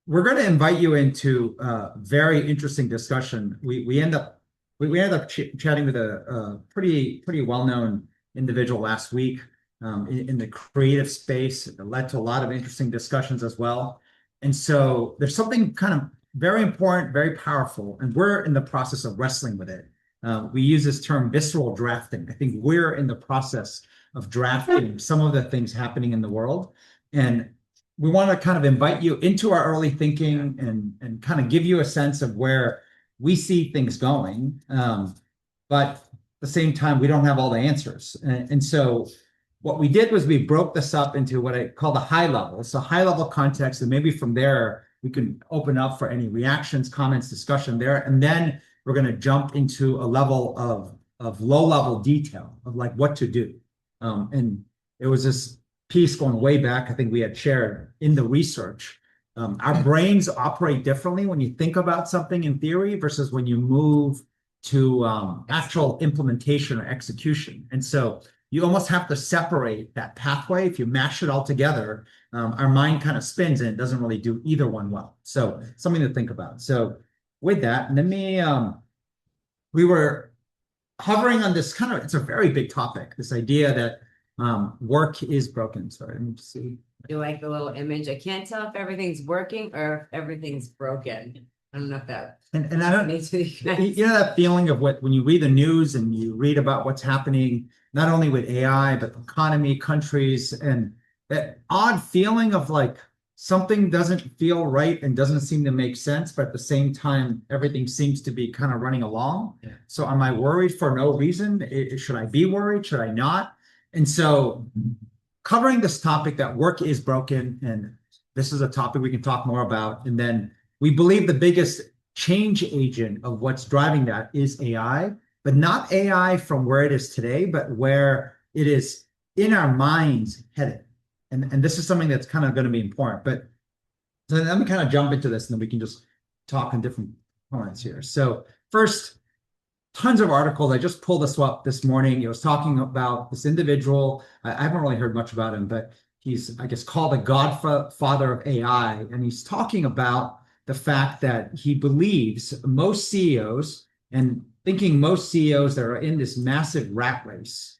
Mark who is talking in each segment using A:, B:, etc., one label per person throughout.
A: We're going to invite you into a very interesting discussion. We ended up chatting with a pretty well-known individual last week in the creative space. It led to a lot of interesting discussions as well. And so there's something kind of very important, very powerful, and we're in the process of wrestling with it. We use this term visceral drafting. I think we're in the process of drafting some of the things happening in the world. And we want to kind of invite you into our early thinking and kind of give you a sense of where we see things going. But at the same time, we don't have all the answers. And so what we did was we broke this up into what I call the high level. So high level context, and maybe from there, we can open up for any reactions, comments, discussion there. And then we're going to jump into a level of low level detail of like what to do. And it was this piece going way back, I think we had shared in the research. Our brains operate differently when you think about something in theory versus when you move to actual implementation or execution. And so you almost have to separate that pathway. If you mash it all together, our mind kind of spins and it doesn't really do either one well. So something to think about. So with that, we were hovering on this kind of, it's a very big topic, this idea that work is broken. Sorry, let me see.
B: You like the little image? I can't tell if everything's working or if everything's broken. I don't know if that
A: and I don't
B: makes me
A: you know that feeling of what when you read the news and you read about what's happening not only with AI but the economy, countries, and that odd feeling of like something doesn't feel right and doesn't seem to make sense, but at the same time everything seems to be kind of running along. Yeah. So am I worried for no reason? Should I be worried? Should I not? And so covering this topic that work is broken, and this is a topic we can talk more about. And then we believe the biggest change agent of what's driving that is AI, but not AI from where it is today, but where it is in our minds headed. And this is something that's kind of going to be important. But so let me kind of jump into this and then we can just talk on different points here. So first, tons of articles. I just pulled this up this morning. It was talking about this individual. I haven't really heard much about him, but he's, I guess, called the godfather of AI. And he's talking about the fact that he believes most CEOs and thinking most CEOs that are in this massive rat race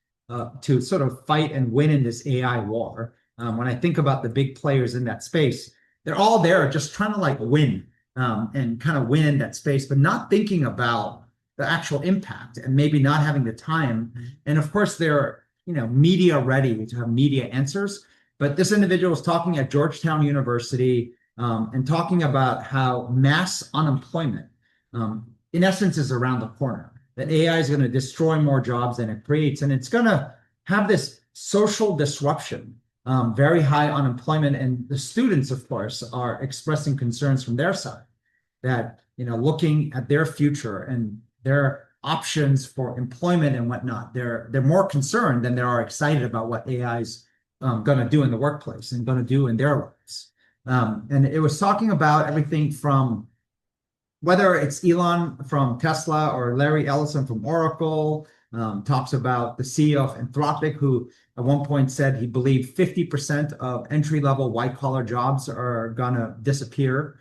A: to sort of fight and win in this AI war. When I think about the big players in that space, they're all there just trying to like win and kind of win in that space, but not thinking about the actual impact and maybe not having the time. And of course, they're media ready to have media answers. But this individual was talking at Georgetown University and talking about how mass unemployment, in essence, is around the corner. That AI is going to destroy more jobs than it creates, and it's going to have this social disruption, very high unemployment. And the students, of course, are expressing concerns from their side that looking at their future and their options for employment and whatnot, they're more concerned than they are excited about what AI is going to do in the workplace and going to do in their lives. And it was talking about everything from whether it's Elon from Tesla or Larry Ellison from Oracle, talks about the CEO of Anthropic, who at one point said he believed 50% of entry-level white-collar jobs are going to disappear.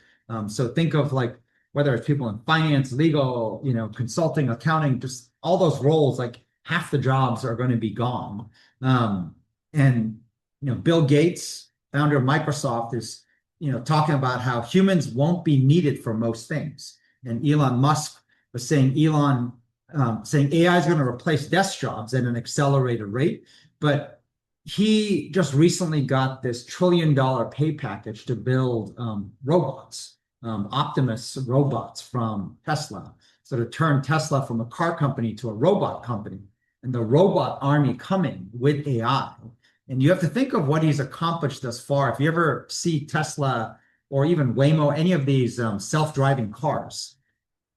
A: So think of like whether it's people in finance, legal, consulting, accounting, just all those roles, like half the jobs are going to be gone. And Bill Gates, founder of Microsoft, is talking about how humans won't be needed for most things. And Elon Musk was saying saying AI is going to replace desk jobs at an accelerated rate. But he just recently got this $1 trillion pay package to build robots. Optimus robots from Tesla. So to turn Tesla from a car company to a robot company, and the robot army coming with AI. And you have to think of what he's accomplished thus far. If you ever see Tesla or even Waymo, any of these self-driving cars,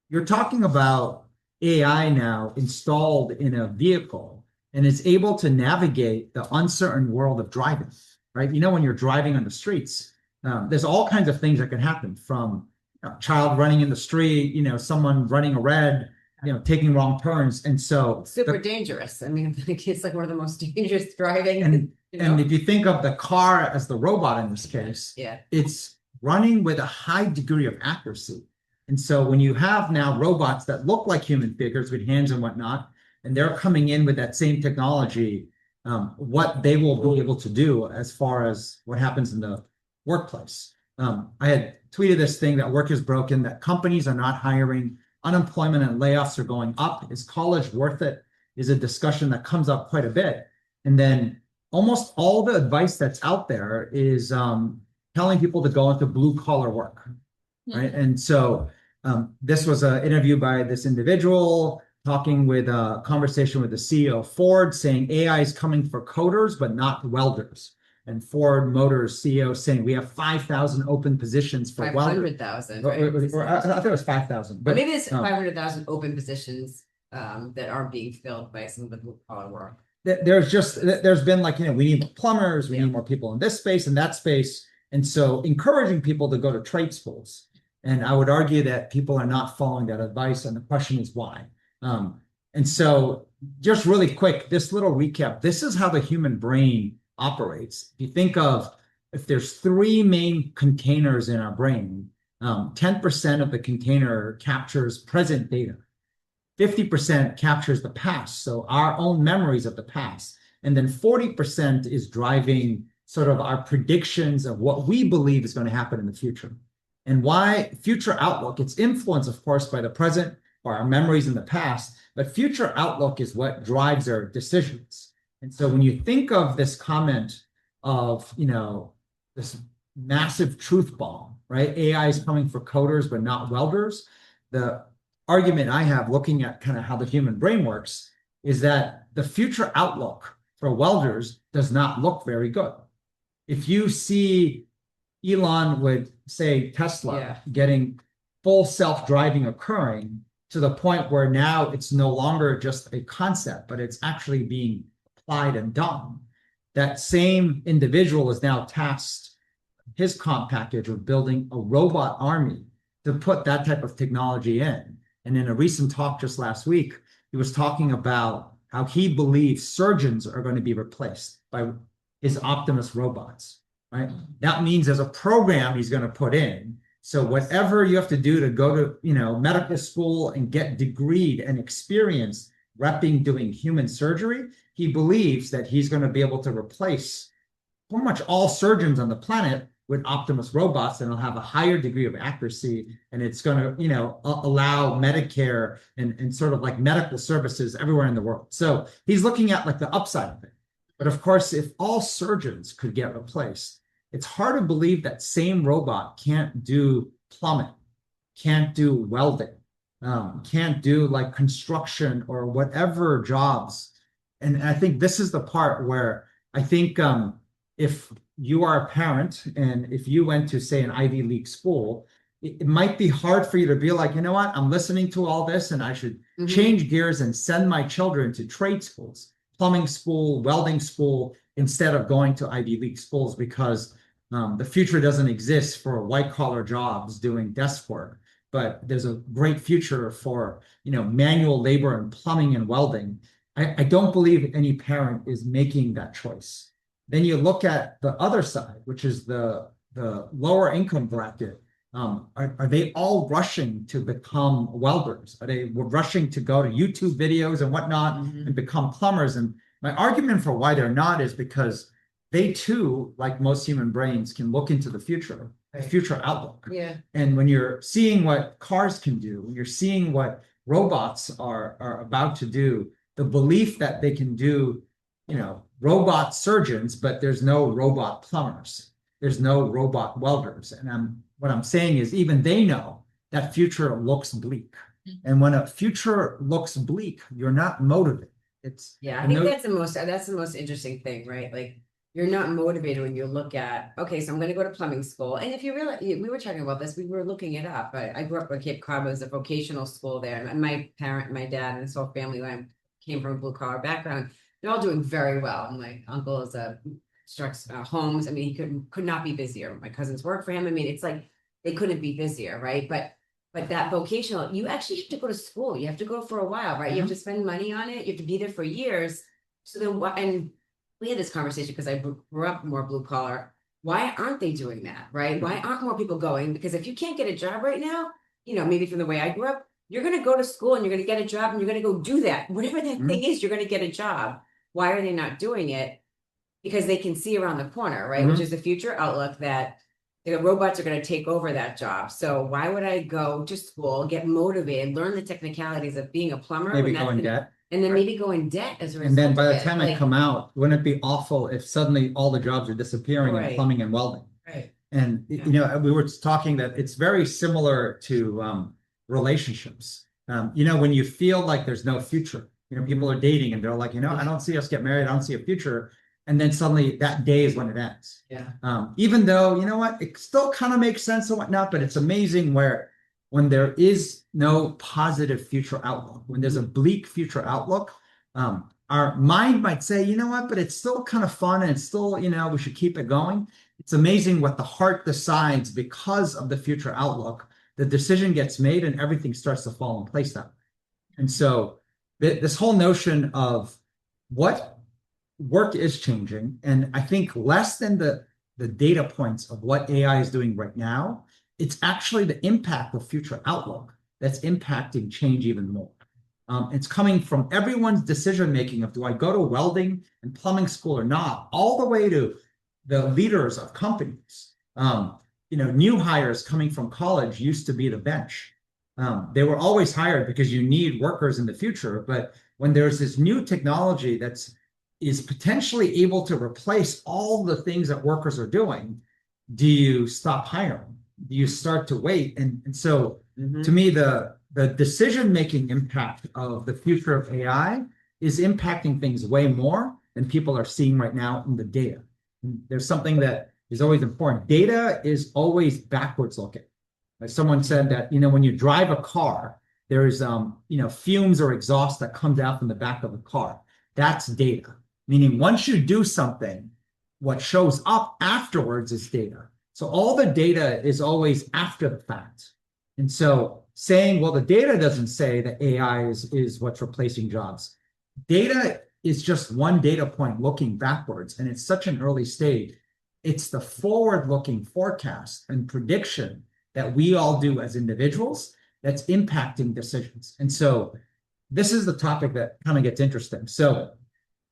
A: you're talking about AI now installed in a vehicle and is able to navigate the uncertain world of driving, right? When you're driving on the streets, there's all kinds of things that can happen, from a child running in the street, someone running a red, taking wrong turns. And so
B: super dangerous. I mean, it's like one of the most dangerous driving.
A: And if you think of the car as the robot in this case,
B: yeah,
A: it's running with a high degree of accuracy. And so when you have now robots that look like human figures with hands and whatnot, and they're coming in with that same technology, what they will be able to do as far as what happens in the workplace. I had tweeted this thing that work is broken, that companies are not hiring, unemployment and layoffs are going up. Is college worth it? Is a discussion that comes up quite a bit. And then almost all the advice that's out there is telling people to go into blue collar work, right? And so this was an interview by this individual talking with a conversation with the CEO of Ford, saying AI is coming for coders, but not welders. And Ford Motors CEO saying we have 5,000 open positions for welders.
B: 500,000,
A: Or,
B: right?
A: or I thought it was 5,000.
B: But maybe it's 500,000 open positions that are being filled by some of the blue collar work.
A: There's been like, we need more plumbers, we need more people in this space and that space. And so encouraging people to go to trade schools. And I would argue that people are not following that advice. And the question is why? And so just really quick, this little recap, this is how the human brain operates. If you think of, if there's three main containers in our brain, 10% of the container captures present data. 50% captures the past, so our own memories of the past. And then 40% is driving sort of our predictions of what we believe is going to happen in the future. And why future outlook? It's influenced, of course, by the present or our memories in the past, but future outlook is what drives our decisions. And so when you think of this comment of, this massive truth bomb, right? AI is coming for coders, but not welders. The argument I have looking at kind of how the human brain works is that the future outlook for welders does not look very good. If you see Elon with, say, Tesla getting full self-driving occurring to the point where now it's no longer just a concept, but it's actually being applied and done. That same individual is now tasked his comp package of building a robot army to put that type of technology in. And in a recent talk just last week, he was talking about how he believes surgeons are going to be replaced by his Optimus robots, right? That means there's a program he's going to put in. So whatever you have to do to go to, medical school and get degreed and experience repping doing human surgery, he believes that he's going to be able to replace pretty much all surgeons on the planet with Optimus robots, and it'll have a higher degree of accuracy, and it's going to, allow Medicare and sort of like medical services everywhere in the world. So he's looking at like the upside of it. But of course, if all surgeons could get replaced, it's hard to believe that same robot can't do plumbing, can't do welding, can't do like construction or whatever jobs. And I think this is the part where I think if you are a parent and if you went to, say, an Ivy League school, it might be hard for you to be like, you know what, I'm listening to all this and I should change gears and send my children to trade schools, plumbing school, welding school, instead of going to Ivy League schools, because the future doesn't exist for white collar jobs doing desk work, but there's a great future for, manual labor and plumbing and welding. I don't believe any parent is making that choice. Then you look at the other side, which is the lower income bracket. Are they all rushing to become welders? Are they rushing to go to YouTube videos and whatnot and become plumbers? And my argument for why they're not is because they too, like most human brains, can look into the future, a future outlook. Yeah. And when you're seeing what cars can do, when you're seeing what robots are about to do, the belief that they can do, robot surgeons, but there's no robot plumbers, there's no robot welders. And what I'm saying is even they know that future looks bleak. And when a future looks bleak, you're not motivated.
B: I think that's the most interesting thing, right? Like, you're not motivated when you look at, okay, so I'm going to go to plumbing school. And if you realize, we were talking about this, we were looking it up. I grew up at Cape Cod. It was a vocational school there. And my dad, and this whole family came from a blue collar background. They're all doing very well. And my uncle is constructs homes. I mean, he could not be busier. My cousins work for him. I mean, it's like they couldn't be busier, right? But that vocational, you actually have to go to school. You have to go for a while, right? You have to spend money on it. You have to be there for years. So then and we had this conversation because I grew up more blue collar. Why aren't they doing that, right? Why aren't more people going? Because if you can't get a job right now, maybe from the way I grew up, you're going to go to school and you're going to get a job and you're going to go do that. Whatever that thing is, you're going to get a job. Why are they not doing it? Because they can see around the corner, right? Which is the future outlook that the robots are going to take over that job. So why would I go to school, get motivated, learn the technicalities of being a plumber,
A: Maybe go in debt.
B: and then maybe go in debt as a result?
A: And then by
B: of
A: the
B: it?
A: time I come out, wouldn't it be awful if suddenly all the jobs are disappearing in
B: Right.
A: plumbing and welding?
B: Right.
A: And we were talking that it's very similar to relationships. When you feel like there's no future, people are dating and they're like, I don't see us get married, I don't see a future. And then suddenly that day is when it ends.
B: Yeah.
A: Even though, it still kind of makes sense and whatnot, but it's amazing when there is no positive future outlook, when there's a bleak future outlook, our mind might say, but it's still kind of fun and it's still, we should keep it going. It's amazing what the heart decides because of the future outlook. The decision gets made and everything starts to fall in place now. And so this whole notion of what work is changing, and I think less than the data points of what AI is doing right now, it's actually the impact of future outlook that's impacting change even more. It's coming from everyone's decision making of, do I go to welding and plumbing school or not, all the way to the leaders of companies. New hires coming from college used to be the bench. They were always hired because you need workers in the future. But when there's this new technology is potentially able to replace all the things that workers are doing, do you stop hiring? Do you start to wait? And so to me, the decision-making impact of the future of AI is impacting things way more than people are seeing right now in the data. And there's something that is always important. Data is always backwards looking. Like someone said that, when you drive a car, there's, fumes or exhaust that comes out from the back of the car. That's data. Meaning once you do something, what shows up afterwards is data. So all the data is always after the fact. And so saying, well, the data doesn't say that AI is what's replacing jobs. Data is just one data point looking backwards, and it's such an early stage. It's the forward-looking forecast and prediction that we all do as individuals that's impacting decisions. And so this is the topic that kind of gets interesting. So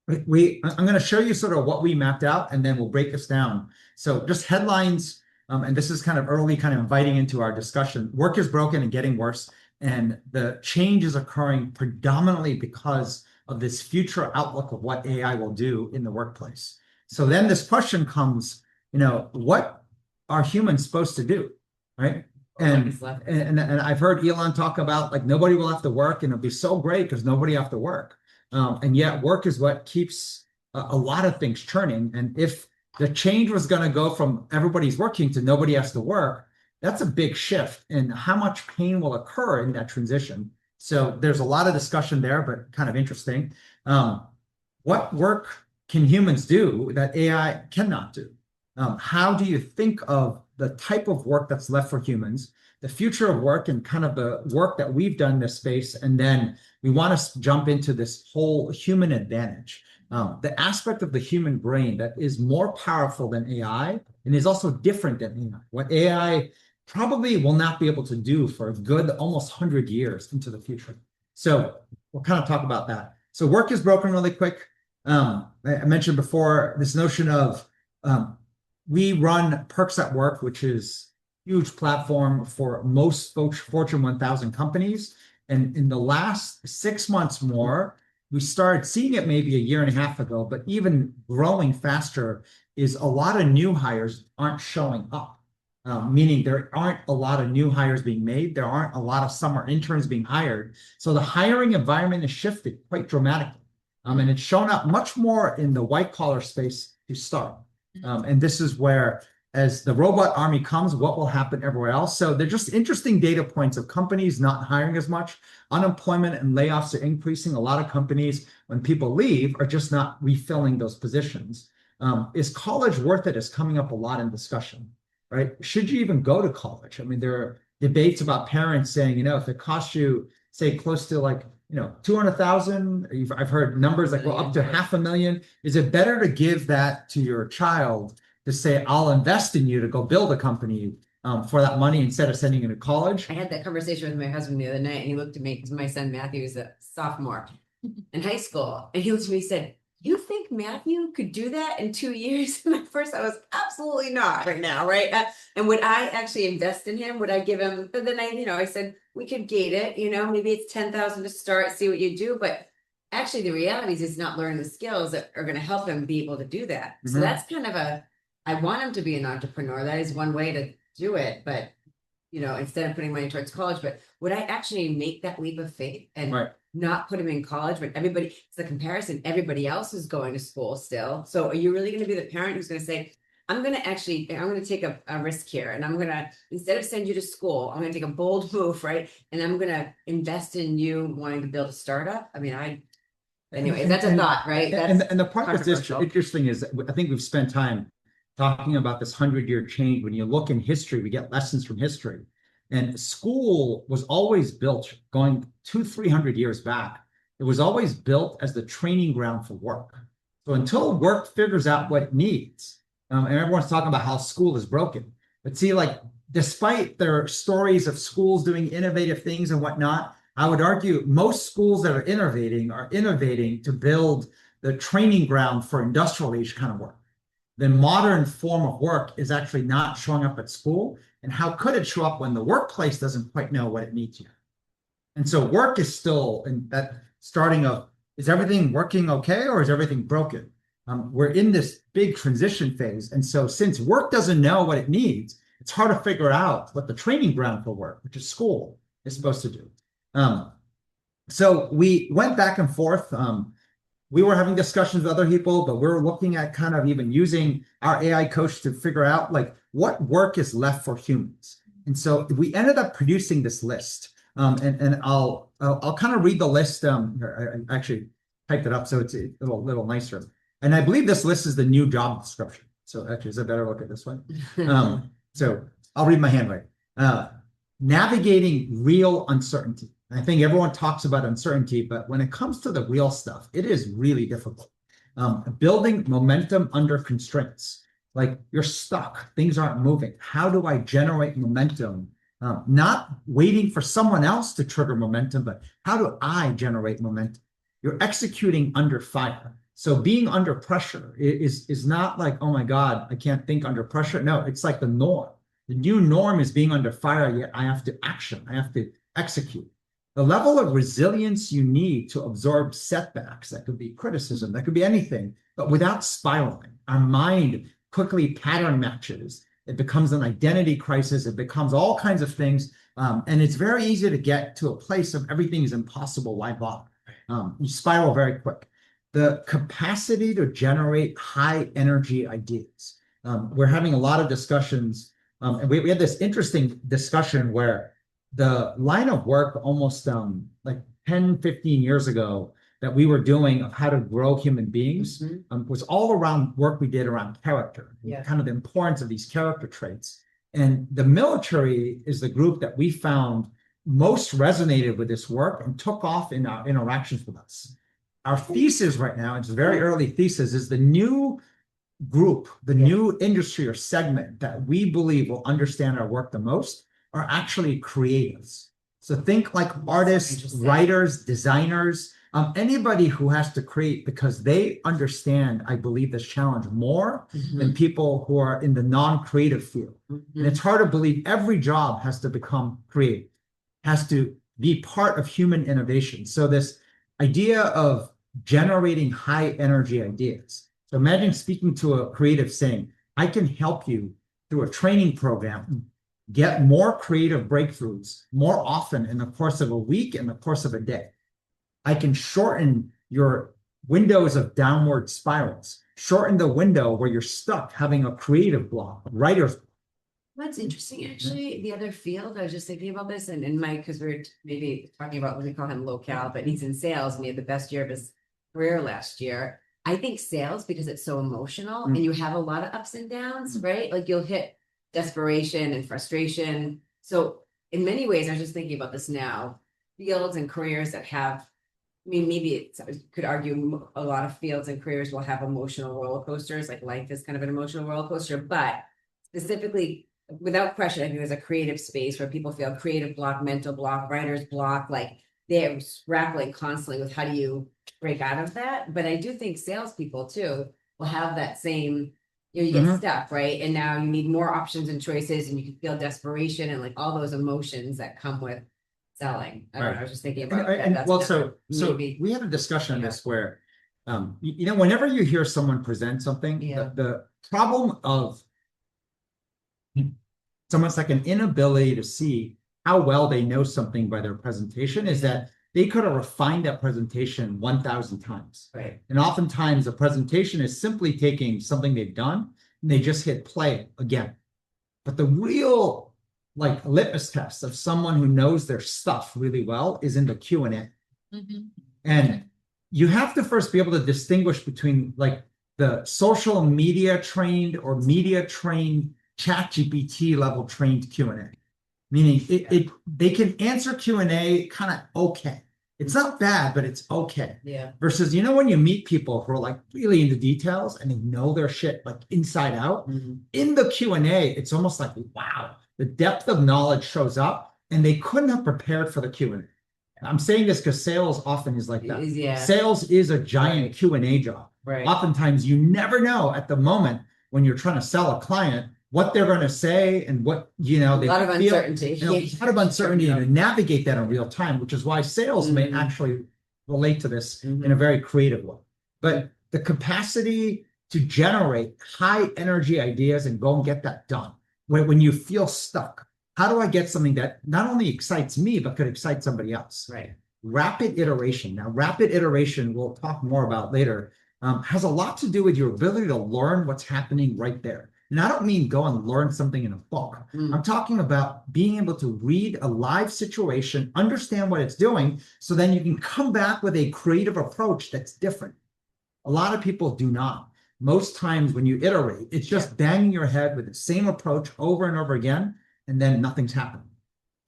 A: I'm going to show you sort of what we mapped out, and then we'll break this down. So just headlines, and this is kind of early, kind of inviting into our discussion. Work is broken and getting worse, and the change is occurring predominantly because of this future outlook of what AI will do in the workplace. So then this question comes, what are humans supposed to do, right? And I've heard Elon talk about like nobody will have to work, and it'll be so great because nobody have to work. And yet work is what keeps a lot of things churning. And if the change was going to go from everybody's working to nobody has to work, that's a big shift. And how much pain will occur in that transition? So there's a lot of discussion there, but kind of interesting. What work can humans do that AI cannot do? How do you think of the type of work that's left for humans, the future of work, and kind of the work that we've done in this space? And then we want to jump into this whole human advantage, the aspect of the human brain that is more powerful than AI and is also different than AI. What AI probably will not be able to do for a good almost 100 years into the future. So we'll kind of talk about that. So work is broken really quick. I mentioned before this notion of we run Perks at Work, which is a huge platform for most Fortune 1000 companies. And in the last 6 months more, we started seeing it maybe a year and a half ago, but even growing faster is a lot of new hires aren't showing up. Meaning there aren't a lot of new hires being made. There aren't a lot of summer interns being hired. So the hiring environment has shifted quite dramatically. And it's shown up much more in the white collar space to start. And this is where, as the robot army comes, what will happen everywhere else? So they're just interesting data points of companies not hiring as much. Unemployment and layoffs are increasing. A lot of companies, when people leave, are just not refilling those positions. Is college worth it is coming up a lot in discussion, right? Should you even go to college? I mean, there are debates about parents saying, if it costs you, say, close to like, 200,000, I've heard numbers that go up to $500,000. Is it better to give that to your child to say, I'll invest in you to go build a company for that money instead of sending you to college.
B: I had that conversation with my husband the other night, and he looked at me because my son Matthew is a sophomore in high school, and he looked at me and said, "You think Matthew could do that in 2 years?" And at first, I was absolutely not right now, right? And would I actually invest in him? Would I give him? But then I said we could gate it. Maybe it's 10,000 to start, see what you do, but. Actually, the reality is he's not learning the skills that are going to help him be able to do that. So that's kind of I want him to be an entrepreneur. That is one way to do it. But, instead of putting money towards college, but would I actually make that leap of faith and not put him in college? But it's the comparison. Everybody else is going to school still. So are you really going to be the parent who's going to say, I'm going to take a risk here, and I'm going to, instead of send you to school, I'm going to take a bold move, right? And I'm going to invest in you wanting to build a startup. Anyway, that's a thought, right?
A: And the part that's interesting is I think we've spent time talking about this 100-year change. When you look in history, we get lessons from history. And school was always built going 200-300 years back. It was always built as the training ground for work. So until work figures out what it needs, and everyone's talking about how school is broken. But see, despite their stories of schools doing innovative things and whatnot, I would argue most schools that are innovating to build the training ground for industrial age kind of work. The modern form of work is actually not showing up at school. And how could it show up when the workplace doesn't quite know what it needs yet? And so work is still in that starting of, is everything working okay or is everything broken? We're in this big transition phase. And so since work doesn't know what it needs, it's hard to figure out what the training ground for work, which is school, is supposed to do. So we went back and forth. We were having discussions with other people, but we were looking at kind of even using our AI coach to figure out what work is left for humans. And so we ended up producing this list. And I'll kind of read the list. I actually typed it up so it's a little nicer. And I believe this list is the new job description. So actually, is it better look at this one? So I'll read my handwriting. Navigating real uncertainty. I think everyone talks about uncertainty, but when it comes to the real stuff, it is really difficult. Building momentum under constraints. You're stuck, things aren't moving. How do I generate momentum? Not waiting for someone else to trigger momentum, but how do I generate momentum? You're executing under fire. So being under pressure is not oh my God, I can't think under pressure. No, it's like the norm. The new norm is being under fire, yet I have to action, I have to execute. The level of resilience you need to absorb setbacks, that could be criticism, that could be anything, but without spiraling. Our mind quickly pattern matches. It becomes an identity crisis. It becomes all kinds of things. And it's very easy to get to a place of everything is impossible. Why bother? You spiral very quick. The capacity to generate high energy ideas. We're having a lot of discussions. And we had this interesting discussion where the line of work almost 10, 15 years ago that we were doing of how to grow human beings was all around work we did around character, kind of the importance of these character traits. And the military is the group that we found most resonated with this work and took off in our interactions with us. Our thesis right now, it's a very early thesis, is the new group, the new industry or segment that we believe will understand our work the most are actually creatives. So think artists, writers, designers, anybody who has to create because they understand, I believe, this challenge more than people who are in the non-creative field. And it's hard to believe every job has to become creative, has to be part of human innovation. So this idea of generating high energy ideas. So imagine speaking to a creative saying, I can help you through a training program get more creative breakthroughs more often in the course of a week, in the course of a day. I can shorten your windows of downward spirals, shorten the window where you're stuck having a creative block, writer's block.
B: That's interesting, actually. The other field, I was just thinking about this, and Mike, because we're maybe talking about, we call him low-cal, but he's in sales, and he had the best year of his career last year. I think sales, because it's so emotional, and you have a lot of ups and downs, right? You'll hit desperation and frustration. So in many ways, I was just thinking about this now, fields and careers that have mean, maybe it's, I could argue a lot of fields and careers will have emotional roller coasters, like life is kind of an emotional roller coaster, but specifically, without question, I think there's a creative space where people feel creative block, mental block, writer's block, like they're grappling constantly with how do you break out of that. But I do think salespeople too will have that same, you get stuck, right? And now you need more options and choices, and you can feel desperation and like all those emotions that come with selling. I don't know, I was just thinking about that. That's
A: well,
B: another
A: so
B: maybe.
A: we had a discussion on this where, whenever you hear someone present something,
B: Yeah.
A: the problem of it's almost like an inability to see how well they know something by their presentation is that they could have refined that presentation 1,000 times.
B: Right.
A: And oftentimes a presentation is simply taking something they've done and they just hit play again. But the real like litmus test of someone who knows their stuff really well is in the Q&A. And you have to first be able to distinguish between like the social media trained or media trained ChatGPT level trained Q&A, meaning they can answer Q&A kind of okay. It's not bad, but it's okay.
B: Yeah.
A: Versus, when you meet people who are like really into details and they know their shit like inside out, in the Q&A, it's almost like, wow, the depth of knowledge shows up and they couldn't have prepared for the Q&A. I'm saying this because sales often is like that.
B: Yeah.
A: Sales is a giant Q&A job.
B: Right.
A: Oftentimes you never know at the moment when you're trying to sell a client what they're going to say and what, they
B: a lot of uncertainty.
A: a lot of uncertainty and to navigate that in real time, which is why sales may actually relate to this in a very creative way. But the capacity to generate high energy ideas and go and get that done when you feel stuck. How do I get something that not only excites me, but could excite somebody else?
B: Right.
A: Rapid iteration. Now, rapid iteration, we'll talk more about later, has a lot to do with your ability to learn what's happening right there. And I don't mean go and learn something in a book. I'm talking about being able to read a live situation, understand what it's doing, so then you can come back with a creative approach that's different. A lot of people do not. Most times when you iterate, it's just banging your head with the same approach over and over again, and then nothing's happening.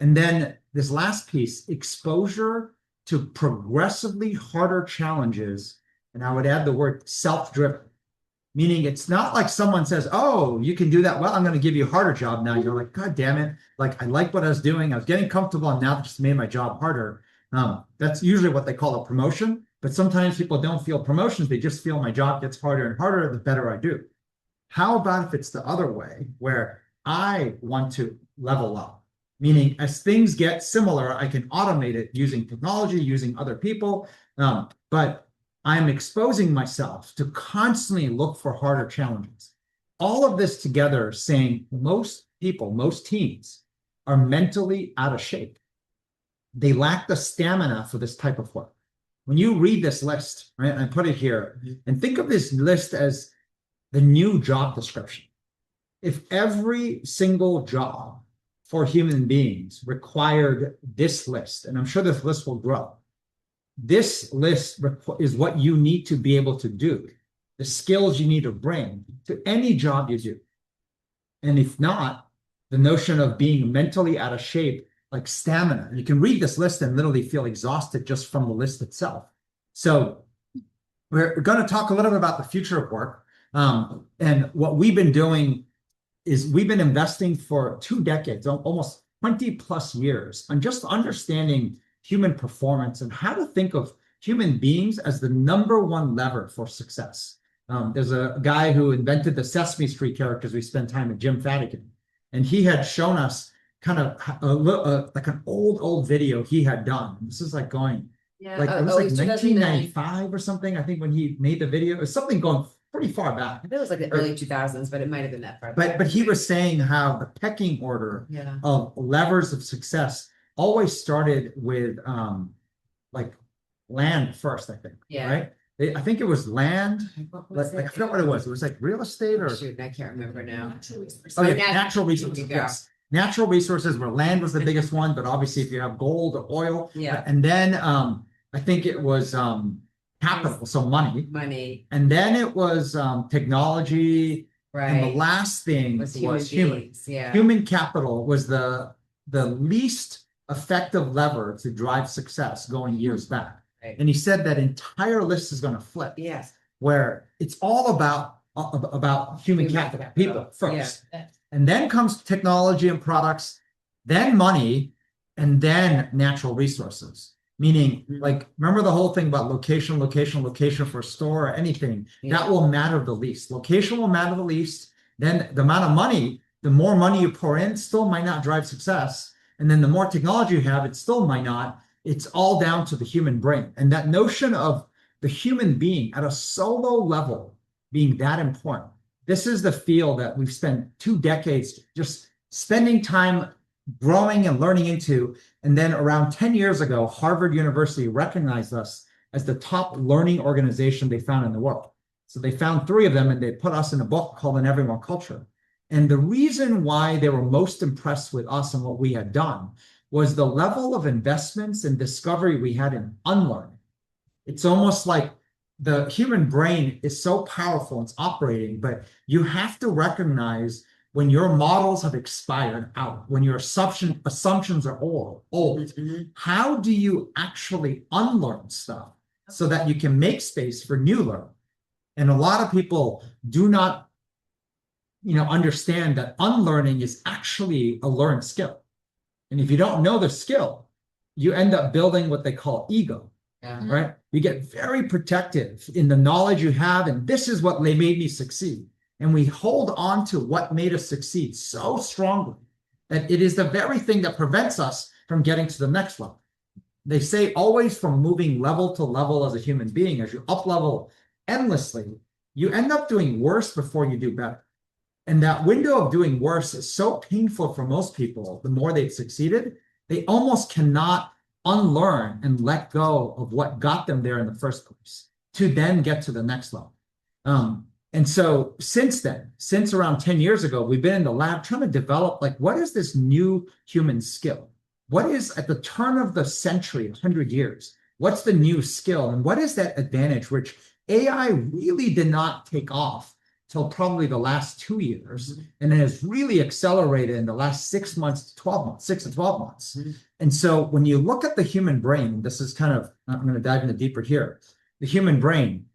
A: And then this last piece, exposure to progressively harder challenges, and I would add the word self-driven, meaning it's not like someone says, oh, you can do that well, I'm going to give you a harder job now. You're like, God damn it. Like, I like what I was doing. I was getting comfortable, and now it just made my job harder. That's usually what they call a promotion. But sometimes people don't feel promotions. They just feel my job gets harder and harder the better I do. How about if it's the other way, where I want to level up? Meaning, as things get similar, I can automate it using technology, using other people. But I'm exposing myself to constantly look for harder challenges. All of this together saying most people, most teams are mentally out of shape. They lack the stamina for this type of work. When you read this list, right, and I put it here, and think of this list as the new job description. If every single job for human beings required this list, and I'm sure this list will grow, this list is what you need to be able to do, the skills you need to bring to any job you do. And if not, the notion of being mentally out of shape, like stamina, you can read this list and literally feel exhausted just from the list itself. So we're going to talk a little bit about the future of work. And what we've been doing is we've been investing for 2 decades, almost 20 plus years, on just understanding human performance and how to think of human beings as the #1 lever for success. There's a guy who invented the Sesame Street characters. We spent time with Jim Fadigan, and he had shown us kind of like an old video he had done. This is like going, like it was like 1995 or something, I think, when he made the video. It was something going pretty far back.
B: I think it was like the early 2000s, but it might have been that far back.
A: But he was saying how the pecking order of levers of success always started with like land first, I think. Yeah. Right? I think it was land. Like, I forgot what it was. It was like real estate or
B: shoot, I can't remember now.
A: Oh, yeah, natural resources. Yes. Natural resources, where land was the biggest one, but obviously if you have gold or oil.
B: Yeah.
A: And then I think it was capital, so money.
B: Money.
A: And then it was technology.
B: Right.
A: And the last thing was human.
B: Yeah.
A: Human capital was the least effective lever to drive success going years back.
B: Right.
A: And he said that entire list is going to flip.
B: Yes.
A: Where it's all about human capital, people first.
B: Yeah.
A: And then comes technology and products, then money, and then natural resources. Meaning, like, remember the whole thing about location for a store or anything, that will matter the least. Location will matter the least. Then the amount of money, the more money you pour in, still might not drive success. And then the more technology you have, it still might not. It's all down to the human brain. And that notion of the human being at a solo level being that important. This is the field that we've spent 2 decades just spending time growing and learning into. And then around 10 years ago, Harvard University recognized us as the top learning organization they found in the world. So they found 3 of them and they put us in a book called An Everyone Culture. And the reason why they were most impressed with us and what we had done was the level of investments and discovery we had in unlearning. It's almost like the human brain is so powerful, it's operating, but you have to recognize when your models have expired out, when your assumptions are old, how do you actually unlearn stuff so that you can make space for new learning? And a lot of people do not, understand that unlearning is actually a learned skill. And if you don't know the skill, you end up building what they call ego.
B: Yeah.
A: Right? You get very protective in the knowledge you have, and this is what made me succeed. And we hold on to what made us succeed so strongly that it is the very thing that prevents us from getting to the next level. They say always from moving level to level as a human being, as you up level endlessly, you end up doing worse before you do better. And that window of doing worse is so painful for most people. The more they've succeeded, they almost cannot unlearn and let go of what got them there in the first place to then get to the next level. And so since then, since around 10 years ago, we've been in the lab trying to develop, like, what is this new human skill? What is at the turn of the century, 100 years, what's the new skill? And what is that advantage, which AI really did not take off till probably the last 2 years, and it has really accelerated in the last 6 months to 12 months, 6 to 12 months. And so when you look at the human brain, this is kind of, I'm going to dive into deeper here. The human brain,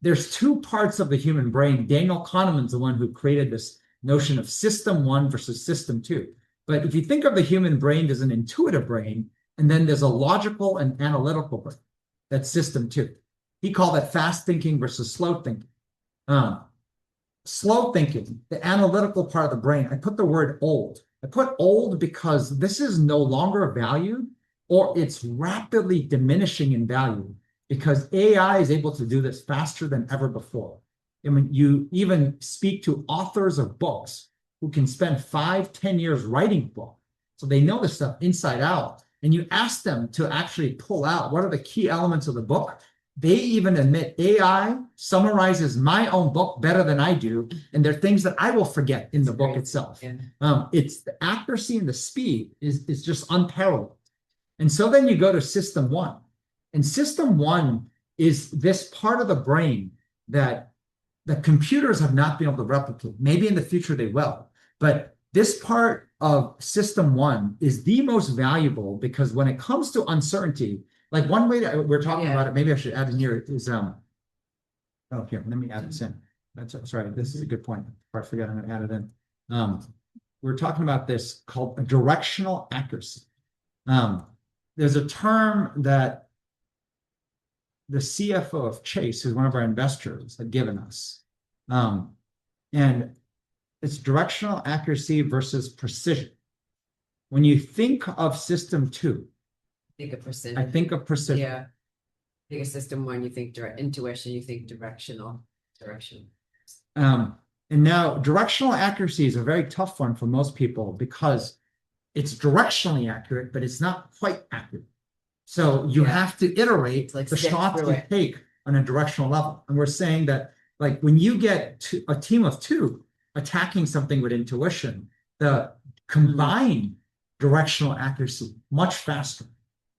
A: there's 2 parts of the human brain. Daniel Kahneman's the one who created this notion of system 1 versus system 2. But if you think of the human brain as an intuitive brain, and then there's a logical and analytical brain, that's system 2. He called it fast thinking versus slow thinking. Slow thinking, the analytical part of the brain, I put the word old. I put old because this is no longer valued, or it's rapidly diminishing in value because AI is able to do this faster than ever before. I mean, you even speak to authors of books who can spend 5-10 years writing a book. So they know this stuff inside out. And you ask them to actually pull out what are the key elements of the book. They even admit AI summarizes my own book better than I do. And there are things that I will forget in the book itself. Yeah. It's the accuracy and the speed is just unparalleled. And so then you go to system 1. And system 1 is this part of the brain that the computers have not been able to replicate. Maybe in the future they will. But this part of system 1 is the most valuable because when it comes to uncertainty, like one way that we're talking about it, maybe I should add in here is, here, let me add this in. That's sorry, this is a good point. Before I forget, I'm going to add it in. We're talking about this called a directional accuracy. There's a term that the CFO of Chase, who's one of our investors, had given us. And it's directional accuracy versus precision. When you think of system 2,
B: think of precision.
A: I think of precision.
B: Yeah. Think of system 1, you think intuition, you think directional.
A: And now directional accuracy is a very tough one for most people because it's directionally accurate, but it's not quite accurate. So you have to iterate like the shots you take on a directional level. And we're saying that, like, when you get a team of 2 attacking something with intuition, the combined directional accuracy much faster.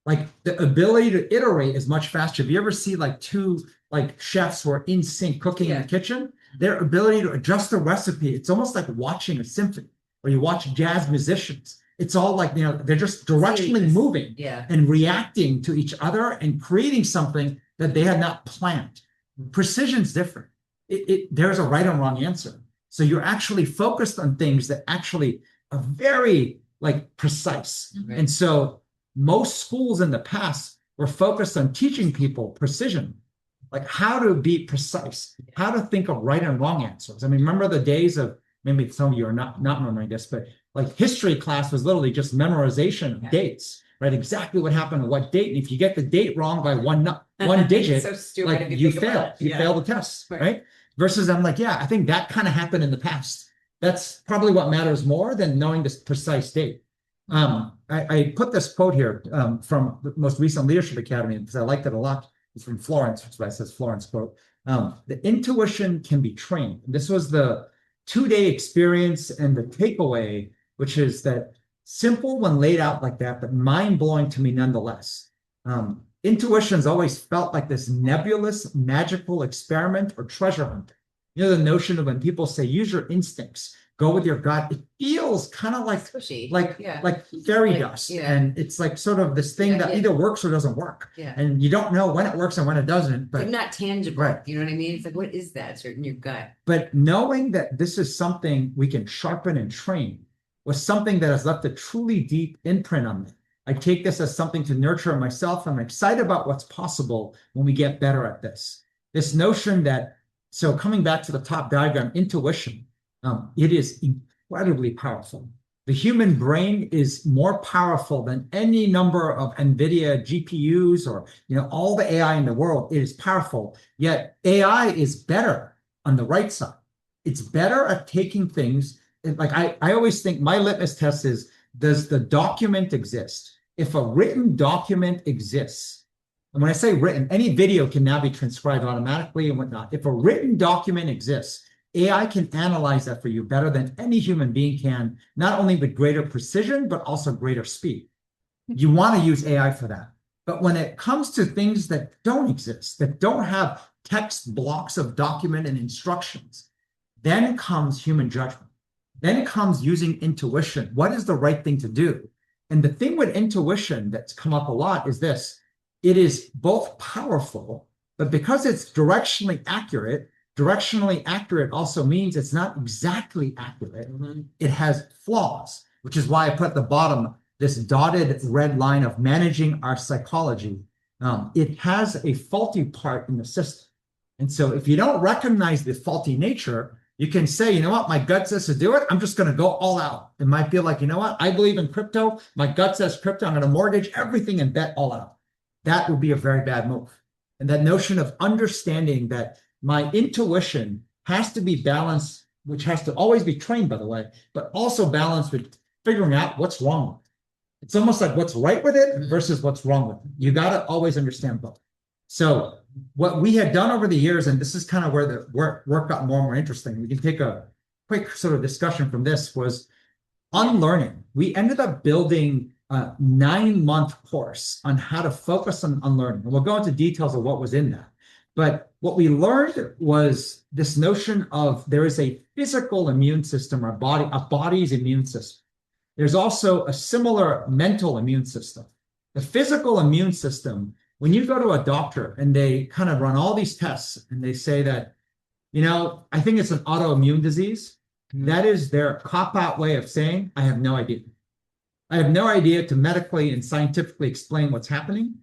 A: Like the ability to iterate is much faster. If you ever see like 2 like chefs who are in sync cooking in the kitchen, their ability to adjust the recipe, it's almost like watching a symphony, or you watch jazz musicians. It's all like, they're just directionally moving
B: Yeah.
A: and reacting to each other and creating something that they had not planned. Precision's different. There's a right and wrong answer. So you're actually focused on things that actually are very like precise.
B: Right.
A: And so most schools in the past were focused on teaching people precision, like how to be precise, how to think of right and wrong answers. I mean, remember the days of, maybe some of you are not remembering this, but like history class was literally just memorization of dates, right? Exactly what happened on what date. And if you get the date wrong by one digit,
B: so stupid,
A: like you fail, you fail the test, right? Versus I'm like, yeah, I think that kind of happened in the past. That's probably what matters more than knowing this precise date. I put this quote here from the most recent Leadership Academy because I liked it a lot. It's from Florence, which is why it says Florence quote. The intuition can be trained. This was the 2-day experience, and the takeaway, which is that simple when laid out like that, but mind-blowing to me nonetheless. Intuition's always felt like this nebulous, magical experiment or treasure hunt. The notion of when people say, use your instincts, go with your gut, it feels kind of like
B: squishy,
A: like fairy dust. And it's like sort of this thing that either works or doesn't work. And you don't know when it works and when it doesn't. But
B: not tangible,
A: right.
B: You know what I mean? It's like, what is that? It's in your gut.
A: But knowing that this is something we can sharpen and train was something that has left a truly deep imprint on me. I take this as something to nurture myself. I'm excited about what's possible when we get better at this. This notion that, so coming back to the top diagram, intuition, it is incredibly powerful. The human brain is more powerful than any number of NVIDIA GPUs or all the AI in the world. It is powerful, yet AI is better on the right side. It's better at taking things, like I always think my litmus test is, does the document exist? If a written document exists, and when I say written, any video can now be transcribed automatically and whatnot. If a written document exists, AI can analyze that for you better than any human being can, not only with greater precision, but also greater speed. You want to use AI for that. But when it comes to things that don't exist, that don't have text blocks of document and instructions, then comes human judgment. Then comes using intuition. What is the right thing to do? And the thing with intuition that's come up a lot is this. It is both powerful, but because it's directionally accurate also means it's not exactly accurate. It has flaws, which is why I put at the bottom this dotted red line of managing our psychology. It has a faulty part in the system. And so if you don't recognize the faulty nature, you can say, you know what, my gut says to do it. I'm just going to go all out. It might feel like, you know what, I believe in crypto. My gut says crypto. I'm going to mortgage everything and bet all out. That would be a very bad move. And that notion of understanding that my intuition has to be balanced, which has to always be trained, by the way, but also balanced with figuring out what's wrong with it. It's almost like what's right with it versus what's wrong with it. You got to always understand both. So what we had done over the years, and this is kind of where the work got more and more interesting. We can take a quick sort of discussion from this, was unlearning. We ended up building a 9-month course on how to focus on unlearning. And we'll go into details of what was in that. But what we learned was this notion of there is a physical immune system, a body's immune system. There's also a similar mental immune system. The physical immune system, when you go to a doctor and they kind of run all these tests and they say that, I think it's an autoimmune disease, that is their cop-out way of saying, I have no idea. I have no idea to medically and scientifically explain what's happening.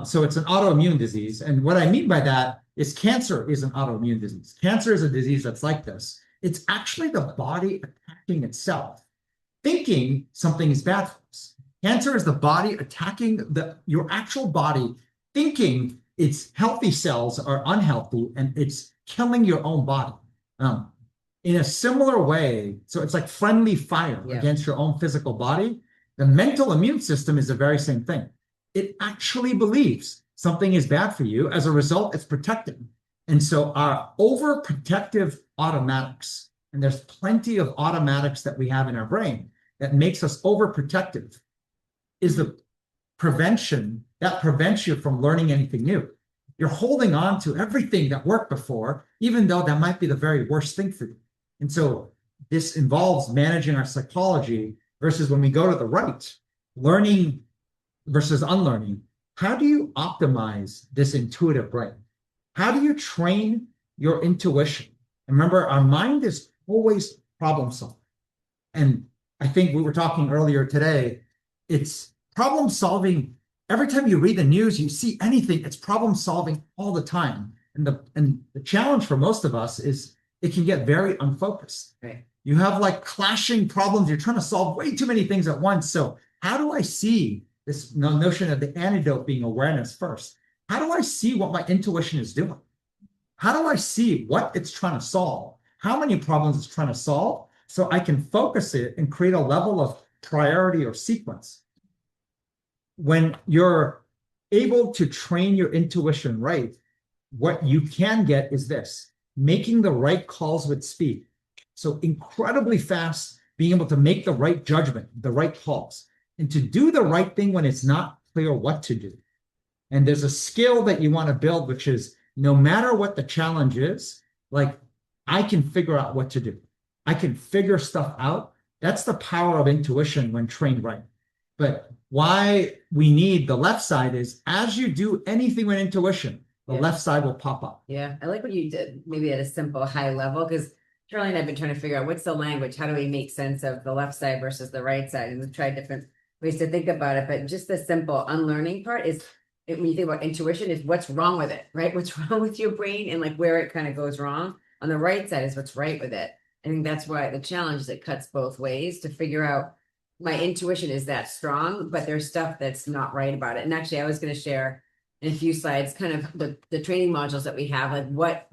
A: So it's an autoimmune disease. And what I mean by that is cancer is an autoimmune disease. Cancer is a disease that's like this. It's actually the body attacking itself, thinking something is bad for us. Cancer is the body attacking your actual body, thinking its healthy cells are unhealthy, and it's killing your own body. In a similar way, so it's like friendly fire against your own physical body. The mental immune system is the very same thing. It actually believes something is bad for you. As a result, it's protecting. And so our overprotective automatics, and there's plenty of automatics that we have in our brain that makes us overprotective, is the prevention that prevents you from learning anything new. You're holding on to everything that worked before, even though that might be the very worst thing for you. And so this involves managing our psychology versus when we go to the right, learning versus unlearning. How do you optimize this intuitive brain? How do you train your intuition? And remember, our mind is always problem solving. And I think we were talking earlier today, it's problem solving. Every time you read the news, you see anything, it's problem solving all the time. And the challenge for most of us is it can get very unfocused.
B: Right.
A: You have like clashing problems. You're trying to solve way too many things at once. So how do I see this notion of the antidote being awareness first? How do I see what my intuition is doing? How do I see what it's trying to solve? How many problems it's trying to solve? So I can focus it and create a level of priority or sequence. When you're able to train your intuition right, what you can get is this: making the right calls with speed. So incredibly fast, being able to make the right judgment, the right calls, and to do the right thing when it's not clear what to do. And there's a skill that you want to build, which is no matter what the challenge is, like I can figure out what to do. I can figure stuff out. That's the power of intuition when trained right. But why we need the left side is as you do anything with intuition, the left side will pop up.
B: Yeah, I like what you did, maybe at a simple high level, because Charlie and I've been trying to figure out what's the language, how do we make sense of the left side versus the right side, and we've tried different ways to think about it. But just the simple unlearning part is, when you think about intuition, is what's wrong with it, right? What's wrong with your brain and like where it kind of goes wrong. On the right side is what's right with it. I think that's why the challenge is it cuts both ways to figure out my intuition is that strong, but there's stuff that's not right about it. And actually, I was going to share in a few slides kind of the training modules that we have, like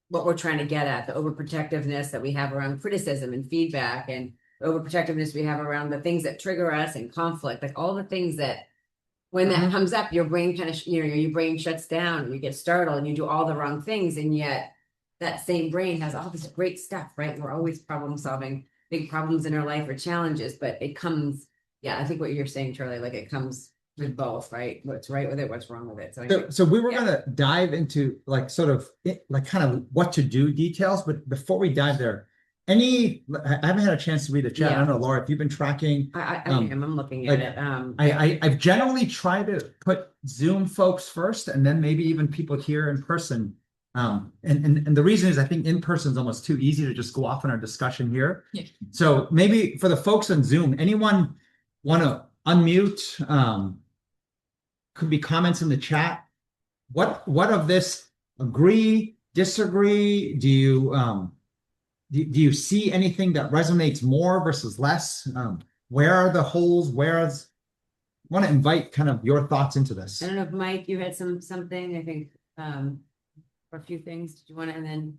B: what we're trying to get at, the overprotectiveness that we have around criticism and feedback, and the overprotectiveness we have around the things that trigger us and conflict, like all the things that when that comes up, your brain kind of, your brain shuts down and you get startled and you do all the wrong things. And yet that same brain has all this great stuff, right? We're always problem solving big problems in our life or challenges, but it comes, I think what you're saying, Charlie, like it comes with both, right? What's right with it, what's wrong with it.
A: So we were going to dive into like sort of like kind of what to do details, but before we dive there, I haven't had a chance to read the chat. I don't know, Laura, if you've been tracking.
B: I'm looking at it.
A: I've generally tried to put Zoom folks first, and then maybe even people here in person. And the reason is I think in person is almost too easy to just go off in our discussion here. Yeah. So maybe for the folks on Zoom, anyone want to unmute? Could be comments in the chat. What of this agree, disagree? Do you see anything that resonates more versus less? Where are the holes? I want to invite kind of your thoughts into this.
B: I don't know if Mike, you had something, I think, or a few things. Did you want to, and then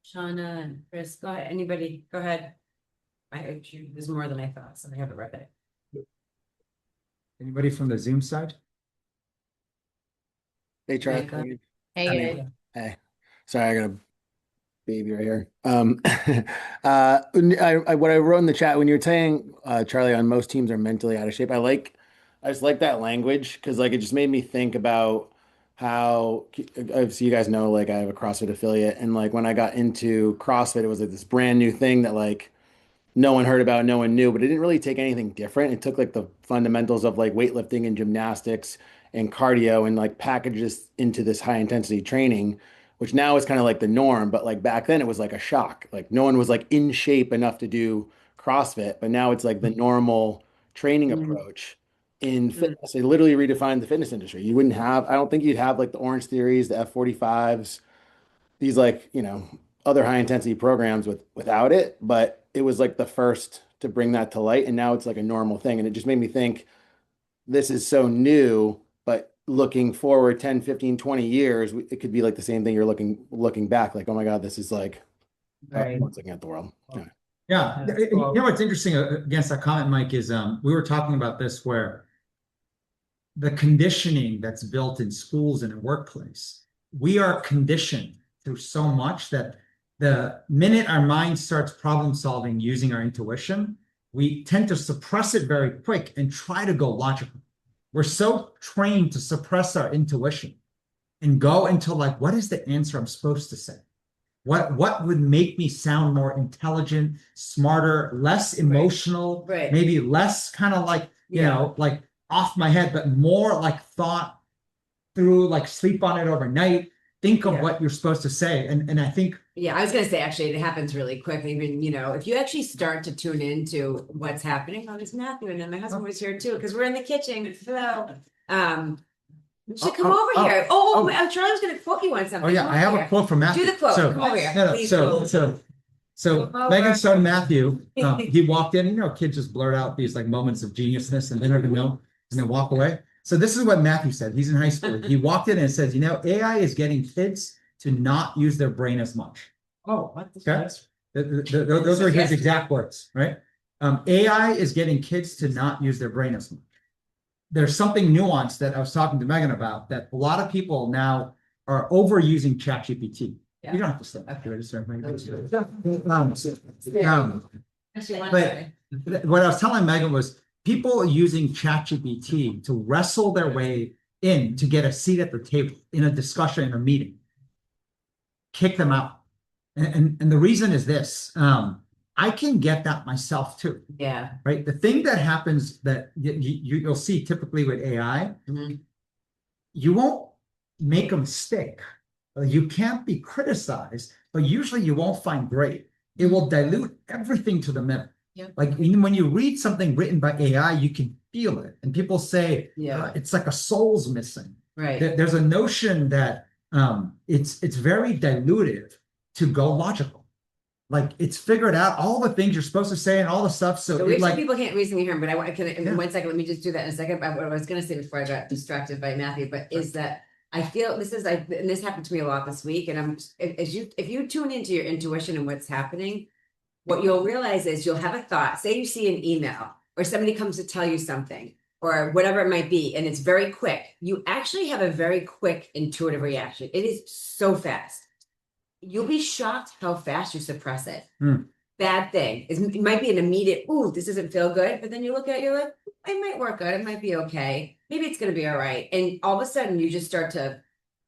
B: Shauna and Chris, go ahead. Anybody, go ahead. There's more than I thought, so I have it right there.
A: Anybody from the Zoom side?
C: Hey, Charlie.
B: Hey.
C: Hey. Sorry, I got a baby right here. What I wrote in the chat when you were saying, Charlie, on most teams are mentally out of shape. I just like that language because like it just made me think about how, obviously you guys know, like I have a CrossFit affiliate, and like when I got into CrossFit, it was like this brand new thing that like no one heard about, no one knew, but it didn't really take anything different. It took like the fundamentals of like weightlifting and gymnastics and cardio and like packages into this high intensity training, which now is kind of like the norm. But like back then it was like a shock. Like no one was like in shape enough to do CrossFit, but now it's like the normal training approach in fitness. They literally redefined the fitness industry. I don't think you'd have like the Orange Theories, the F45s, these like, other high intensity programs without it, but it was like the first to bring that to light. And now it's like a normal thing. And it just made me think this is so new, but looking forward 10, 15, 20 years, it could be like the same thing. You're looking back like, oh my God, this is like, everyone's looking at the world.
A: Yeah. You know, what's interesting against that comment, Mike, is we were talking about this where the conditioning that's built in schools and in workplace, we are conditioned through so much that the minute our mind starts problem solving using our intuition, we tend to suppress it very quick and try to go logical. We're so trained to suppress our intuition and go into like, what is the answer I'm supposed to say? what would make me sound more intelligent, smarter, less emotional,
B: Right.
A: maybe less kind of like, you know, like off my head, but more like thought through, like sleep on it overnight, think of what you're supposed to say. And I think,
B: I was gonna say, actually, it happens really quick. Even, you know, if you actually start to tune into what's happening. Oh, there's Matthew, and then my husband was here too, because we're in the kitchen. Hello. You should come over here. Charlie was gonna quote you on something.
A: oh yeah, I have a quote from Matthew.
B: Do the quote. Come over here. Please go.
A: So
B: Come over.
A: Megan's son Matthew, he walked in, you know, kids just blurt out these like moments of geniusness and they don't even know, and then walk away. So this is what Matthew said. He's in high school. He walked in and says, you know, AI is getting kids to not use their brain as much.
D: Oh, what?
A: Okay. Those are his exact words, right? AI is getting kids to not use their brain as much. There's something nuanced that I was talking to Megan about, that a lot of people now are overusing ChatGPT.
B: Yeah.
A: You don't have to step up here. But what I was telling Megan was people using ChatGPT to wrestle their way in to get a seat at the table in a discussion, in a meeting. Kick them out. And the reason is this. I can get that myself too.
B: Yeah.
A: Right. The thing that happens that you'll see typically with AI, you won't make a mistake. You can't be criticized, but usually you won't find great. It will dilute everything to the middle.
B: Yeah.
A: Like when you read something written by AI, you can feel it. And people say, it's like a soul's missing.
B: Right.
A: There's a notion that it's very dilutive to go logical. Like it's figured out all the things you're supposed to say and all the stuff. So like
B: people can't reason me here, but I can in 1 second. Let me just do that in a second. But what I was going to say before I got distracted by Matthew, but is that I feel this is and this happened to me a lot this week. And if you tune into your intuition and what's happening, what you'll realize is you'll have a thought. Say you see an email or somebody comes to tell you something or whatever it might be, and it's very quick. You actually have a very quick intuitive reaction. It is so fast. You'll be shocked how fast you suppress it. Bad thing. It might be an immediate, ooh, this doesn't feel good. But then you look at it, you're like, it might work out. It might be okay. Maybe it's going to be all right. And all of a sudden you just start to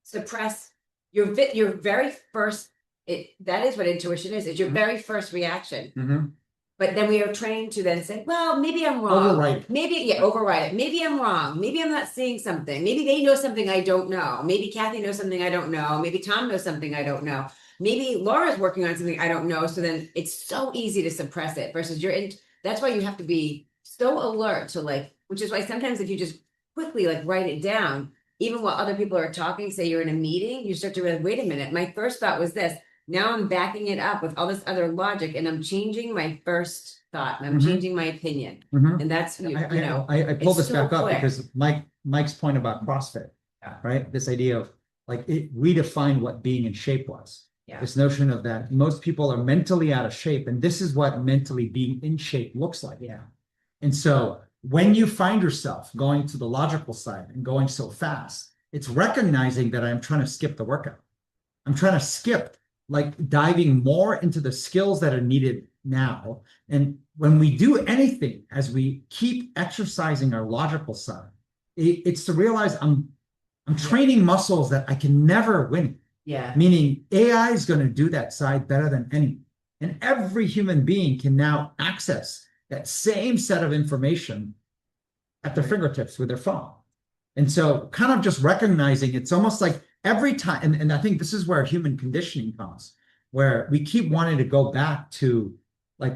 B: suppress your very first, that is what intuition is. It's your very first reaction. But then we are trained to then say, well, maybe I'm wrong.
A: Override.
B: Override it. Maybe I'm wrong. Maybe I'm not seeing something. Maybe they know something I don't know. Maybe Kathy knows something I don't know. Maybe Tom knows something I don't know. Maybe Laura's working on something I don't know. So then it's so easy to suppress it versus that's why you have to be so alert to which is why sometimes if you just quickly write it down, even while other people are talking, say you're in a meeting, you start to realize, wait a minute, my first thought was this. Now I'm backing it up with all this other logic and I'm changing my first thought and I'm changing my opinion. And that's,
A: I pulled this back up because Mike's point about CrossFit, right? This idea of it redefined what being in shape was. This notion of that most people are mentally out of shape. And this is what mentally being in shape looks like. And so when you find yourself going to the logical side and going so fast, it's recognizing that I'm trying to skip the workout. I'm trying to skip diving more into the skills that are needed now. And when we do anything, as we keep exercising our logical side, it's to realize I'm training muscles that I can never win. Meaning AI is going to do that side better than anyone. And every human being can now access that same set of information at their fingertips with their phone. And so kind of just recognizing it's almost like every time, and I think this is where human conditioning comes, where we keep wanting to go back to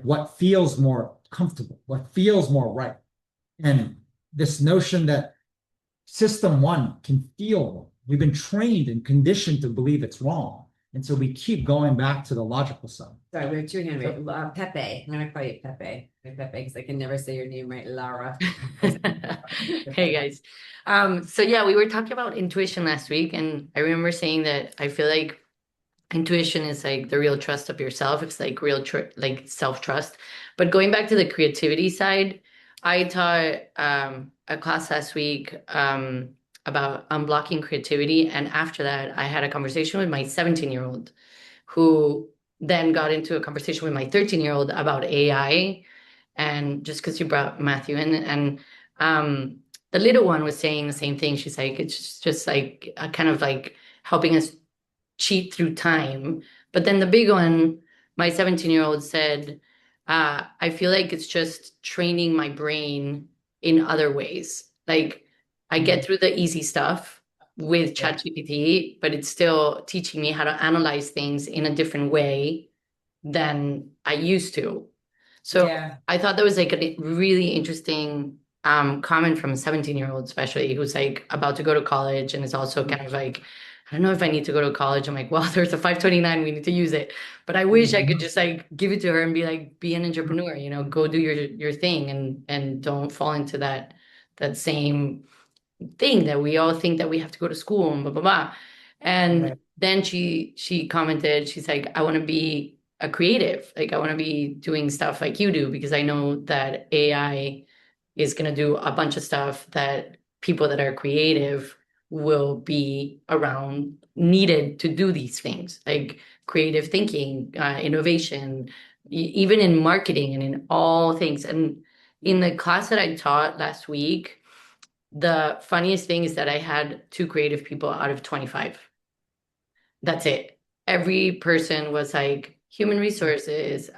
A: what feels more comfortable, what feels more right. And this notion that system one can feel wrong. We've been trained and conditioned to believe it's wrong. And so we keep going back to the logical side.
B: Sorry, we have two hand raised. Pepe. I'm going to call you Pepe. Pepe, because I can never say your name right. Lara.
E: Hey guys. So yeah, we were talking about intuition last week, and I remember saying that I feel like intuition is the real trust of yourself. It's real self-trust. But going back to the creativity side, I taught a class last week about unblocking creativity. And after that, I had a conversation with my 17-year-old who then got into a conversation with my 13-year-old about AI. And just because you brought Matthew in, and the little one was saying the same thing. She's like, it's just kind of helping us cheat through time But then the big one, my 17-year-old said, I feel like it's just training my brain in other ways. Like I get through the easy stuff with ChatGPT, but it's still teaching me how to analyze things in a different way than I used to. So
B: Yeah.
E: I thought that was like a really interesting comment from a 17-year-old, especially who's like about to go to college and is also kind of like, I don't know if I need to go to college. I'm like, well, there's a 529, we need to use it. But I wish I could just like give it to her and be like, be an entrepreneur, you know, go do your thing and don't fall into that same thing that we all think that we have to go to school and blah blah blah. And
B: Right.
E: then she commented, she's like, I want to be a creative. Like I want to be doing stuff like you do because I know that AI is going to do a bunch of stuff that people that are creative will be around needed to do these things like creative thinking, innovation, even in marketing and in all things. And in the class that I taught last week, the funniest thing is that I had 2 creative people out of 25. That's it. Every person was like human resources,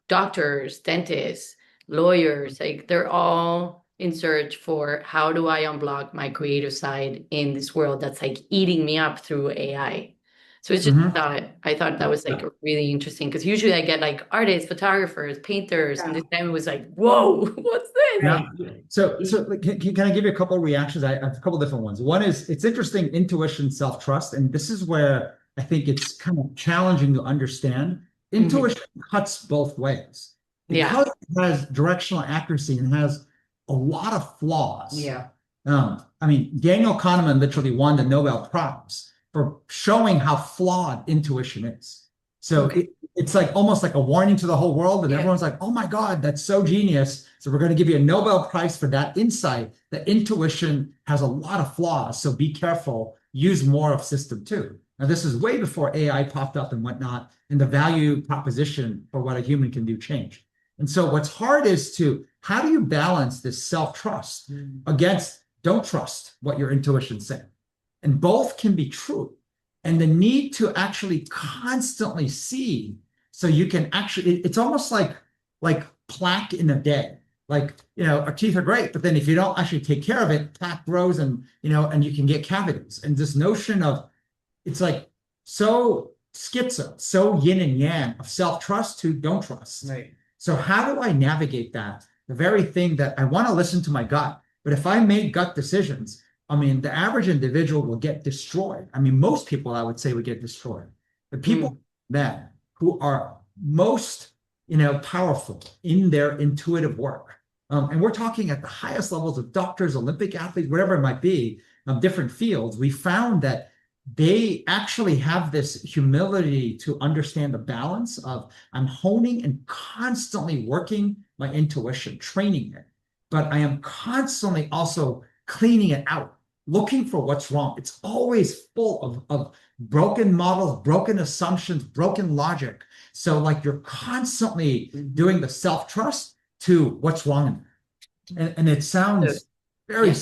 E: doctors, dentists, lawyers, like they're all in search for how do I unblock my creative side in this world that's like eating me up through AI. So it's just I thought that was like really interesting because usually I get like artists, photographers, painters, and this time it was like, whoa, what's this?
A: Yeah. So like, can I give you a couple of reactions? I have a couple of different ones. One is it's interesting, intuition, self-trust, and this is where I think it's kind of challenging to understand. Intuition cuts both ways
E: Yeah.
A: because it has directional accuracy and has a lot of flaws.
B: Yeah.
A: I mean, Daniel Kahneman literally won the Nobel Prize for showing how flawed intuition is. So it's like almost like a warning to the whole world, and everyone's like, "Oh my God, that's so genius!" So we're going to give you a Nobel Prize for that insight. That intuition has a lot of flaws, so be careful. Use more of system two. Now, this is way before AI popped up and whatnot, and the value proposition for what a human can do changed. And so, what's hard is to how do you balance this self-trust against don't trust what your intuition's saying, and both can be true. And the need to actually constantly see so you can actually it's almost like plaque in a day. Like, you know, our teeth are great, but then if you don't actually take care of it, plaque grows and, you know, and you can get cavities. And this notion of it's like so schizo, so yin and yang of self-trust to don't trust.
B: Right.
A: So how do I navigate that? The very thing that I want to listen to my gut, but if I make gut decisions, I mean, the average individual will get destroyed. I mean, most people, I would say, would get destroyed. The people then who are most, you know, powerful in their intuitive work, and we're talking at the highest levels of doctors, Olympic athletes, whatever it might be, different fields, we found that they actually have this humility to understand the balance of I'm honing and constantly working my intuition, training it, but I am constantly also cleaning it out, looking for what's wrong. It's always full of broken models, broken assumptions, broken logic. So like you're constantly doing the self-trust to what's wrong in there. And it sounds very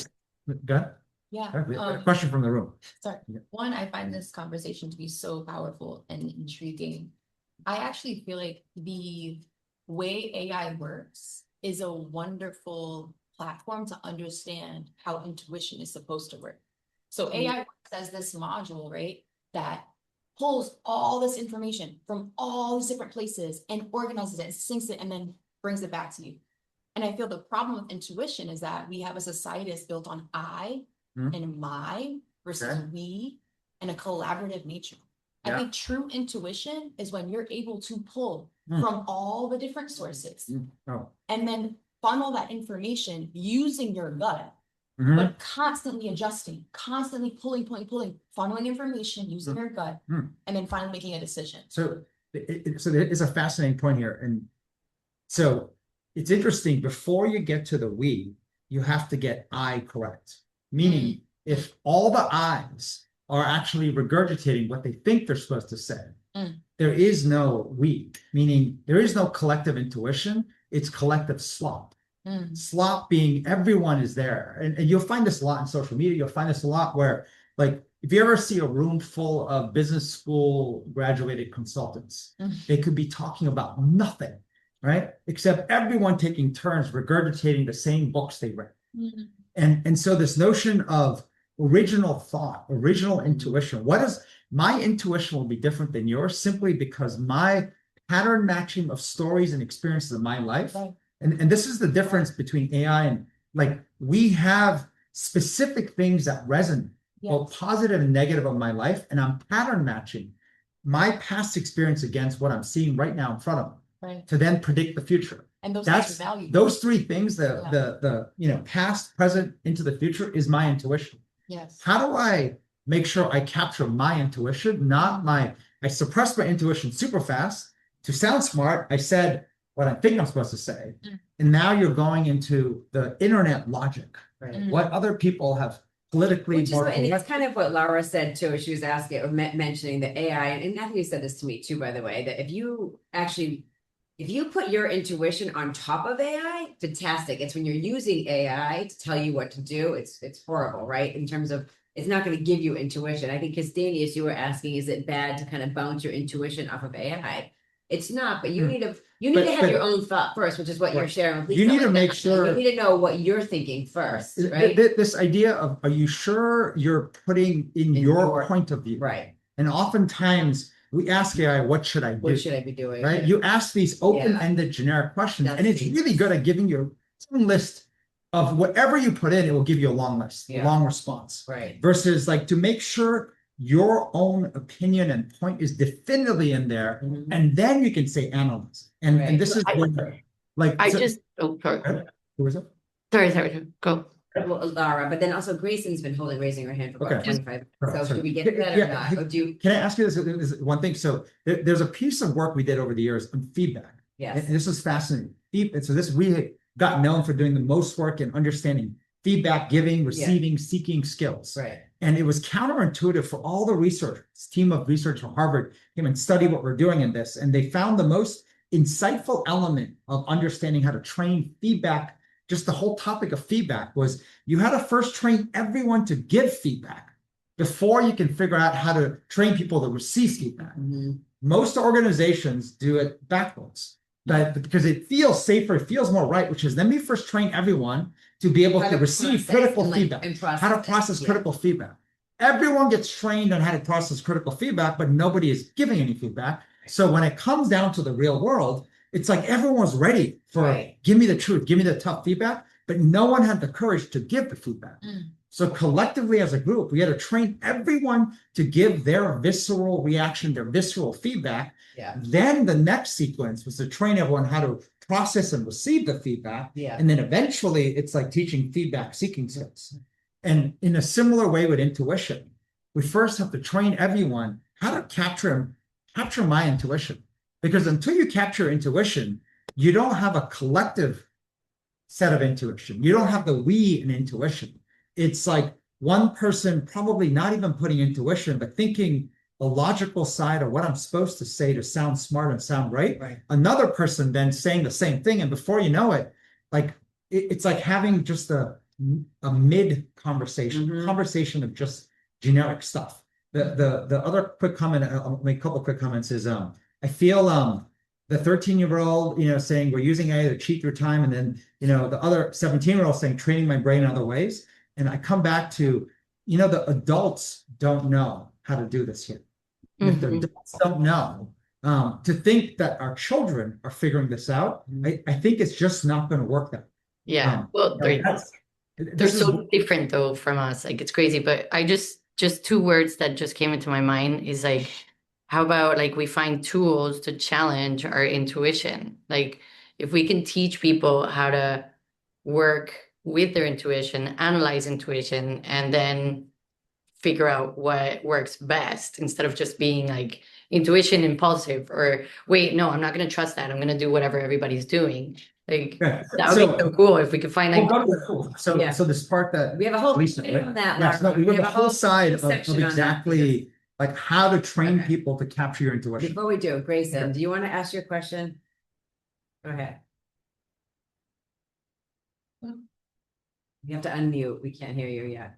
A: good.
D: Yeah.
A: A question from the room.
D: Sorry. One, I find this conversation to be so powerful and intriguing. I actually feel like the way AI works is a wonderful platform to understand how intuition is supposed to work. So AI works as this module, right, that pulls all this information from all these different places and organizes it and syncs it and then brings it back to you. And I feel the problem with intuition is that we have a society that's built on I and my versus we and a collaborative nature. I think true intuition is when you're able to pull from all the different sources and then funnel that information using your gut, but constantly adjusting, constantly pulling, funneling information using your gut, and then finally making a decision.
A: So there is a fascinating point here. And so it's interesting, before you get to the we, you have to get I correct. Meaning, if all the I's are actually regurgitating what they think they're supposed to say, there is no we, meaning there is no collective intuition, it's collective slop. Slop being everyone is there. And you'll find this a lot in social media. You'll find this a lot where, like, if you ever see a room full of business school graduated consultants, they could be talking about nothing, right? Except everyone taking turns regurgitating the same books they read. And so this notion of original thought, original intuition, what is my intuition will be different than yours simply because my pattern matching of stories and experiences of my life. And this is the difference between AI and like we have specific things that resonate, both positive and negative of my life, and I'm pattern matching my past experience against what I'm seeing right now in front of me to then predict the future.
D: And
A: That's
D: value.
A: those three things, the past, present, into the future is my intuition.
D: Yes.
A: How do I make sure I capture my intuition, not I suppress my intuition super fast to sound smart. I said what I think I'm supposed to say. And now you're going into the internet logic, right? What other people have politically
B: and it's kind of what Laura said too. She was asking or mentioning the AI, and I think you said this to me too, by the way, that if you put your intuition on top of AI, fantastic. It's when you're using AI to tell you what to do, it's horrible, right? In terms of it's not going to give you intuition. I think Castanius, you were asking, is it bad to kind of bounce your intuition off of AI? It's not, but you need to have your own thought first, which is what you're sharing with Lisa.
A: You need to make sure
B: you need to know what you're thinking first, right?
A: This idea of are you sure you're putting in your point of view?
B: Right.
A: And oftentimes we ask AI, what should I do?
B: What should I be doing?
A: Right? You ask these open-ended generic questions, and it's really good at giving you a list of whatever you put in, it will give you a long list, a long response.
B: Right.
A: Versus like to make sure your own opinion and point is definitively in there, and then you can say analyze. And this is like
E: sorry.
A: Who was it?
E: Sorry, go.
B: Well, Laura, but then also Grayson's been raising her hand for about 25. So
A: Sorry.
B: should we get to that or not? Or do you?
A: Can I ask you this one thing? So there's a piece of work we did over the years on feedback.
B: Yes.
A: And this is fascinating. And so we got known for doing the most work in understanding feedback, giving, receiving, seeking skills.
B: Right.
A: And it was counterintuitive for all the researchers. This team of researchers from Harvard came and studied what we're doing in this. And they found the most insightful element of understanding how to train feedback. Just the whole topic of feedback was you had to first train everyone to give feedback before you can figure out how to train people to receive feedback. Most organizations do it backwards. But because it feels safer, it feels more right, which is let me first train everyone to be able to receive critical feedback, how to process critical feedback. Everyone gets trained on how to process critical feedback, but nobody is giving any feedback. So when it comes down to the real world, it's like everyone's ready for give me the truth, give me the tough feedback, but no one had the courage to give the feedback. So collectively as a group, we had to train everyone to give their visceral reaction, their visceral feedback. Then the next sequence was to train everyone how to process and receive the feedback. And then eventually it's like teaching feedback seeking skills. And in a similar way with intuition, we first have to train everyone how to capture my intuition. Because until you capture intuition, you don't have a collective set of intuition. You don't have the we in intuition. It's like one person probably not even putting intuition, but thinking the logical side of what I'm supposed to say to sound smart and sound right. Another person then saying the same thing. And before you know it, like it's like having just a mid conversation of just generic stuff. The other quick comment, I'll make a couple of quick comments is I feel the 13-year-old, saying we're using AI to cheat your time. And then, the other 17-year-old saying training my brain in other ways. And I come back to, the adults don't know how to do this yet. If the adults don't know, to think that our children are figuring this out, I think it's just not going to work that way.
E: Yeah. Well, they're so different though from us. Like it's crazy. But I just two words that just came into my mind is like, how about like we find tools to challenge our intuition? Like if we can teach people how to work with their intuition, analyze intuition, and then figure out what works best instead of just being like intuition impulsive or wait, no, I'm not going to trust that. I'm going to do whatever everybody's doing. Like that would be so cool if we could find like
A: so this part that
B: we have a whole
A: Lisa,
B: on that.
A: we have a whole side of exactly like how to train people to capture your intuition.
B: Before we do, Grayson, do you want to ask your question? Go ahead. You have to unmute. We can't hear you yet.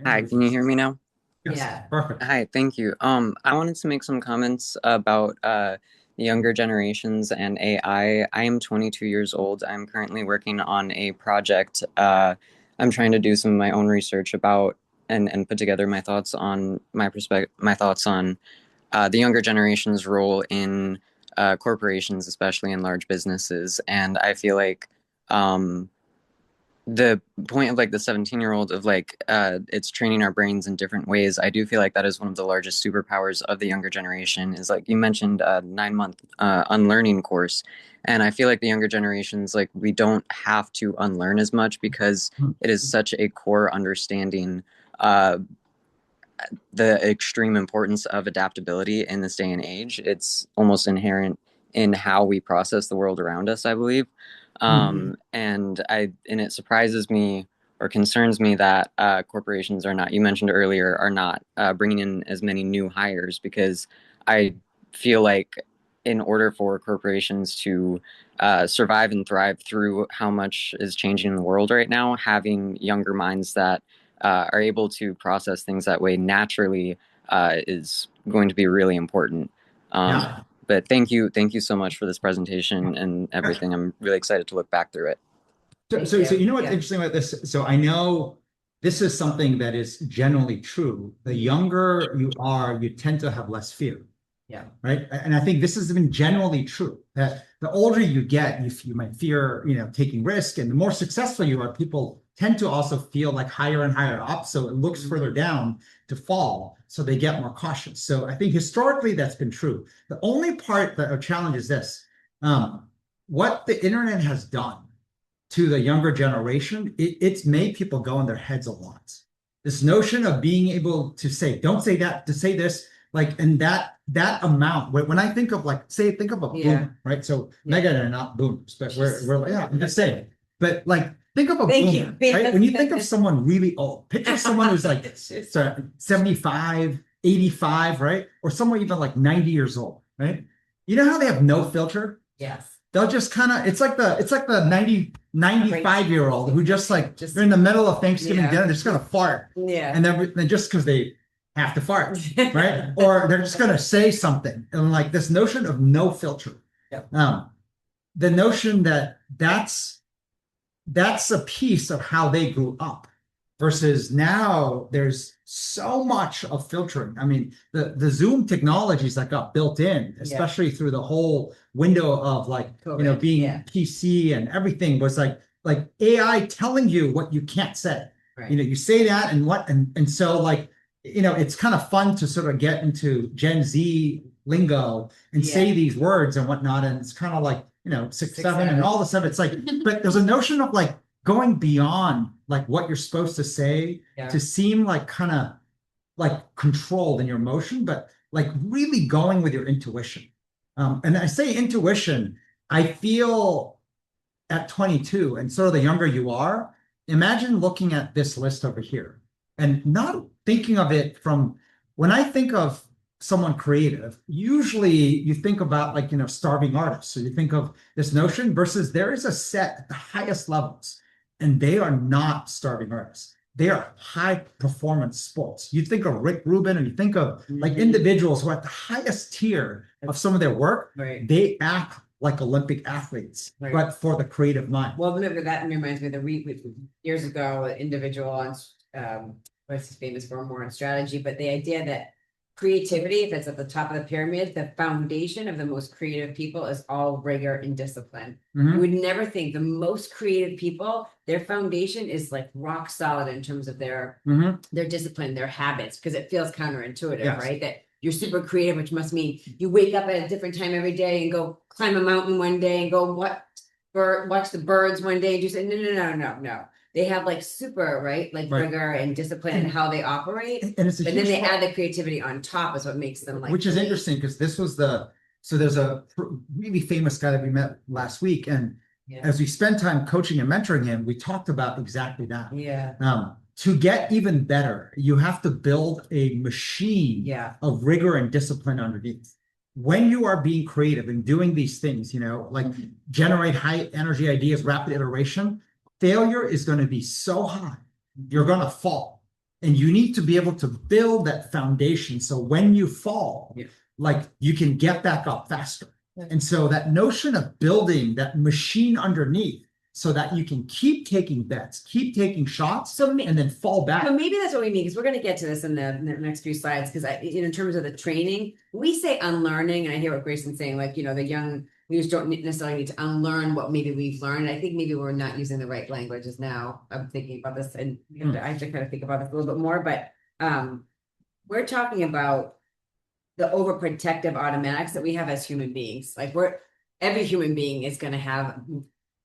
F: Hi, can you hear me now?
A: Yes,
B: Yeah.
A: perfect.
F: Hi, thank you. I wanted to make some comments about the younger generations and AI. I am 22 years old. I'm currently working on a project. I'm trying to do some of my own research about and put together my thoughts on my thoughts on the younger generation's role in corporations, especially in large businesses. And I feel like the point of like the 17-year-old of like it's training our brains in different ways. I do feel like that is one of the largest superpowers of the younger generation, is like you mentioned 9-month unlearning course. And I feel like the younger generations, like, we don't have to unlearn as much because it is such a core understanding uh, the extreme importance of adaptability in this day and age. It's almost inherent in how we process the world around us, I believe. And it surprises me or concerns me that corporations are not, you mentioned earlier, are not bringing in as many new hires, because I feel like in order for corporations to survive and thrive through how much is changing in the world right now, having younger minds that are able to process things that way naturally is going to be really important.
A: Yeah.
F: But thank you so much for this presentation and everything. I'm really excited to look back through it.
A: So you know what's interesting about this? So I know this is something that is generally true. The younger you are, you tend to have less fear.
B: Yeah.
A: Right. And I think this has been generally true, that the older you get, you might fear, taking risk, and the more successful you are, people tend to also feel like higher and higher up. So it looks further down to fall. So they get more cautious. So I think historically that's been true. The only part that a challenge is this, what the internet has done to the younger generation, it's made people go in their heads a lot. This notion of being able to say, don't say that, to say this, like, and that amount, when I think of like, think of a boomer, right? So Megan are not boomers, but we're yeah, I'm just saying. But like, think of a boomer, right? When you think of someone really old, picture someone who's like 75, 85, right? Or someone even like 90 years old, right? You know how they have no filter?
B: Yes.
A: They'll just kind of, it's like the 95-year-old who just like, they're in the middle of Thanksgiving dinner, they're just gonna fart.
B: Yeah.
A: And then just because they have to fart, right? Or they're just gonna say something. And like this notion of no filter.
B: Yeah.
A: The notion that that's a piece of how they grew up, versus now there's so much of filtering. I mean, the Zoom technologies that got built in, especially through the whole window of like,
B: COVID,
A: being PC and everything, was like AI telling you what you can't say.
B: Right.
A: You say that and so like, it's kind of fun to sort of get into Gen Z lingo and say these words and whatnot. And it's kind of like, 6, 7, and all of a sudden it's like, but there's a notion of like going beyond like what you're supposed to say to seem like kind of like controlled in your emotion, but like really going with your intuition. And I say intuition, I feel at 22, and sort of the younger you are, imagine looking at this list over here and not thinking of it from, when I think of someone creative, usually you think about like, starving artists. So you think of this notion, versus there is a set at the highest levels, and they are not starving artists. They are high performance sports. You think of Rick Rubin, or you think of like individuals who are at the highest tier of some of their work.
B: Right.
A: They act like Olympic athletes, but for the creative mind.
B: Well, remember that reminds me of the years ago, an individual on what's he famous for, more on strategy, but the idea that creativity, if it's at the top of the pyramid, the foundation of the most creative people is all rigor and discipline. You would never think the most creative people, their foundation is like rock solid in terms of their discipline, their habits, because it feels counterintuitive, right? That you're super creative, which must mean you wake up at a different time every day and go climb a mountain one day and go watch the birds one day, and you say no. They have like super, right? Like rigor and discipline and how they operate.
A: And it's
B: but then they add the creativity on top is what makes them like.
A: Which is interesting, because this was so there's a really famous guy that we met last week. And as we spent time coaching and mentoring him, we talked about exactly that.
B: Yeah.
A: To get even better, you have to build a machine of rigor and discipline underneath. When you are being creative and doing these things, like generate high energy ideas, rapid iteration, failure is going to be so high, you're going to fall. And you need to be able to build that foundation. So when you fall, like you can get back up faster. And so that notion of building that machine underneath so that you can keep taking bets, keep taking shots, and then fall back.
B: So maybe that's what we mean, because we're going to get to this in the next few slides. Because in terms of the training, we say unlearning, and I hear what Grayson's saying, like, you know, the young leaders don't necessarily need to unlearn what maybe we've learned. I think maybe we're not using the right languages now. I'm thinking about this, and I have to kind of think about this a little bit more. But we're talking about the overprotective automatics that we have as human beings. Like every human being is going to have.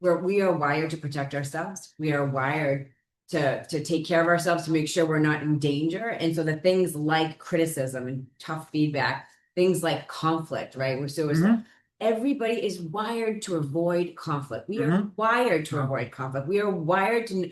B: We are wired to protect ourselves. We are wired to take care of ourselves, to make sure we're not in danger. And so the things like criticism and tough feedback, things like conflict, right? Everybody is wired to avoid conflict. We are wired to avoid conflict. We are wired to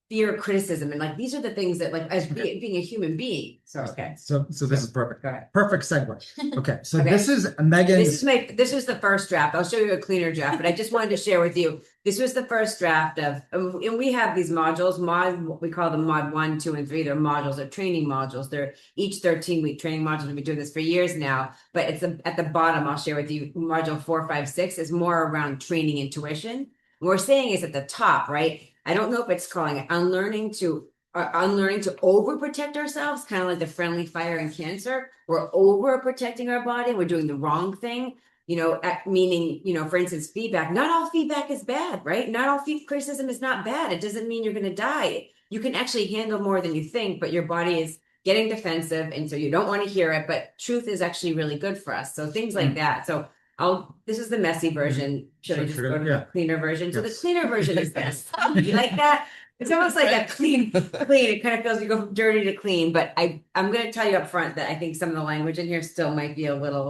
B: fear criticism. And like, these are the things that, like, as being a human being. So, okay.
A: So this is perfect.
B: Go ahead.
A: Perfect segue. Okay. So
B: Okay.
A: this is Megan's.
B: This was the first draft. I'll show you a cleaner draft, but I just wanted to share with you. This was the first draft of, and we have these modules, what we call them mod 1, 2, and 3. They're modules, they're training modules. They're each 13-week training modules. We've been doing this for years now, but it's at the bottom. I'll share with you. Module 4, 5, 6 is more around training intuition. What we're saying is at the top, right? I don't know if it's calling it unlearning to overprotect ourselves, kind of like the friendly fire in cancer. We're overprotecting our body. We're doing the wrong thing. You know, meaning, you know, for instance, feedback. Not all feedback is bad, right? Not all criticism is not bad. It doesn't mean you're going to die. You can actually handle more than you think, but your body is getting defensive, and so you don't want to hear it. But truth is actually really good for us. So things like that. So this is the messy version. Should I just go to the cleaner version? So the cleaner version is this. You like that? It's almost like a clean. It kind of feels you go from dirty to clean. But I'm going to tell you up front that I think some of the language in here still might be a little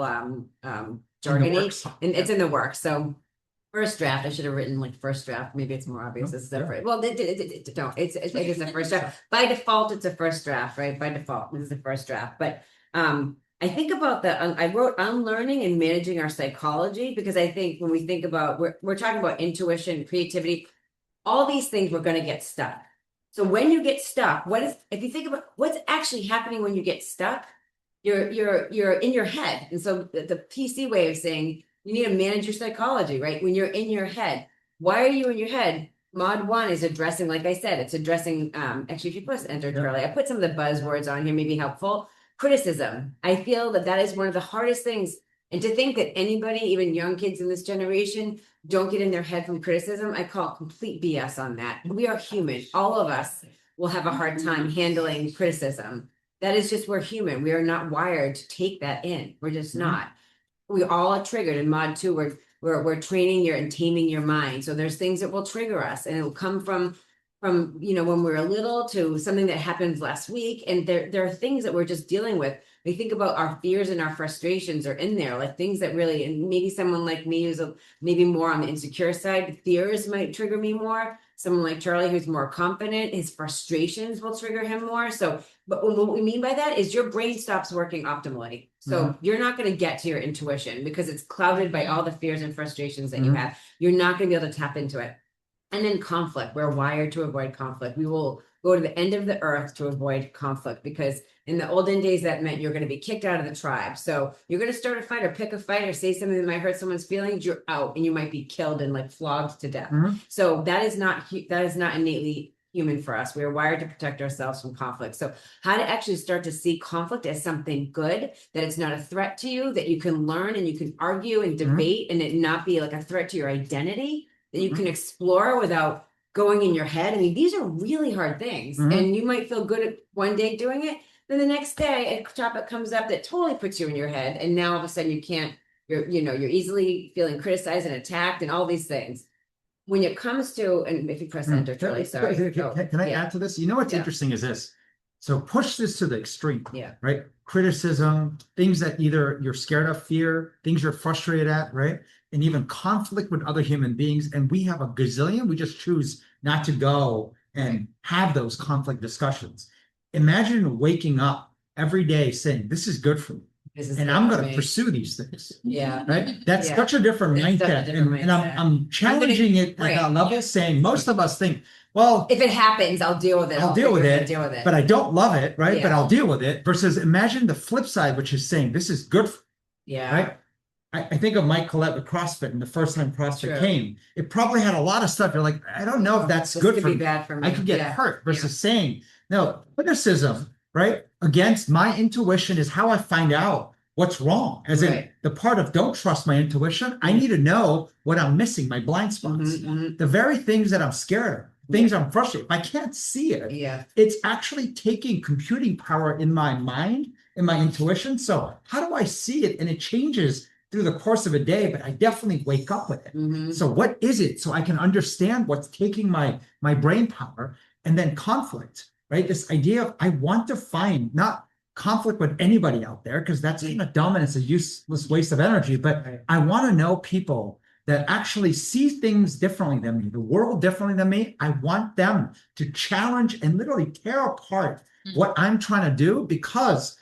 B: jargony, and it's in the works. So first draft, I should have written like first draft. Maybe it's more obvious. This is the first. Well, it is the first draft. By default, it's a first draft, right? By default, this is the first draft. But I think about I wrote unlearning and managing our psychology, because I think when we think about, we're talking about intuition, creativity, all these things, we're going to get stuck. So when you get stuck, if you think about what's actually happening when you get stuck, you're in your head. And so the PC way of saying you need to manage your psychology, right? When you're in your head, why are you in your head? Mod 1 is addressing, like I said, it's addressing, actually, if you press enter, Charlie, I put some of the buzzwords on here, maybe helpful. Criticism. I feel that is one of the hardest things. And to think that anybody, even young kids in this generation, don't get in their head from criticism, I call complete BS on that. We are human. All of us will have a hard time handling criticism. That is just, we're human. We are not wired to take that in. We're just not. We all are triggered. In mod 2, we're training and taming your mind. So there's things that will trigger us, and it will come from you know, when we're little to something that happens last week. And there are things that we're just dealing with. We think about our fears and our frustrations are in there, like things that really, and maybe someone like me who's maybe more on the insecure side, fears might trigger me more. Someone like Charlie, who's more confident, his frustrations will trigger him more. So, but what we mean by that is your brain stops working optimally. So you're not going to get to your intuition because it's clouded by all the fears and frustrations that you have. You're not going to be able to tap into it. And then conflict, we're wired to avoid conflict. We will go to the end of the earth to avoid conflict, because in the olden days, that meant you're going to be kicked out of the tribe. So you're going to start a fight or pick a fight or say something that might hurt someone's feelings, you're out, and you might be killed and like flogged to death. So that is not innately human for us. We are wired to protect ourselves from conflict. So how to actually start to see conflict as something good, that it's not a threat to you, that you can learn and you can argue and debate and it not be like a threat to your identity, that you can explore without going in your head. I mean, these are really hard things, and you might feel good at one day doing it. Then the next day, a topic comes up that totally puts you in your head, and now all of a sudden you're easily feeling criticized and attacked, and all these things. When it comes to, and if you press enter, Charlie, sorry.
A: Can I add to this? You know what's interesting is this. So push this to the extreme. Right. Criticism, things that either you're scared of, fear, things you're frustrated at, right? And even conflict with other human beings. And we have a gazillion. We just choose not to go and have those conflict discussions. Imagine waking up every day saying, this is good for me.
B: This is
A: and
B: good
A: I'm
B: for
A: going to
B: me.
A: pursue these things.
B: Yeah.
A: Right? That's
B: Yeah.
A: such a different
B: It's such a
A: mindset.
B: different
A: And
B: mindset.
A: I'm challenging it at that level, saying most of us think, well,
B: If it happens, I'll deal with it.
A: I'll deal with
B: figure
A: it,
B: Deal with it.
A: but I don't love it, right? But
B: Yeah.
A: I'll deal with it versus imagine the flip side, which is saying this is good,
B: Yeah.
A: right? I think of Mike Collette with CrossFit, and the first time CrossFit
B: True.
A: came, it probably had a lot of stuff. You're like, I don't know if that's
B: This
A: good
B: could
A: for
B: be
A: me.
B: bad for me.
A: I could get
B: Yeah.
A: hurt versus saying, no, criticism, right? Against my intuition is how I find out what's wrong. As in
B: Right.
A: the part of don't trust my intuition, I need to know what I'm missing, my blind spots. The very things that I'm scared of, things I'm frustrated. If I can't see it,
B: Yeah.
A: it's actually taking computing power in my mind, in my intuition. So how do I see it? And it changes through the course of a day, but I definitely wake up with it. So what is it? So I can understand what's taking my brain power. And then conflict, right? This idea of I want to find not conflict with anybody out there, because that's kind of dumb and it's a useless waste of energy. But I want to know people that actually see things differently than me, the world differently than me. I want them to challenge and literally tear apart what I'm trying to do, because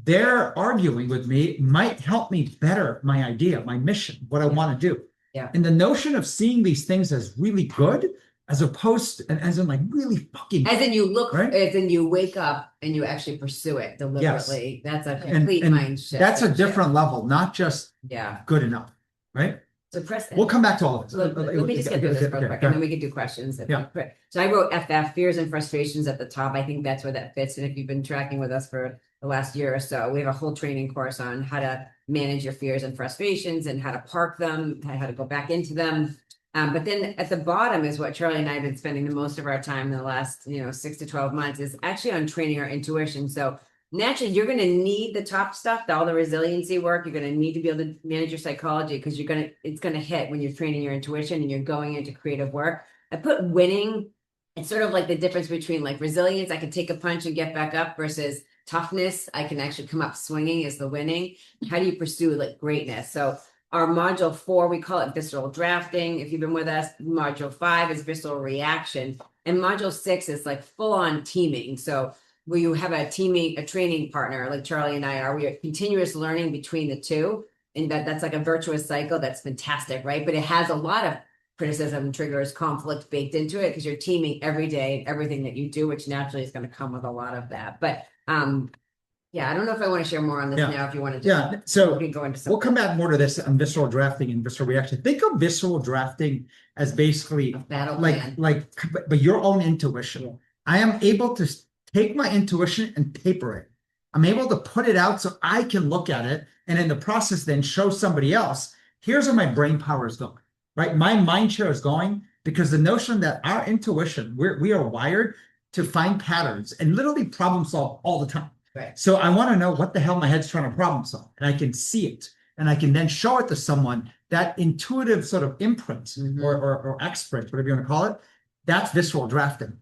A: they're arguing with me might help me better my idea, my mission, what I want to do.
B: Yeah.
A: And the notion of seeing these things as really good, as opposed to, and as in like really fucking,
B: As in you look,
A: right?
B: as in you wake up and you actually pursue it deliberately. That's a complete
A: and
B: mind shift.
A: that's a different level, not just
B: Yeah.
A: good enough, right?
B: So press.
A: We'll come back to all of this.
B: Let me just get through this real quick, and then we can do questions. So I wrote FF, fears and frustrations at the top. I think that's where that fits. And if you've been tracking with us for the last year or so, we have a whole training course on how to manage your fears and frustrations and how to park them, how to go back into them. But then at the bottom is what Charlie and I have been spending the most of our time in the last, 6 to 12 months is actually on training our intuition. So naturally, you're going to need the top stuff, all the resiliency work. You're going to need to be able to manage your psychology, because it's going to hit when you're training your intuition and you're going into creative work. I put winning. It's sort of like the difference between like resilience. I can take a punch and get back up versus toughness. I can actually come up swinging is the winning. How do you pursue like greatness? So our module 4, we call it visceral drafting. If you've been with us, module 5 is visceral reaction. And module 6 is like full on teaming. So where you have a training partner like Charlie and I are, we are continuous learning between the two. And that's like a virtuous cycle. That's fantastic, right? But it has a lot of criticism, triggers, conflict baked into it, because you're teaming every day and everything that you do, which naturally is going to come with a lot of that. But yeah, I don't know if I want to share more on this now. If you want to,
A: so
B: we can go into
A: we'll come back more to this on visceral drafting and visceral reaction. Think of visceral drafting as basically
B: battle
A: like
B: plan.
A: but your own intuition. I am able to take my intuition and paper it. I'm able to put it out so I can look at it, and in the process then show somebody else, here's where my brain power is going, right? My mind share is going, because the notion that our intuition, we are wired to find patterns and literally problem solve all the time.
B: Right.
A: So I want to know what the hell my head's trying to problem solve, and I can see it, and I can then show it to someone. That intuitive sort of imprint or exprint, whatever you want to call it, that's visceral drafting.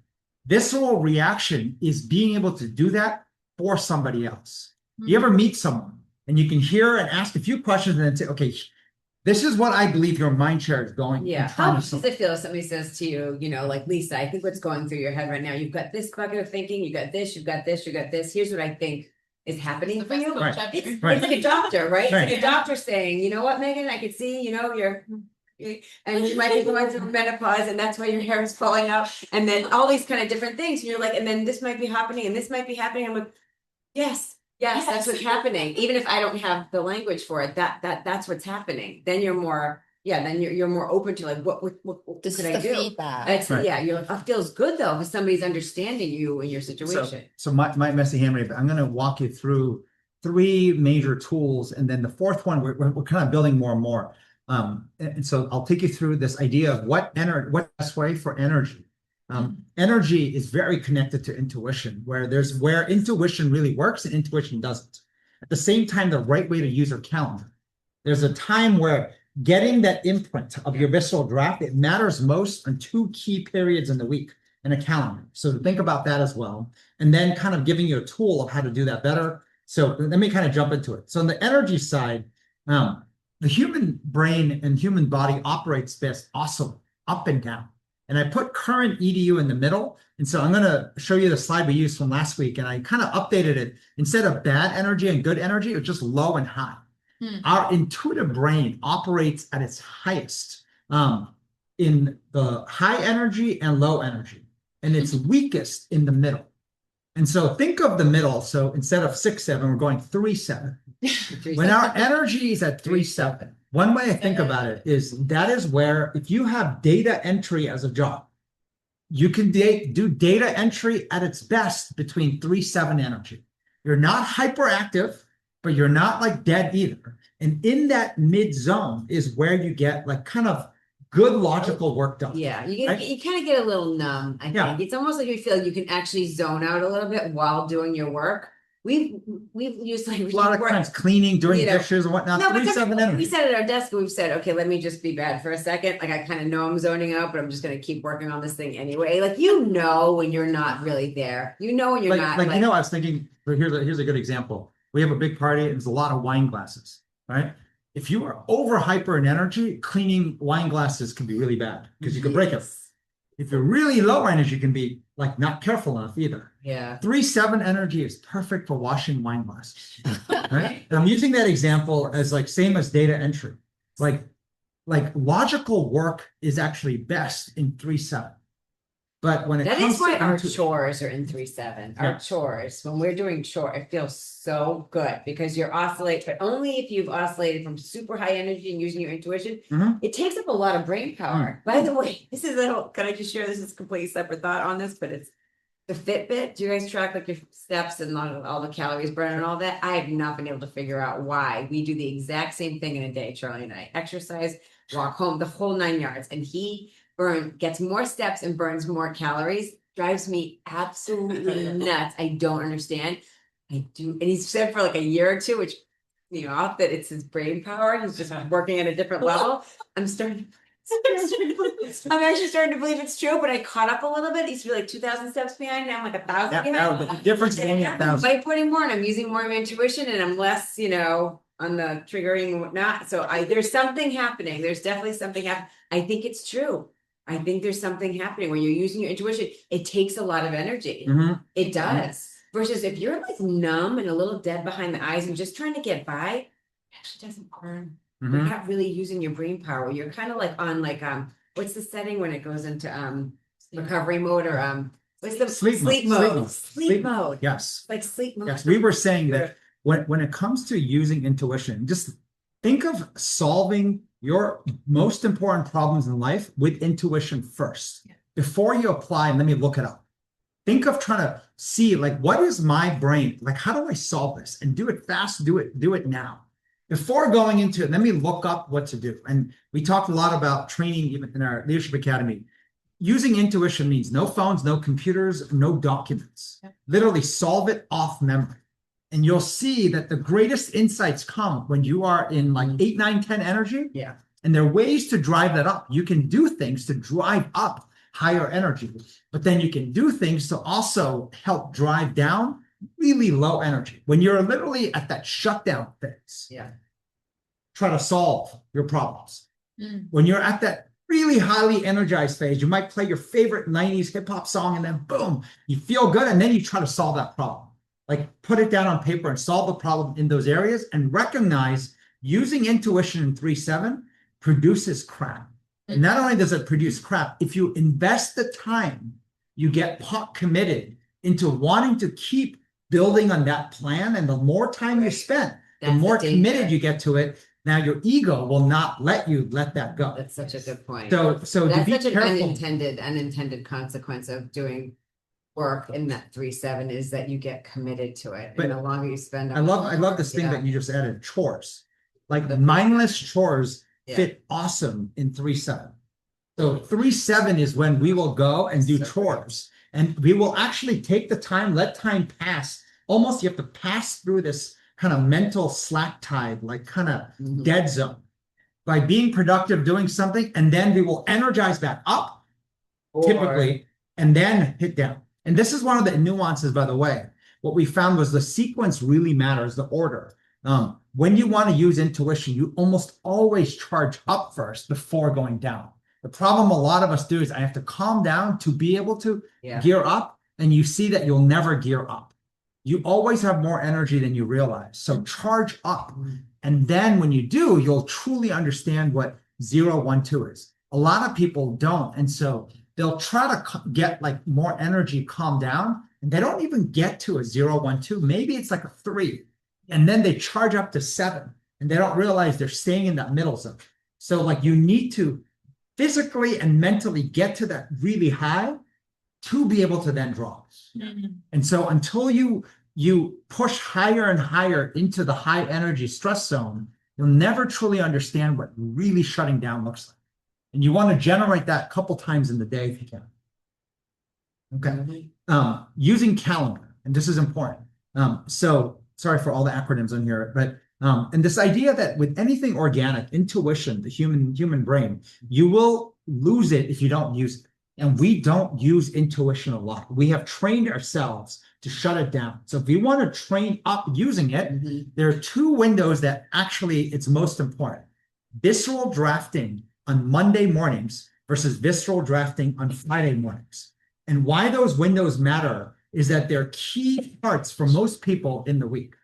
A: Visceral reaction is being able to do that for somebody else. You ever meet someone and you can hear and ask a few questions and then say, okay, this is what I believe your mind share is going.
B: Yeah. How does it feel if somebody says to you, like, Lisa, I think what's going through your head right now, you've got this bucket of thinking, you got this, you got this, you got this. Here's what I think is happening for you.
A: Right.
B: It's like a doctor, right? It's like a doctor saying, you know what, Megan, I can see, and you might be going through menopause, and that's why your hair is falling out, and then all these kind of different things. And you're like, and then this might be happening, and this might be happening. I'm like, yes, that's what's happening. Even if I don't have the language for it, that's what's happening. Then you're more, then you're more open to like, what
D: This
B: could
D: is
B: I
D: the
B: do?
D: feedback.
B: It's, you're like, it feels good though, if somebody's understanding you and your situation.
A: So my messy hammer, I'm going to walk you through 3 major tools, and then the fourth one we're kind of building more and more. And so I'll take you through this idea of what best way for energy. Energy is very connected to intuition, where intuition really works and intuition doesn't. At the same time, the right way to use your calendar. There's a time where getting that imprint of your visceral draft, it matters most on 2 key periods in the week in a calendar. So think about that as well. And then kind of giving you a tool of how to do that better. So let me kind of jump into it. So on the energy side, the human brain and human body operates best also up and down. and I put current EDU in the middle. And so I'm going to show you the slide we used from last week, and I kind of updated it. Instead of bad energy and good energy, it's just low and high. Our intuitive brain operates at its highest in the high energy and low energy, and it's weakest in the middle. And so think of the middle. So instead of 6-7, we're going 3-7. When our energy is at 3-7, one way I think about it is that is where, if you have data entry as a job, you can do data entry at its best between 3-7 energy. You're not hyperactive, but you're not like dead either. And in that mid zone is where you get like kind of good logical work done.
B: Yeah, you
A: right?
B: you kind of get a little numb. I
A: Yeah.
B: think it's almost like you feel like you can actually zone out a little bit while doing your work. We've used like
A: A lot of times cleaning, doing
B: You know,
A: dishes and whatnot.
B: no, but
A: 3-7
B: we
A: energy.
B: sat at our desk and we've said, okay, let me just be bad for a second. Like I kind of know I'm zoning out, but I'm just gonna keep working on this thing anyway. Like when you're not really there. When you're not
A: Like I was thinking. Here's a good example. We have a big party. And there's a lot of wine glasses, right? If you are over hyper in energy, cleaning wine glasses can be really bad because you can break them. If you're really low energy, you can be like not careful enough either.
B: Yeah.
A: 3-7 energy is perfect for washing wine glasses, right? And I'm using that example as like same as data entry. Like logical work is actually best in 3-7. But when it
B: That
A: comes
B: is why
A: to
B: our chores are in 3-7. Our
A: Yeah.
B: chores, when we're doing chore, it feels so good because you're oscillate, but only if you've oscillated from super high energy and using your intuition.
A: Mhm.
B: It takes up a lot of brain power. By the way, this is can I just share this is a completely separate thought on this, but it's the Fitbit. Do you guys track like your steps and all the calories burned and all that? I have not been able to figure out why. We do the exact same thing in a day, Charlie and I. Exercise, walk home, the whole 9 yards. And he gets more steps and burns more calories. Drives me absolutely nuts. I don't understand. I do. And he's said for like a year or two, which off that it's his brain power. He's just working at a different level. I'm actually starting to believe it's true, but I caught up a little bit. He used to be like 2,000 steps behind. Now I'm like 1,000
A: Yeah,
B: behind.
A: no, the difference is only 1,000.
B: By putting more, and I'm using more of my intuition, and I'm less, on the triggering and whatnot. So there's something happening. There's definitely something happening. I think it's true. I think there's something happening when you're using your intuition. It takes a lot of energy.
A: Mhm.
B: It does. Versus if you're like numb and a little dead behind the eyes and just trying to get by, it actually doesn't burn. You're
A: Mhm.
B: not really using your brain power. You're kind of like on what's the setting when it goes into recovery mode or what's the
A: Sleep mode.
B: Sleep mode.
A: Yes.
B: Like sleep mode.
A: Yes. We were saying that when it comes to using intuition, just think of solving your most important problems in life with intuition first. Before you apply, and let me look it up. Think of trying to see like, what is my brain? Like, how do I solve this? And do it fast, do it now. Before going into it, let me look up what to do. And we talked a lot about training even in our leadership academy. Using intuition means no phones, no computers, no documents. Literally solve it off memory. And you'll see that the greatest insights come when you are in like 8, 9, 10 energy.
B: Yeah.
A: And there are ways to drive that up. You can do things to drive up higher energy, but then you can do things to also help drive down really low energy. When you're literally at that shutdown phase, try to solve your problems. When you're at that really highly energized phase, you might play your favorite 90s hip hop song and then boom, you feel good. And then you try to solve that problem. Like put it down on paper and solve the problem in those areas and recognize using intuition in 3-7 produces crap. And not only does it produce crap, if you invest the time, you get committed into wanting to keep building on that plan. And the more time you spend, the more committed you get to it. Now your ego will not let that go.
B: That's such a good point.
A: So
B: That's
A: to be
B: such an
A: careful.
B: unintended consequence of doing work in that 3-7 is that you get committed to it.
A: But
B: and the longer you spend on
A: I love this thing
B: Yeah.
A: that you just added, chores. Like
B: The-
A: mindless chores fit awesome in 3-7. So 3-7 is when we will go and do chores. And we will actually take the time, let time pass. Almost you have to pass through this kind of mental slack tide, like kind of dead zone by being productive, doing something, and then we will energize back up typically, and then hit down. And this is one of the nuances, by the way. What we found was the sequence really matters, the order. When you want to use intuition, you almost always charge up first before going down. The problem a lot of us do is I have to calm down to be able to
B: Yeah.
A: gear up, and you see that you'll never gear up. You always have more energy than you realize. So charge up. And then when you do, you'll truly understand what 0, 1, 2 is. A lot of people don't. And so they'll try to get like more energy, calm down, and they don't even get to a 0, 1, 2. Maybe it's like a 3. And then they charge up to 7, and they don't realize they're staying in that middle zone. So like you need to physically and mentally get to that really high to be able to then draw. And so until you push higher and higher into the high energy stress zone, you'll never truly understand what really shutting down looks like. And you want to generate that a couple times in the day if you can. Okay. Using calendar, and this is important. So sorry for all the acronyms on here, but and this idea that with anything organic, intuition, the human brain, you will lose it if you don't use it. And we don't use intuition a lot. We have trained ourselves to shut it down. So if we want to train up using it, there are 2 windows that actually it's most important. Visceral drafting on Monday mornings versus visceral drafting on Friday mornings. And why those windows matter is that they're key parts for most people in the week.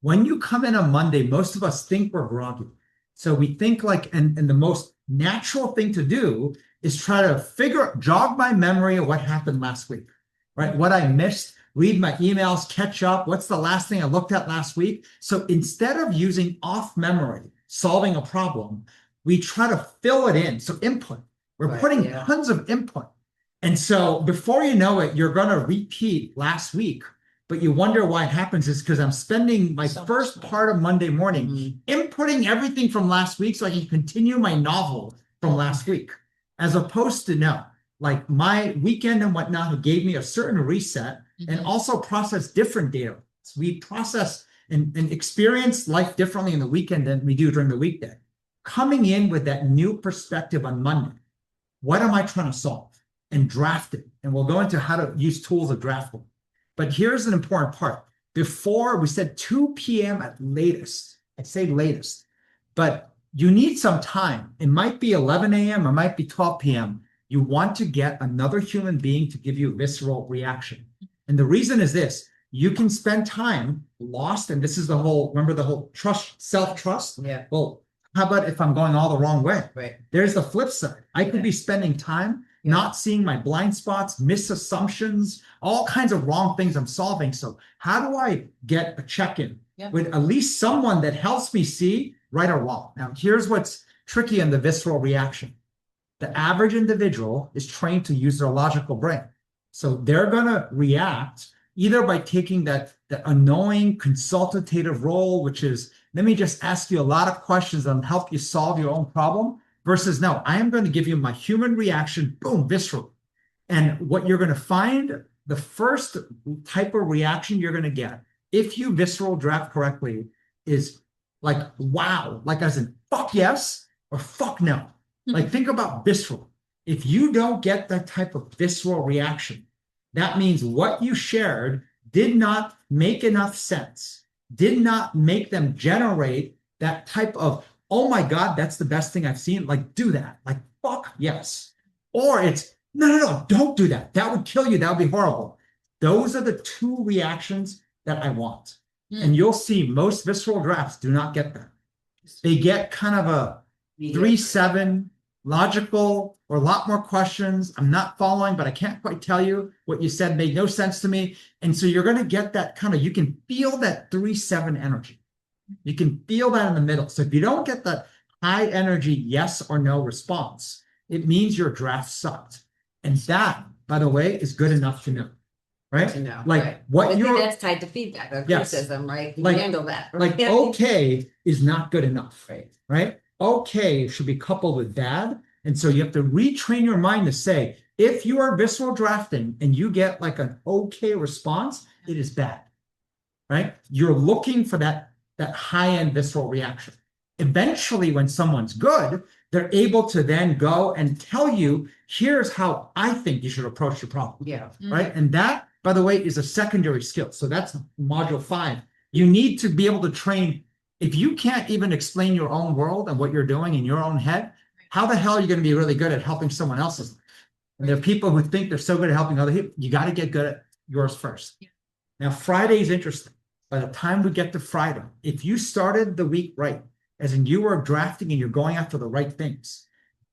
A: When you come in on Monday, most of us think we're groggy. So we think like, and the most natural thing to do is try to jog my memory of what happened last week, right? What I missed, read my emails, catch up. What's the last thing I looked at last week? So instead of using off memory, solving a problem, we try to fill it in. So input, we're putting tons of input. And so before you know it, you're going to repeat last week, but you wonder why it happens is because I'm spending my first part of Monday morning inputting everything from last week so I can continue my novel from last week, as opposed to no, like my weekend and whatnot gave me a certain reset and also process different data. So we process and experience life differently in the weekend than we do during the weekday. Coming in with that new perspective on Monday, what am I trying to solve? And draft it. And we'll go into how to use tools of drafting. But here's an important part. Before we said 2 p.m. at latest, I'd say latest, but you need some time. It might be 11 a.m. or might be 12 p.m. You want to get another human being to give you a visceral reaction. And the reason is this, you can spend time lost. And this is the whole, remember the whole trust, self-trust?
B: Yeah.
A: Well, how about if I'm going all the wrong way?
B: Right.
A: There's the flip side. I could be spending time not seeing my blind spots, misassumptions, all kinds of wrong things I'm solving. So how do I get a check-in with at least someone that helps me see right or wrong? Now, here's what's tricky in the visceral reaction. The average individual is trained to use their logical brain. So they're going to react either by taking that annoying consultative role, which is, let me just ask you a lot of questions and help you solve your own problem, versus no, I am going to give you my human reaction, boom, visceral. And what you're going to find, the first type of reaction you're going to get, if you visceral draft correctly, is like, wow, like as in fuck yes or fuck no. Like think about visceral. If you don't get that type of visceral reaction, that means what you shared did not make enough sense, did not make them generate that type of, oh my God, that's the best thing I've seen. Like, do that. Like, fuck, yes. Or it's, no, don't do that. That would kill you. That would be horrible. Those are the 2 reactions that I want. And you'll see most visceral drafts do not get that. They get kind of a 3-7, logical, or a lot more questions. I'm not following, but I can't quite tell you what you said made no sense to me. And so you're going to get that kind of, you can feel that 3-7 energy. You can feel that in the middle. So if you don't get that high energy yes or no response, it means your draft sucked. And that, by the way, is good enough to know, right?
B: To know,
A: like
B: right.
A: what you're,
B: that's tied to feedback or criticism, right? You
A: like,
B: handle that.
A: like
B: Right?
A: okay is not good enough,
B: Right.
A: right? Okay should be coupled with bad. And so you have to retrain your mind to say, if you are visceral drafting and you get like an okay response, it is bad, right? You're looking for that high-end visceral reaction. Eventually, when someone's good, they're able to then go and tell you, here's how I think you should approach your problem.
B: Yeah.
A: Right. And that, by the way, is a secondary skill. So that's module 5. You need to be able to train. If you can't even explain your own world and what you're doing in your own head, how the hell are you going to be really good at helping someone else's life? And there are people who think they're so good at helping other people. You got to get good at yours first.
D: Yeah.
A: Now, Friday is interesting. By the time we get to Friday, if you started the week right, as in you were drafting and you're going after the right things,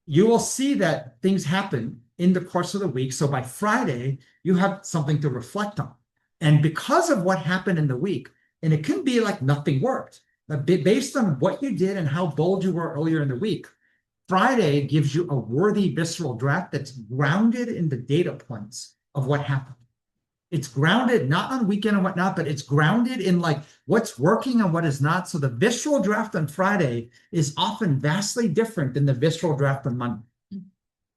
A: you will see that things happen in the course of the week. So by Friday, you have something to reflect on. And because of what happened in the week, and it can be like nothing worked, but based on what you did and how bold you were earlier in the week, Friday gives you a worthy visceral draft that's grounded in the data points of what happened. It's grounded not on weekend and whatnot, but it's grounded in like what's working and what is not. So the visceral draft on Friday is often vastly different than the visceral draft on Monday.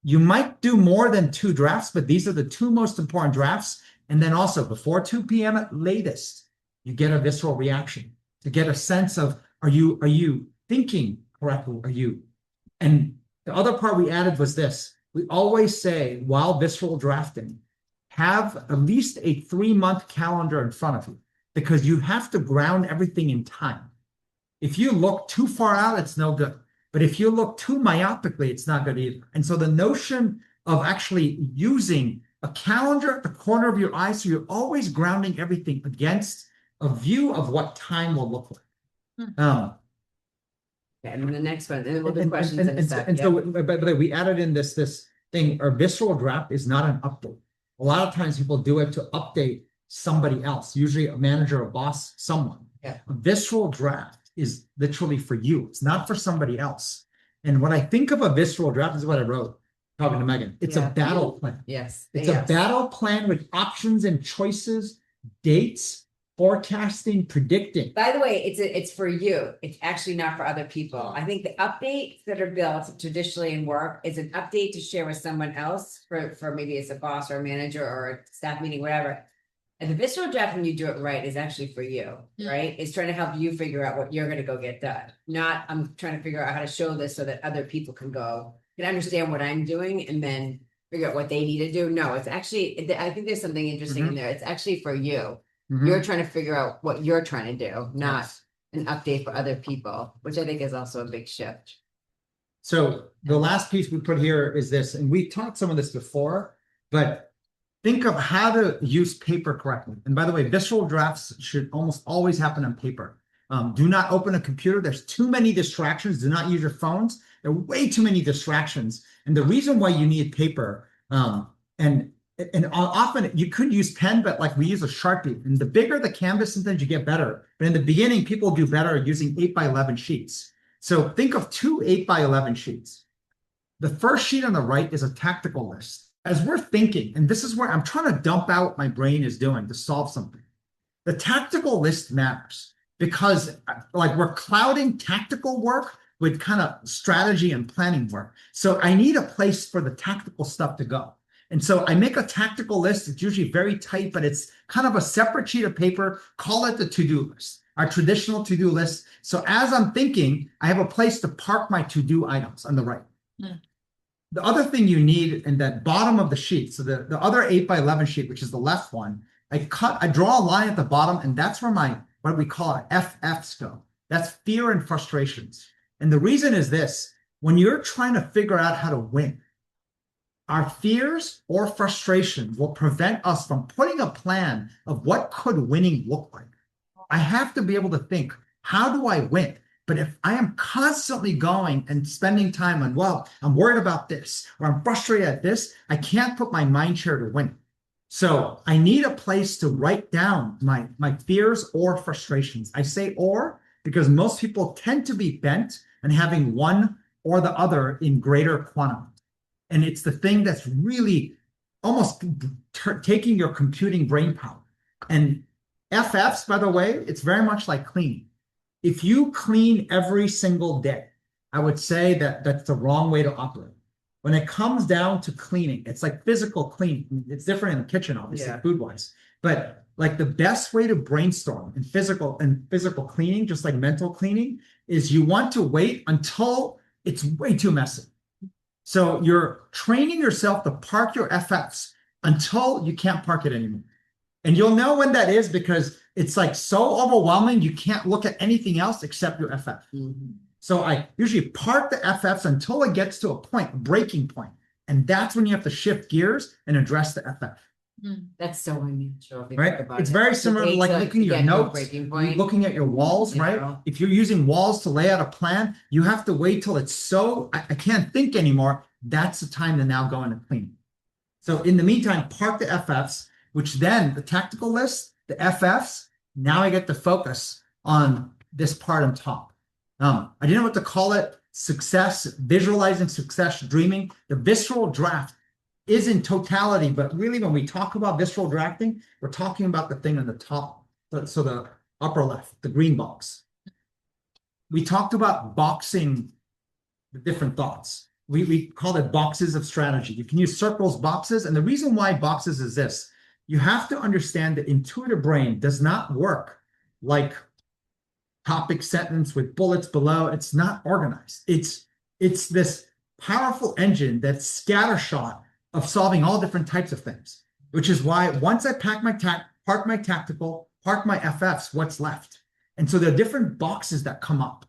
A: You might do more than 2 drafts, but these are the 2 most important drafts. And then also before 2 p.m. at latest, you get a visceral reaction to get a sense of, are you thinking correctly? And the other part we added was this. We always say while visceral drafting, have at least a 3-month calendar in front of you because you have to ground everything in time. If you look too far out, it's no good. But if you look too myopically, it's not good either. And so the notion of actually using a calendar at the corner of your eye, so you're always grounding everything against a view of what time will look like.
B: And then the next one, and then we'll do questions and stuff.
A: And so, by the way, we added in this thing, our visceral draft is not an update. A lot of times people do it to update somebody else, usually a manager, a boss, someone.
B: Yeah.
A: A visceral draft is literally for you. It's not for somebody else. And when I think of a visceral draft, this is what I wrote talking to Megan. It's a battle plan.
B: Yes.
A: It's a battle plan with options and choices, dates, forecasting, predicting.
B: By the way, it's for you. It's actually not for other people. I think the updates that are built traditionally in work is an update to share with someone else for maybe it's a boss or a manager or a staff meeting, whatever. And the visceral draft, when you do it right, is actually for you, right? It's trying to help you figure out what you're going to go get done. Not I'm trying to figure out how to show this so that other people can understand what I'm doing and then figure out what they need to do. No, it's actually, I think there's something interesting in there. It's actually for you. You're trying to figure out what you're trying to do, not an update for other people, which I think is also a big shift.
A: So the last piece we put here is this, and we taught some of this before, but think of how to use paper correctly. And by the way, visceral drafts should almost always happen on paper. Do not open a computer. There's too many distractions. Do not use your phones. There are way too many distractions. And the reason why you need paper, and often you could use pen, but like we use a Sharpie. And the bigger the canvas, sometimes you get better. But in the beginning, people do better using 8x11 sheets. So think of 2 8x11 sheets. The first sheet on the right is a tactical list. As we're thinking, and this is where I'm trying to dump out what my brain is doing to solve something. The tactical list matters because like we're clouding tactical work with kind of strategy and planning work. So I need a place for the tactical stuff to go. And so I make a tactical list. It's usually very tight, but it's kind of a separate sheet of paper. Call it the to-do list, our traditional to-do list. So as I'm thinking, I have a place to park my to-do items on the right. The other thing you need in that bottom of the sheet, so the other 8x11 sheet, which is the left one, I draw a line at the bottom, and that's where my, what we call it, FFs go. That's fear and frustrations. And the reason is this, when you're trying to figure out how to win, our fears or frustrations will prevent us from putting a plan of what could winning look like. I have to be able to think, how do I win? But if I am constantly going and spending time on, well, I'm worried about this, or I'm frustrated at this, I can't put my mind share to win. So I need a place to write down my fears or frustrations. I say or because most people tend to be bent and having one or the other in greater quantum. And it's the thing that's really almost taking your computing brain power. And FFs, by the way, it's very much like cleaning. If you clean every single day, I would say that that's the wrong way to operate. When it comes down to cleaning, it's like physical cleaning. It's different in the kitchen, obviously, food-wise. But like the best way to brainstorm in physical cleaning, just like mental cleaning, is you want to wait until it's way too messy. So you're training yourself to park your FFs until you can't park it anymore. And you'll know when that is because it's like so overwhelming, you can't look at anything else except your FF. So I usually park the FFs until it gets to a point, a breaking point. And that's when you have to shift gears and address the FF.
B: That's so unusual. If you
A: Right?
B: think about
A: It's
B: it.
A: very
B: To
A: similar to
B: wait
A: like
B: till
A: looking at
B: you
A: your
B: get to a
A: notes,
B: breaking point.
A: looking at your walls,
B: You
A: right?
B: know.
A: If you're using walls to lay out a plan, you have to wait till it's so, I can't think anymore. That's the time to now go in and clean. So in the meantime, park the FFs, which then the tactical list, the FFs, now I get to focus on this part on top. I didn't know what to call it. Success, visualizing success, dreaming. The visceral draft is in totality, but really when we talk about visceral drafting, we're talking about the thing on the top, so the upper left, the green box. We talked about boxing the different thoughts. We call it boxes of strategy. You can use circles, boxes, and the reason why boxes is this. You have to understand the intuitive brain does not work like topic sentence with bullets below. It's not organized. It's this powerful engine that's scattershot of solving all different types of things, which is why once I park my tactical, park my FFs, what's left? And so there are different boxes that come up.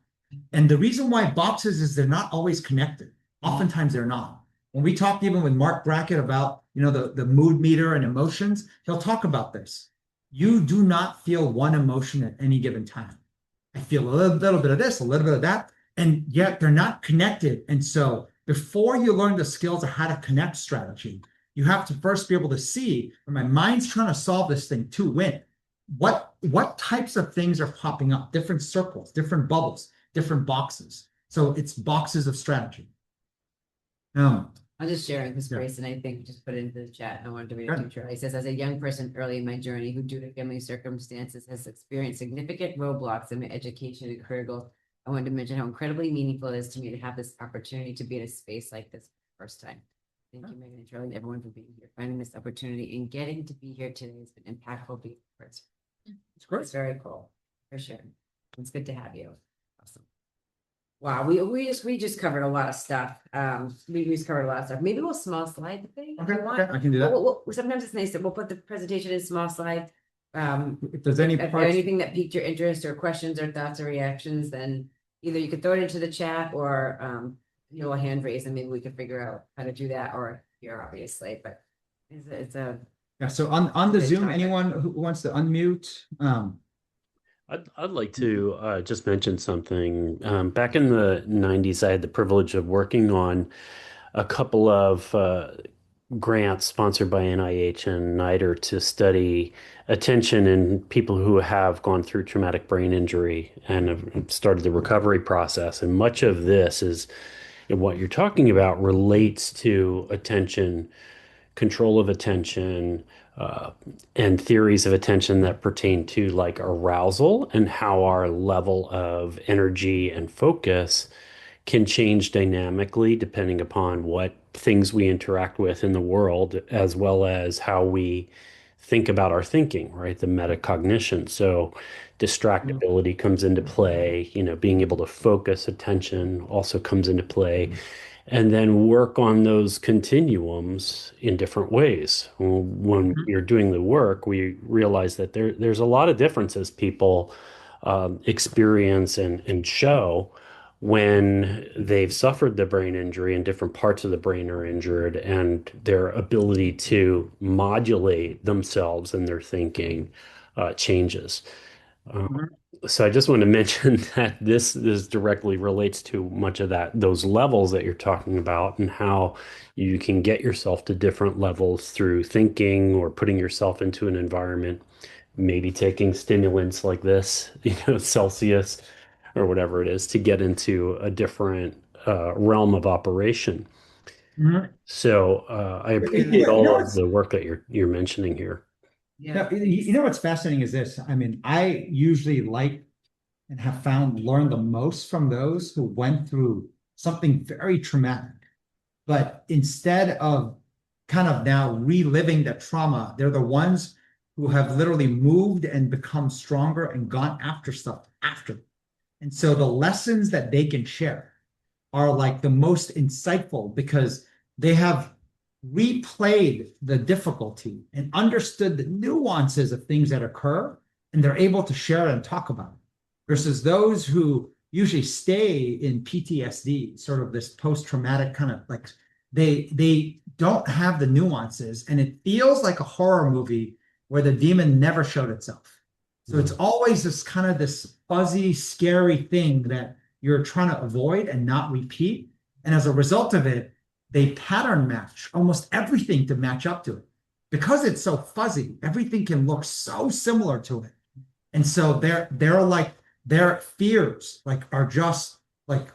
A: And the reason why boxes is they're not always connected. Oftentimes they're not. When we talked even with Mark Brackett about, the mood meter and emotions, he'll talk about this. You do not feel one emotion at any given time. I feel a little bit of this, a little bit of that, and yet they're not connected. And so before you learn the skills of how to connect strategy, you have to first be able to see when my mind's trying to solve this thing to win. What types of things are popping up? Different circles, different bubbles, different boxes. So it's boxes of strategy.
B: I'm just sharing this,
A: Yeah.
B: Grace, and I think just put it into the chat. I wanted to read
A: Sure.
B: it to Charlie. He says, as a young person early in my journey who, due to family circumstances, has experienced significant roadblocks in my education and career goals, I wanted to mention how incredibly meaningful it is to me to have this opportunity to be in a space like this for the first time. Thank you, Megan and Charlie, and everyone for being here, finding this opportunity and getting to be here today has been impactful. It's
A: great.
B: very cool, for sure. It's good to have you. Awesome. Wow, we just covered a lot of stuff. We just covered a lot of stuff. Maybe we'll small slide the thing. If
A: Okay,
B: you want.
A: I can do that.
B: Sometimes it's nice that we'll put the presentation in small slide.
A: If there's any
B: If
A: parts,
B: anything that piqued your interest or questions or thoughts or reactions, then either you could throw it into the chat or a hand raise and maybe we can figure out how to do that, or here obviously, but it's a
A: yeah. So on the
B: Good
A: Zoom,
B: topic.
A: anyone who wants to unmute,
G: I'd like to just mention something. Back in the 90s, I had the privilege of working on a couple of grants sponsored by NIH and NIDER to study attention in people who have gone through traumatic brain injury and have started the recovery process. And much of this is what you're talking about relates to attention, control of attention, and theories of attention that pertain to like arousal and how our level of energy and focus can change dynamically depending upon what things we interact with in the world, as well as how we think about our thinking, right? The metacognition. So distractibility comes into play, being able to focus attention also comes into play. And then work on those continuums in different ways. When you're doing the work, we realize that there's a lot of differences people experience and show when they've suffered the brain injury and different parts of the brain are injured, and their ability to modulate themselves and their thinking changes. So I just want to mention that this directly relates to much of those levels that you're talking about, and how you can get yourself to different levels through thinking or putting yourself into an environment, maybe taking stimulants like this, Celsius or whatever it is, to get into a different realm of operation.
A: Mhm.
G: So I appreciate all of the work that you're mentioning here.
A: Now, what's fascinating is this. I mean, I usually like and have learned the most from those who went through something very traumatic. But instead of kind of now reliving that trauma, they're the ones who have literally moved and become stronger and gone after stuff after. And so the lessons that they can share are like the most insightful because they have replayed the difficulty and understood the nuances of things that occur, and they're able to share it and talk about it. Versus those who usually stay in PTSD, sort of this post-traumatic kind of like they don't have the nuances, and it feels like a horror movie where the demon never showed itself. So it's always this kind of this fuzzy, scary thing that you're trying to avoid and not repeat. And as a result of it, they pattern match almost everything to match up to it. Because it's so fuzzy, everything can look so similar to it. And so they're like, their fears like are just like,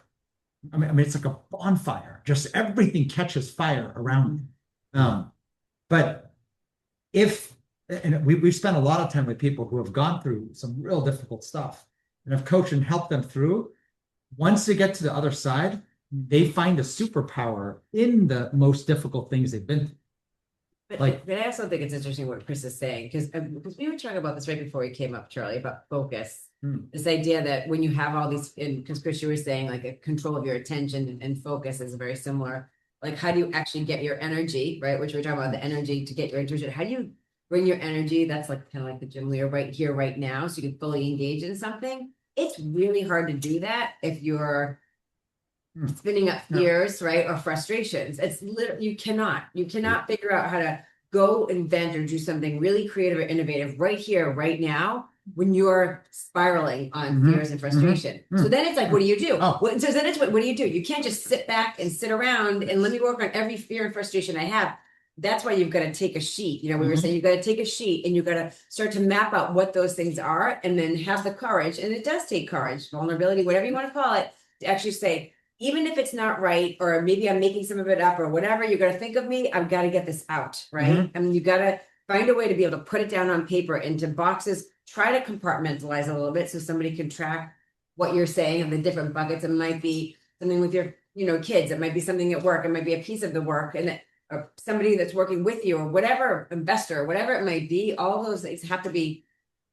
A: I mean, it's like a bonfire. Just everything catches fire around them. But if, and we've spent a lot of time with people who have gone through some real difficult stuff and have coached and helped them through. Once they get to the other side, they find a superpower in the most difficult things they've been through.
B: But I also think it's interesting what Chris is saying, because we were talking about this right before we came up, Charlie, about focus. This idea that when you have all these, because Chris, you were saying like a control of your attention and focus is very similar. Like, how do you actually get your energy, right? Which we're talking about, the energy to get your intuition. How do you bring your energy? That's like kind of like the gym leader right here, right now, so you can fully engage in something. It's really hard to do that if you're spinning up fears, right? Or frustrations. It's literally, you cannot figure out how to go invent or do something really creative or innovative right here, right now, when you're spiraling on fears and frustration. So then it's like, what do you do? So then it's what do you do? You can't just sit back and sit around and let me work on every fear and frustration I have. That's why you've got to take a sheet. You know, we were saying you've got to take a sheet and you've got to start to map out what those things are, and then have the courage. And it does take courage, vulnerability, whatever you want to call it, to actually say, even if it's not right, or maybe I'm making some of it up or whatever, you're going to think of me, I've got to get this out, right? I mean, you got to find a way to be able to put it down on paper into boxes, try to compartmentalize a little bit so somebody can track what you're saying and the different buckets. It might be something with your, kids. It might be something at work. It might be a piece of the work, and or somebody that's working with you, or whatever, investor, whatever it might be. All those things have to be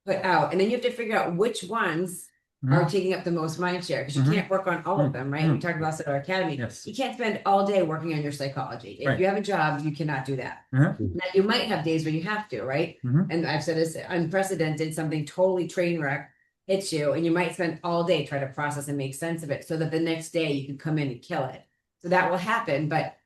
B: put out. And then you have to figure out which ones are taking up the most mind share, because you can't work on all of them, right? We talked about this at our academy.
A: Yes.
B: You can't spend all day working on your psychology. If you have a job, you cannot do that. Now, you might have days when you have to, right? And I've said this unprecedented, something totally train wreck hits you, and you might spend all day trying to process and make sense of it so that the next day you can come in and kill it. So that will happen, but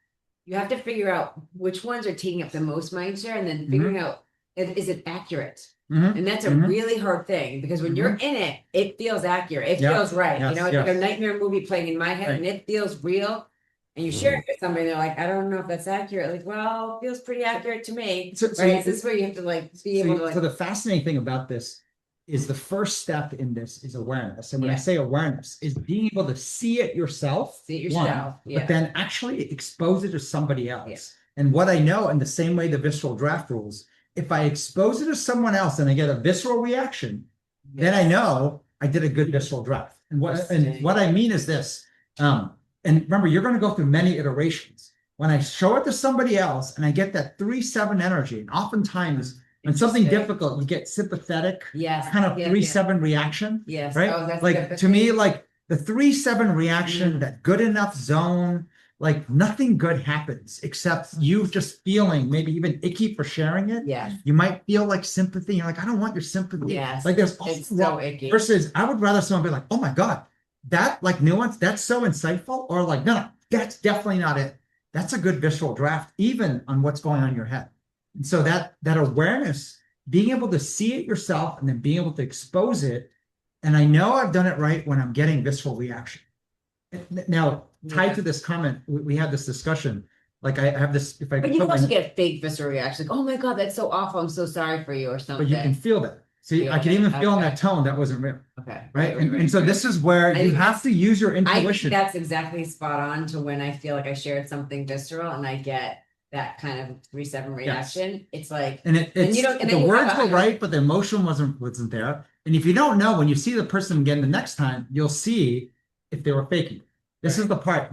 B: you have to figure out which ones are taking up the most mind share, and then figuring out, is it accurate? And that's a really hard thing, because when you're in it, it feels accurate. It feels right. It's like a nightmare movie playing in my head, and it feels real. And you share it with somebody, they're like, I don't know if that's accurate. Like, well, it feels pretty accurate to me. So this is where you have to be able to.
A: So the fascinating thing about this is the first step in this is awareness. And when I say awareness, is being able to see it yourself. But then actually expose it to somebody else. And what I know, in the same way the visceral draft rules, if I expose it to someone else and I get a visceral reaction, then I know I did a good visceral draft. And what I mean is this, and remember, you're going to go through many iterations. When I show it to somebody else and I get that 3-7 energy, and oftentimes when something difficult, you get sympathetic, kind of 3-7 reaction, right? Like to me, like the 3-7 reaction, that good enough zone, like nothing good happens except you just feeling maybe even icky for sharing it. You might feel like sympathy. You're like, I don't want your sympathy. Like there's
B: it's so icky.
A: Versus I would rather someone be like, oh my God, that like nuance, that's so insightful. Or like, no, that's definitely not it. That's a good visceral draft, even on what's going on in your head. And so that awareness, being able to see it yourself and then being able to expose it. And I know I've done it right when I'm getting visceral reaction. Now, tied to this comment, we had this discussion. Like I have this,
B: but you can also get a fake visceral reaction, like, oh my God, that's so awful, I'm so sorry for you, or something.
A: But you can feel that. See, I can even feel in that tone that wasn't real. Right. And so this is where you have to use your intuition.
B: That's exactly spot on to when I feel like I shared something visceral and I get that kind of 3-7 reaction. It's like,
A: and the words were right, but the emotion wasn't there. And if you don't know, when you see the person again the next time, you'll see if they were faking. This is the part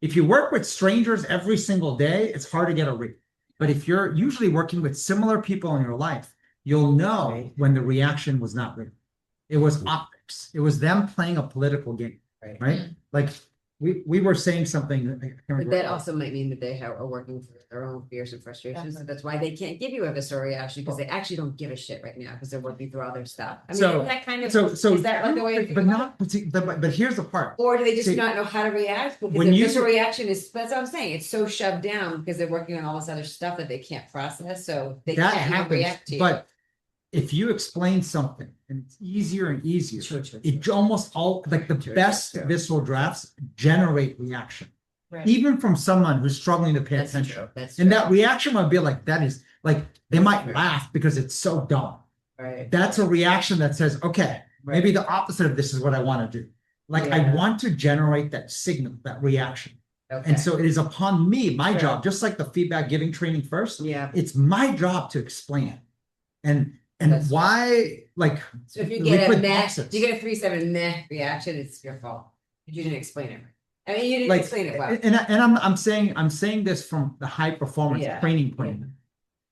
A: if you work with strangers every single day, it's hard to get a read. But if you're usually working with similar people in your life, you'll know when the reaction was not real. It was optics. It was them playing a political game, right? Like we were saying something. I can't
B: But
A: remember.
B: that also might mean that they are working through their own fears and frustrations. So that's why they can't give you a visceral reaction, because they actually don't give a shit right now because they're working through all their stuff. I mean,
A: So-
B: isn't that kind of,
A: So
B: is that like the way? to think
A: but
B: about
A: not but here's the part.
B: it? Or do they just
A: See,
B: not know how to react? Because
A: when
B: their
A: you-
B: visceral reaction is, that's what I'm saying. It's so shoved down because they're working on all this other stuff that they can't process. So they
A: That
B: can't even
A: happens,
B: react to you.
A: but if you explain something and it's easier and easier,
B: True.
A: it almost all like the best visceral drafts generate reaction,
D: Right.
A: even from someone who's struggling to pay
B: That's
A: attention.
B: true. That's
A: And
B: true.
A: that reaction might be like, that is like, they
B: That's
A: might
B: true.
A: laugh because it's so dumb.
B: Right.
A: That's a reaction that says, okay,
B: Right.
A: maybe the opposite of this is what I want to do. Like, I
B: Yeah.
A: want to generate that signal, that reaction.
B: Okay.
A: And so it is upon me, my
B: Sure.
A: job, just like the feedback giving training first,
B: Yeah.
A: it's my job to explain it. And
B: That's-
A: why, like,
B: So if you
A: we
B: get a
A: put
B: meh,
A: boxes.
B: you get a 3-7 meh reaction, it's your fault. You didn't explain it. I mean, you didn't
A: like,
B: explain it well.
A: and I'm saying this from the high performance
B: Yeah,
A: training point.
B: yeah.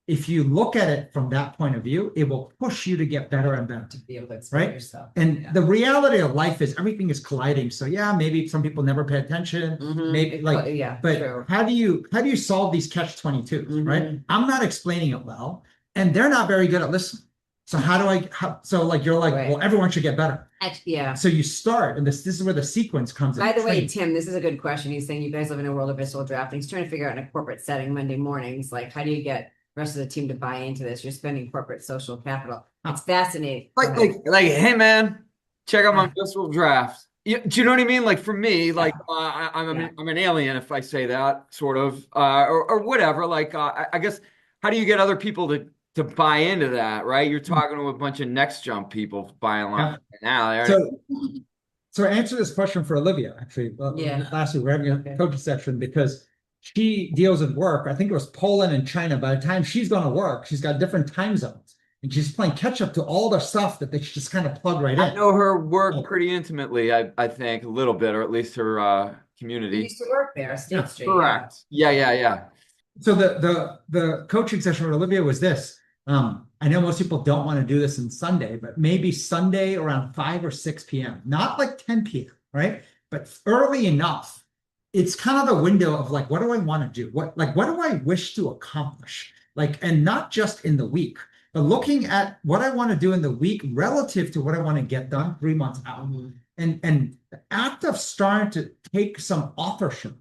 A: If you look at it from that point of view, it will push you to get better and better.
B: To be able to explain
A: Right?
B: yourself.
A: And
B: Yeah.
A: the reality of life is everything is colliding. So yeah, maybe some people never pay attention.
B: Mhm.
A: Maybe like,
B: Yeah,
A: but
B: true.
A: how do you solve these catch-22s, right?
B: Mhm.
A: I'm not explaining it well, and they're not very good at listening. So how do I so like you're like,
B: Right.
A: well, everyone should get better.
B: Yeah.
A: So you start, and this is where the sequence comes in.
B: By the way,
A: training.
B: Tim, this is a good question. He's saying you guys live in a world of visceral drafting. He's trying to figure out in a corporate setting Monday mornings, like how do you get the rest of the team to buy into this? You're spending corporate social capital. It's fascinating.
H: Like, hey man, check out my visceral draft. Do you know what I mean? Like for me, like I'm an alien if I say that, sort of, or whatever. Like I guess, how do you get other people to buy into that? Right? You're talking to a bunch of next jump people buying line now.
A: So I answer this question for Olivia, actually.
B: Yeah.
A: Last week, we're having a
B: Okay.
A: coaching session because she deals with work. I think it was Poland and China. By the time she's going to work, she's got different time zones. And she's playing catch up to all the stuff that they should just kind of plug right
H: I
A: in.
H: know her work pretty intimately. I think a little bit, or at least her
B: You
H: community.
B: used to work there, State Street.
H: Correct. Yeah.
A: So the coaching session with Olivia was this. I know most people don't want to do this on Sunday, but maybe Sunday around 5 or 6 p.m., not like 10 p.m., right? But early enough. It's kind of the window of like, what do I want to do? What do I wish to accomplish? Like, and not just in the week, but looking at what I want to do in the week relative to what I want to get done 3 months out.
B: Mhm.
A: And the act of starting to take some authorship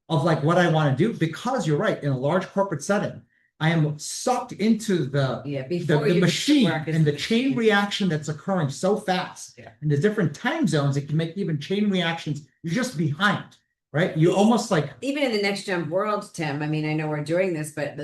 A: of like what I want to do, because you're right, in a large corporate setting, I am sucked into the
B: Before you
A: machine
B: work is
A: and the chain reaction that's occurring so fast.
B: Yeah.
A: And the different time zones, it can make even chain reactions, you're just behind, right? You almost like,
B: Even in the next jump world, Tim, I mean, I know we're doing this, but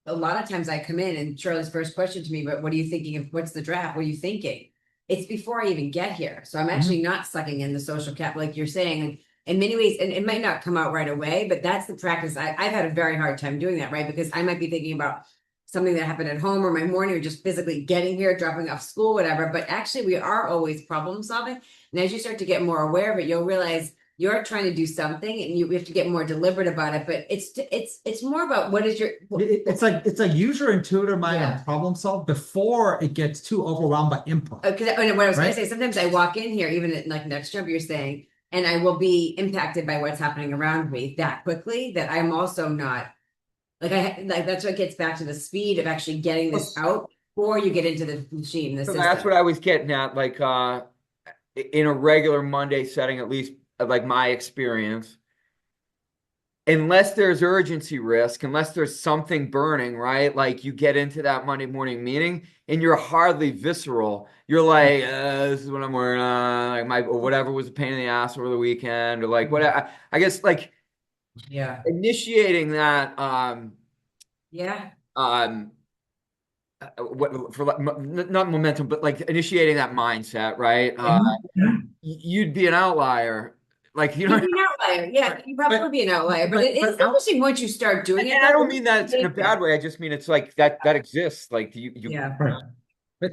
B: a lot of times I come in and Charlie's first question to me, but what are you thinking of? What's the draft? What are you thinking? It's before I even get here. So I'm actually not sucking in the social cap, like you're saying, in many ways, and it might not come out right away, but that's the practice. I've had a very hard time doing that, right? Because I might be thinking about something that happened at home or my morning or just physically getting here, dropping off school, whatever. But actually we are always problem solving. And as you start to get more aware of it, you'll realize you're trying to do something and you have to get more deliberate about it. But it's more about what is your
A: it's like user intuitive mind
B: Yeah.
A: and problem solve before it gets too overwhelmed by input.
B: because what I was gonna
A: Right?
B: say, sometimes I walk in here, even at like next jump, you're saying, and I will be impacted by what's happening around me that quickly that I'm also not like that's what gets back to the speed of actually getting this out before you get into the machine. The
H: So
B: system.
H: that's what I was getting at. Like in a regular Monday setting, at least like my experience, unless there's urgency risk, unless there's something burning, right? Like you get into that Monday morning meeting and you're hardly visceral. You're like, this is what I'm wearing on, like or whatever was a pain in the ass over the weekend, or like what I guess like
B: Yeah.
H: initiating that
B: Yeah.
H: what for not momentum, but like initiating that mindset, right? You'd be an outlier, like you know.
B: You'd be an outlier. Yeah, you probably would be an outlier, but it's interesting once you start doing it.
H: And I don't mean that in a bad way. I just mean it's like that exists. Like you
B: Yeah.
A: Right.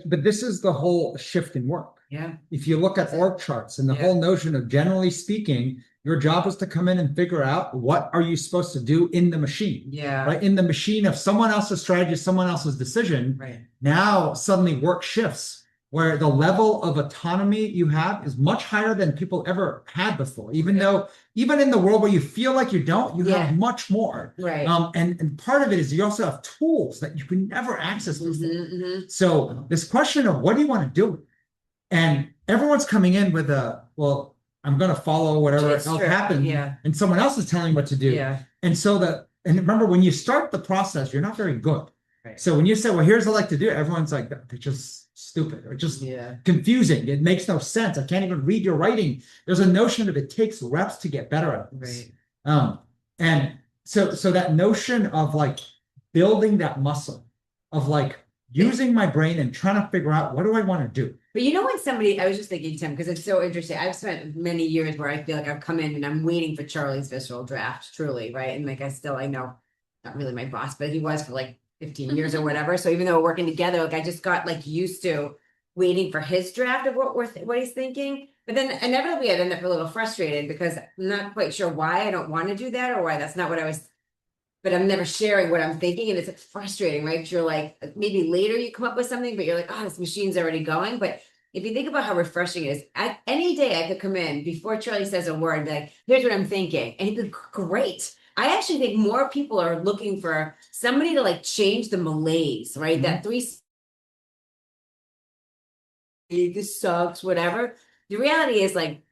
A: But this is the whole shift in work.
B: Yeah.
A: If you look at org charts and the
B: Yeah.
A: whole notion of generally speaking, your job is to come in and figure out what are you supposed to do in the machine,
B: Yeah.
A: right? In the machine of someone else's strategy, someone else's decision.
B: Right.
A: Now suddenly work shifts where the level of autonomy you have is much higher than people ever had before, even though, even in the world where you feel like you don't, you have much more.
B: Right.
A: And part of it is you also have tools that you can never access before.
B: Mhm.
A: So this question of what do you want to do? And everyone's coming in with a, well, I'm going to follow whatever
B: It's
A: else
B: true,
A: happens.
B: yeah.
A: And someone else is telling you what to do.
B: Yeah.
A: And so and remember, when you start the process, you're not very good.
B: Right.
A: So when you say, well, here's what I like to do, everyone's like, they're just stupid or just confusing. It makes no sense. I can't even read your writing. There's a notion of it takes reps to get better at this.
B: Right.
A: And so that notion of like building that muscle of like using my brain and trying to figure out what do I want to do.
B: But you know, when somebody, I was just thinking, Tim, because it's so interesting. I've spent many years where I feel like I've come in and I'm waiting for Charlie's visceral draft, truly, right? And like, I know, not really my boss, but he was for like 15 years or whatever. So even though we're working together, like I just got like used to waiting for his draft of what he's thinking. But then inevitably I'd end up a little frustrated because I'm not quite sure why I don't want to do that or why that's not what I was. But I'm never sharing what I'm thinking, and it's frustrating, right? You're like, maybe later you come up with something, but you're like, oh, this machine's already going. But if you think about how refreshing it is, any day I could come in before Charlie says a word, like, here's what I'm thinking, and he'd be great. I actually think more people are looking for somebody to like change the malaise, right? That this sucks, whatever. The reality is, like,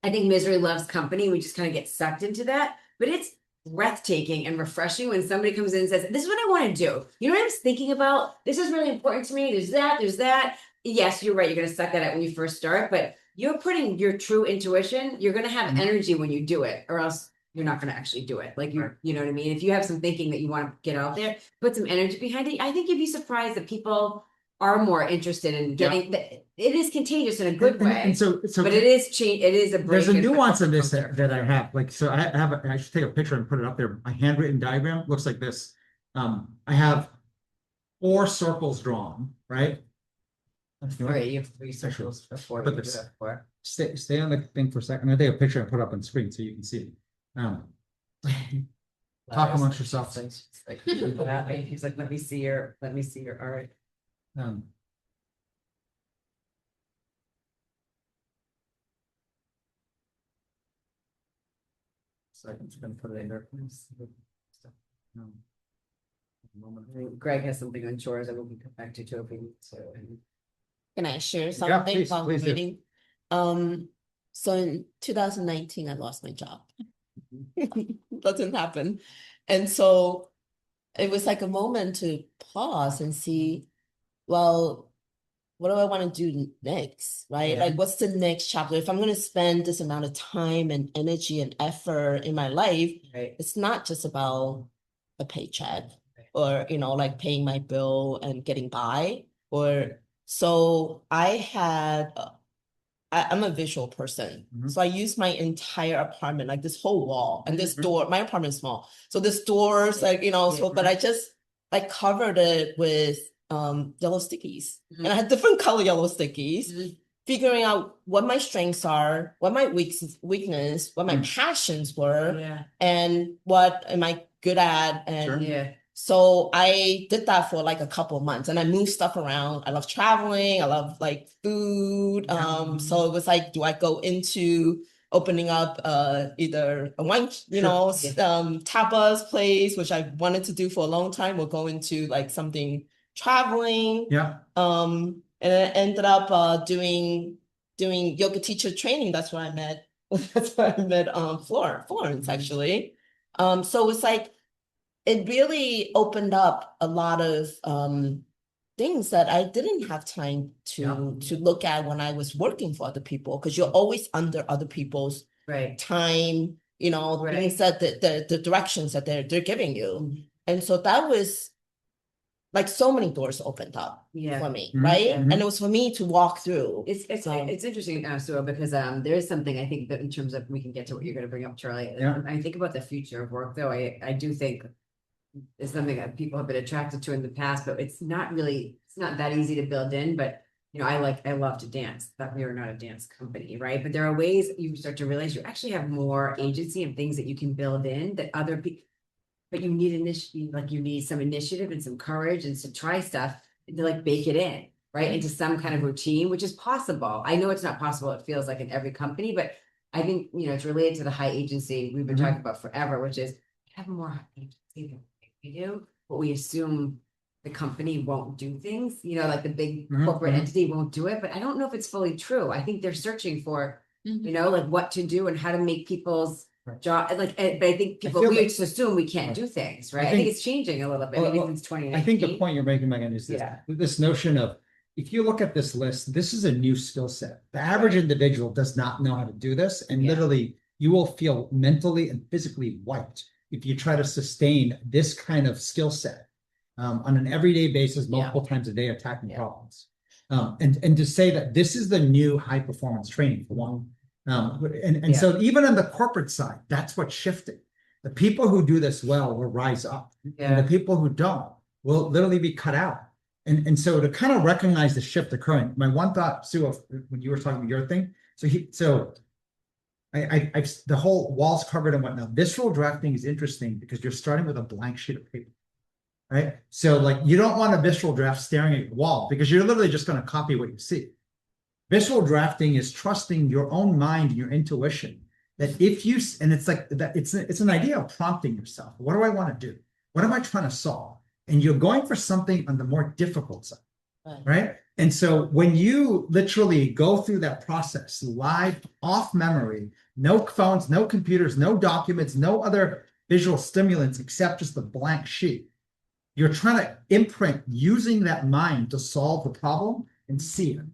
B: I think misery loves company. We just kind of get sucked into that, but it's breathtaking and refreshing when somebody comes in and says, this is what I want to do. You know what I was thinking about? This is really important to me. There's that. Yes, you're right. You're going to suck at it when you first start, but you're putting your true intuition. You're going to have energy when you do it, or else you're not going to actually do it. Like you know what I mean? If you have some thinking that you want to get out there, put some energy behind it. I think you'd be surprised that people are more interested in getting that. It is contagious in a good way.
A: And so
B: but it is change. It is a break.
A: There's a
B: in
A: nuance of this
B: culture.
A: that I have. Like, so I should take a picture and put it up there. My handwritten diagram looks like this. I have 4 circles drawn, right?
B: All right, you have 3 circles before.
A: Put this. Stay on the thing for a second. I'm gonna take a picture and put it up on screen so you can see it. Talk amongst yourselves.
B: He's like, let me see your, all right.
A: So I'm just gonna put it in there.
B: Greg has something on chores that we'll come back to if we need to.
I: Can I share something
A: please,
I: while
A: please
I: we're
A: do.
I: waiting? So in 2019, I lost my job. Doesn't happen. And so it was like a moment to pause and see, well, what do I want to do next, right? Like, what's the next chapter? If I'm going to spend this amount of time and energy and effort in my life, it's not just about a paycheck or, you know, like paying my bill and getting by. So I'm a visual person. So I use my entire apartment, like this whole wall and this door. My apartment is small. So this doors, like, you know, but I just like covered it with yellow stickies. And I had different color yellow stickies, figuring out what my strengths are, what my weakness, what my passions were, and what am I good at. And so I did that for like a couple of months and I moved stuff around. I love traveling. I love like food. So it was like, do I go into opening up either a wine, tapas place, which I wanted to do for a long time, or go into like something traveling. And I ended up doing yoga teacher training. That's where I met. That's where I met Florence actually. So it's like it really opened up a lot of things that I didn't have time to look at when I was working for other people, because you're always under other people's time, things that the directions that they're giving you. And so that was like so many doors opened up for me, right? And it was for me to walk through.
B: It's interesting, Sue, because there is something I think that in terms of, we can get to what you're going to bring up, Charlie. I think about the future of work, though. I do think it's something that people have been attracted to in the past, but it's not that easy to build in. But I love to dance. But we are not a dance company, right? But there are ways you start to realize you actually have more agency and things that you can build in that other people. But you need initiative, like you need some initiative and some courage and to try stuff to like bake it in. right, into some kind of routine, which is possible. I know it's not possible, it feels like in every company, but I think, it's related to the high agency we've been
A: Mhm.
B: talking about forever, which is have more agency than we do, but we assume the company won't do things, like the big
A: Mhm,
B: corporate
A: mhm.
B: entity won't do it, but I don't know if it's fully true. I think they're searching for,
D: Mhm.
B: like what to do and how to make people's
A: Right.
B: job, but I think people,
A: feel
B: we
A: that-
B: just assume we can't
A: Right.
B: do things,
A: I
B: right? I think
A: think-
B: it's changing a little bit,
A: Well,
B: maybe
A: well,
B: since 2019.
A: I think the point you're making, Megan, is this notion of, if you look at this list, this is a new skill set. The average individual does not know how to do this, and
B: Yeah.
A: literally you will feel mentally and physically wiped if you try to sustain this kind of skill set on an everyday basis, multiple times a day, attacking
B: Yeah.
A: problems. And to say that this is the new high performance training for one. And so even on the corporate side, that's what's shifting. The people who do this well will rise up, and the people who don't will literally be cut out. And so to kind of recognize the shift occurring, my one thought, Sue, when you were talking about your thing, the whole walls covered and whatnot. Visceral drafting is interesting because you're starting with a blank sheet of paper, right? So like you don't want a visceral draft staring at your wall because you're literally just going to copy what you see. Visceral drafting is trusting your own mind and your intuition that and it's like that, it's an idea of prompting yourself. What do I want to do? What am I trying to solve? And you're going for something on the more difficult side, right? And so when you literally go through that process live, off memory, no phones, no computers, no documents, no other visual stimulants except just the blank sheet, you're trying to imprint using that mind to solve the problem and see it.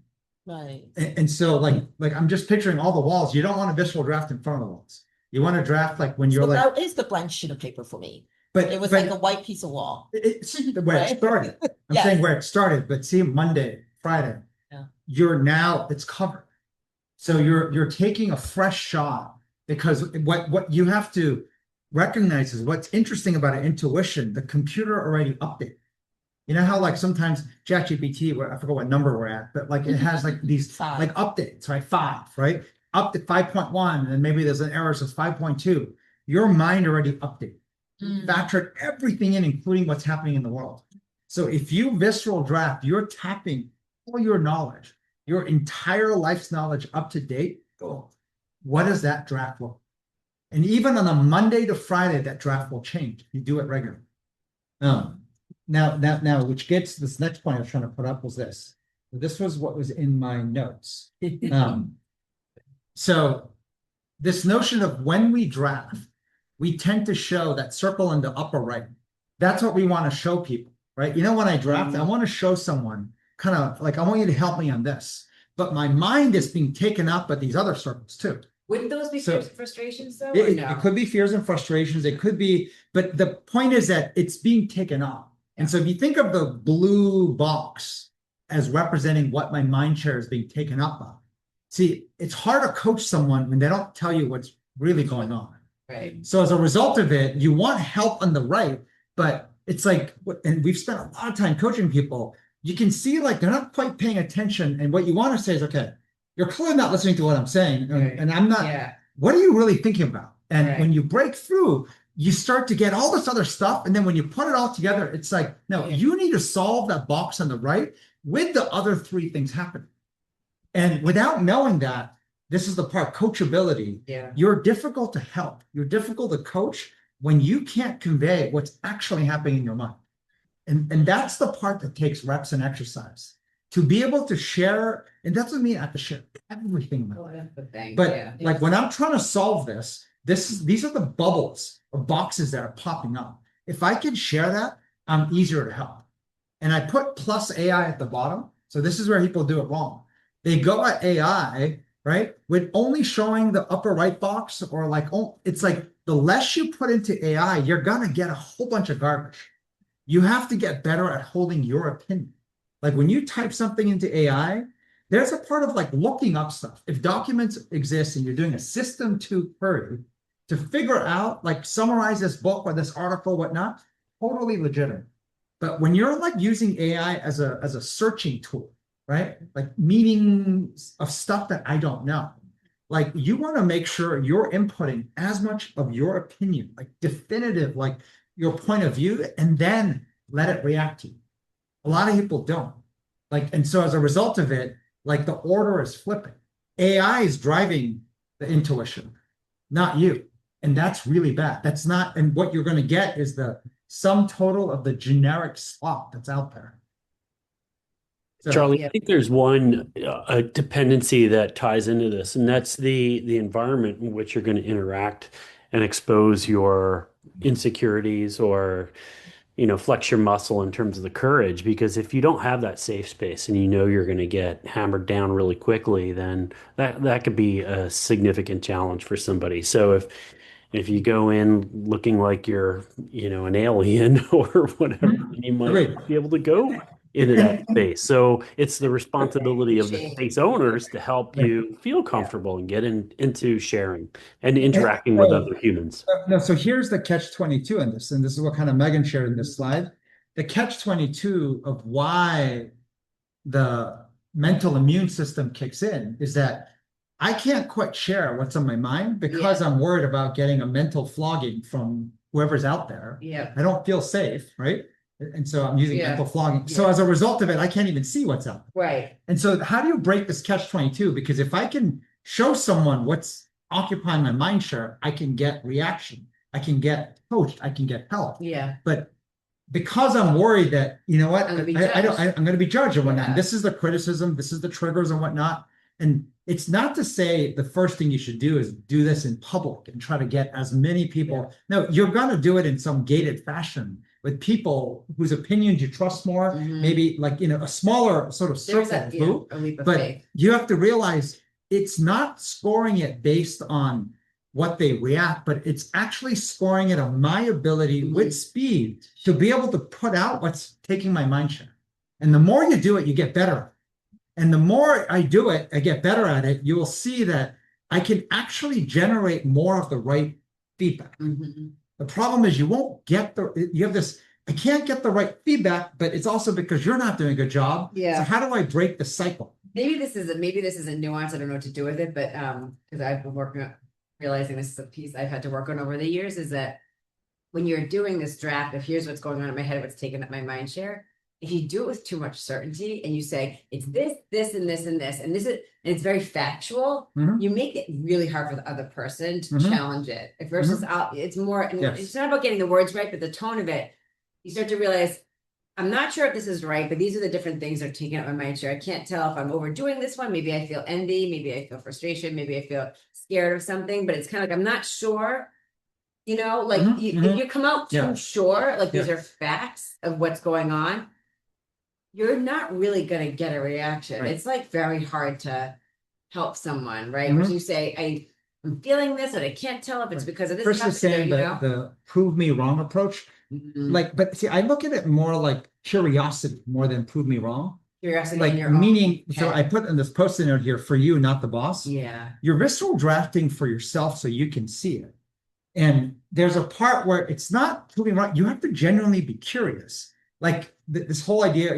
I: Right.
A: And so like I'm just picturing all the walls. You don't want a visceral draft in front of the walls. You want to draft like when you're
I: So
A: like,
I: that is the blank sheet of paper for me.
A: but
I: It was
A: but
I: like a white piece of wall.
A: it's where it
I: Right.
A: started. I'm
I: Yes.
A: saying where it started, but see Monday, Friday,
I: Yeah.
A: it's covered. So you're taking a fresh shot because what you have to recognize is what's interesting about an intuition, the computer already updated. You know how like sometimes ChatGPT, where I forget what number we're at, but like it has like these
I: Five.
A: like updates, right? 5, right? Up to 5.1, and maybe there's an error that says 5.2. Your mind already updated. Factored everything in, including what's happening in the world. So if you visceral draft, you're tapping all your knowledge, your entire life's knowledge up to date. Go. What does that draft look? And even on a Monday to Friday, that draft will change. You do it regularly. Now, which gets to this next point I was trying to put up was this. This was what was in my notes. So this notion of when we draft, we tend to show that circle in the upper right. That's what we want to show people, right? When I draft, I want to show someone kind of like, I want you to help me on this. But my mind is being taken up by these other circles too.
B: Wouldn't those be
A: So-
B: frustrations though, or
A: It
B: no?
A: could be fears and frustrations. It could be, but the point is that it's being taken up. And so if you think of the blue box as representing what my mind share is being taken up by, see, it's hard to coach someone when they don't tell you what's really going on.
B: Right.
A: So as a result of it, you want help on the right, but it's like, and we've spent a lot of time coaching people, you can see like they're not quite paying attention. And what you want to say is, okay, you're clearly not listening to what I'm saying. And I'm not,
B: Yeah.
A: what are you really thinking about? And
B: Right.
A: when you break through, you start to get all this other stuff. And then when you put it all together, it's like, no, you need to solve that box on the right with the other 3 things happening. And without knowing that, this is the part, coachability.
B: Yeah.
A: You're difficult to help. You're difficult to coach when you can't convey what's actually happening in your mind. And that's the part that takes reps and exercise. To be able to share, and that doesn't mean I have to share everything in my life.
B: That's the thing.
A: But
B: yeah.
A: like when I'm trying to solve these are the bubbles or boxes that are popping up. If I can share that, I'm easier to help. And I put plus AI at the bottom. So this is where people do it wrong. They go at AI, right, with only showing the upper right box, or like, oh, it's like the less you put into AI, you're gonna get a whole bunch of garbage. You have to get better at holding your opinion. Like when you type something into AI, there's a part of like looking up stuff. If documents exist and you're doing a system to query to figure out, like summarize this book or this article, whatnot, totally legitimate. But when you're like using AI as a searching tool, right? Like meanings of stuff that I don't know. Like you want to make sure you're inputting as much of your opinion, like definitive, like your point of view, and then let it react to you. A lot of people don't. Like, and so as a result of it, like the order is flipping. AI is driving the intuition, not you. And that's really bad. That's not, and what you're going to get is the sum total of the generic slop that's out there. So,
G: Charlie,
B: Yeah.
G: I think there's one a dependency that ties into this, and that's the environment in which you're going to interact and expose your insecurities or flex your muscle in terms of the courage. Because if you don't have that safe space and you know you're going to get hammered down really quickly, then that could be a significant challenge for somebody. So if you go in looking like you're, an alien or whatever, then you might
A: Agreed.
G: not be able to go into that space. So it's the responsibility of the
B: Shame.
G: space owners to help
A: Right.
G: you feel comfortable and get into sharing and interacting
A: And-
G: with other humans.
A: No, so here's the catch 22 in this, and this is what kind of Megan shared in this slide. The catch 22 of why the mental immune system kicks in is that I can't quite share what's on my mind because I'm worried about getting a mental flogging from whoever's out there.
B: Yeah.
A: I don't feel safe, right? And so I'm using
B: Yeah.
A: mental flogging. So
B: Yeah.
A: as a result of it, I can't even see what's out there.
B: Right.
A: And so how do you break this catch 22? Because if I can show someone what's occupying my mind share, I can get reaction. I can get coached. I can get help.
B: Yeah.
A: But because I'm worried that, you know what,
B: I'm gonna be
A: I don't,
B: judged.
A: I'm going to be judged and whatnot.
B: Yeah.
A: This is the criticism. This is the triggers and whatnot. And it's not to say the first thing you should do is do this in public and try to get as many people. No, you're going to do it in some gated fashion with people whose opinions you trust more,
B: Mhm.
A: maybe like, a smaller sort of
B: There's
A: circle.
B: a,
A: Who?
B: a leap of
A: But
B: faith.
A: you have to realize it's not scoring it based on what they react, but it's actually scoring it on my ability with speed to be able to put out what's taking my mind share. And the more you do it, you get better. And the more I do it, I get better at it. You will see that I can actually generate more of the right feedback.
B: Mhm.
A: The problem is you won't get you have this, I can't get the right feedback, but it's also because you're not doing a good job.
B: Yeah.
A: So how do I break the cycle?
B: Maybe this is a nuance. I don't know what to do with it, but because I've been working on realizing this is a piece I've had to work on over the years, is that when you're doing this draft of here's what's going on in my head, what's taking up my mind share, if you do it with too much certainty and you say it's this, this, and this, and this, and this is, and it's very factual,
A: Mhm.
B: you make it really hard for the other person to
A: Mhm.
B: challenge it. Versus it's more, and
A: Yes.
B: it's not about getting the words right, but the tone of it. You start to realize, I'm not sure if this is right, but these are the different things that are taking up my mind share. I can't tell if I'm overdoing this one. Maybe I feel envy, maybe I feel frustration, maybe I feel scared of something, but it's kind of like, I'm not sure. Like
A: Mhm,
B: if
A: mhm.
B: you come out too
A: Yeah.
B: sure, like these
A: Yeah.
B: are facts of what's going on, you're not really gonna get a reaction.
A: Right.
B: It's like very hard to help someone, right?
A: Mhm.
B: When you say, I'm feeling this and I can't tell if it's because of this.
A: Chris is saying that the prove me wrong approach,
B: Mhm.
A: but see, I look at it more like curiosity more than prove me wrong.
B: Curiosity
A: Like
B: in your own
A: meaning, so I
B: head.
A: put in this post-it note here for you, not the boss.
B: Yeah.
A: You're visceral drafting for yourself so you can see it. And there's a part where it's not proving right. You have to genuinely be curious. Like this whole idea,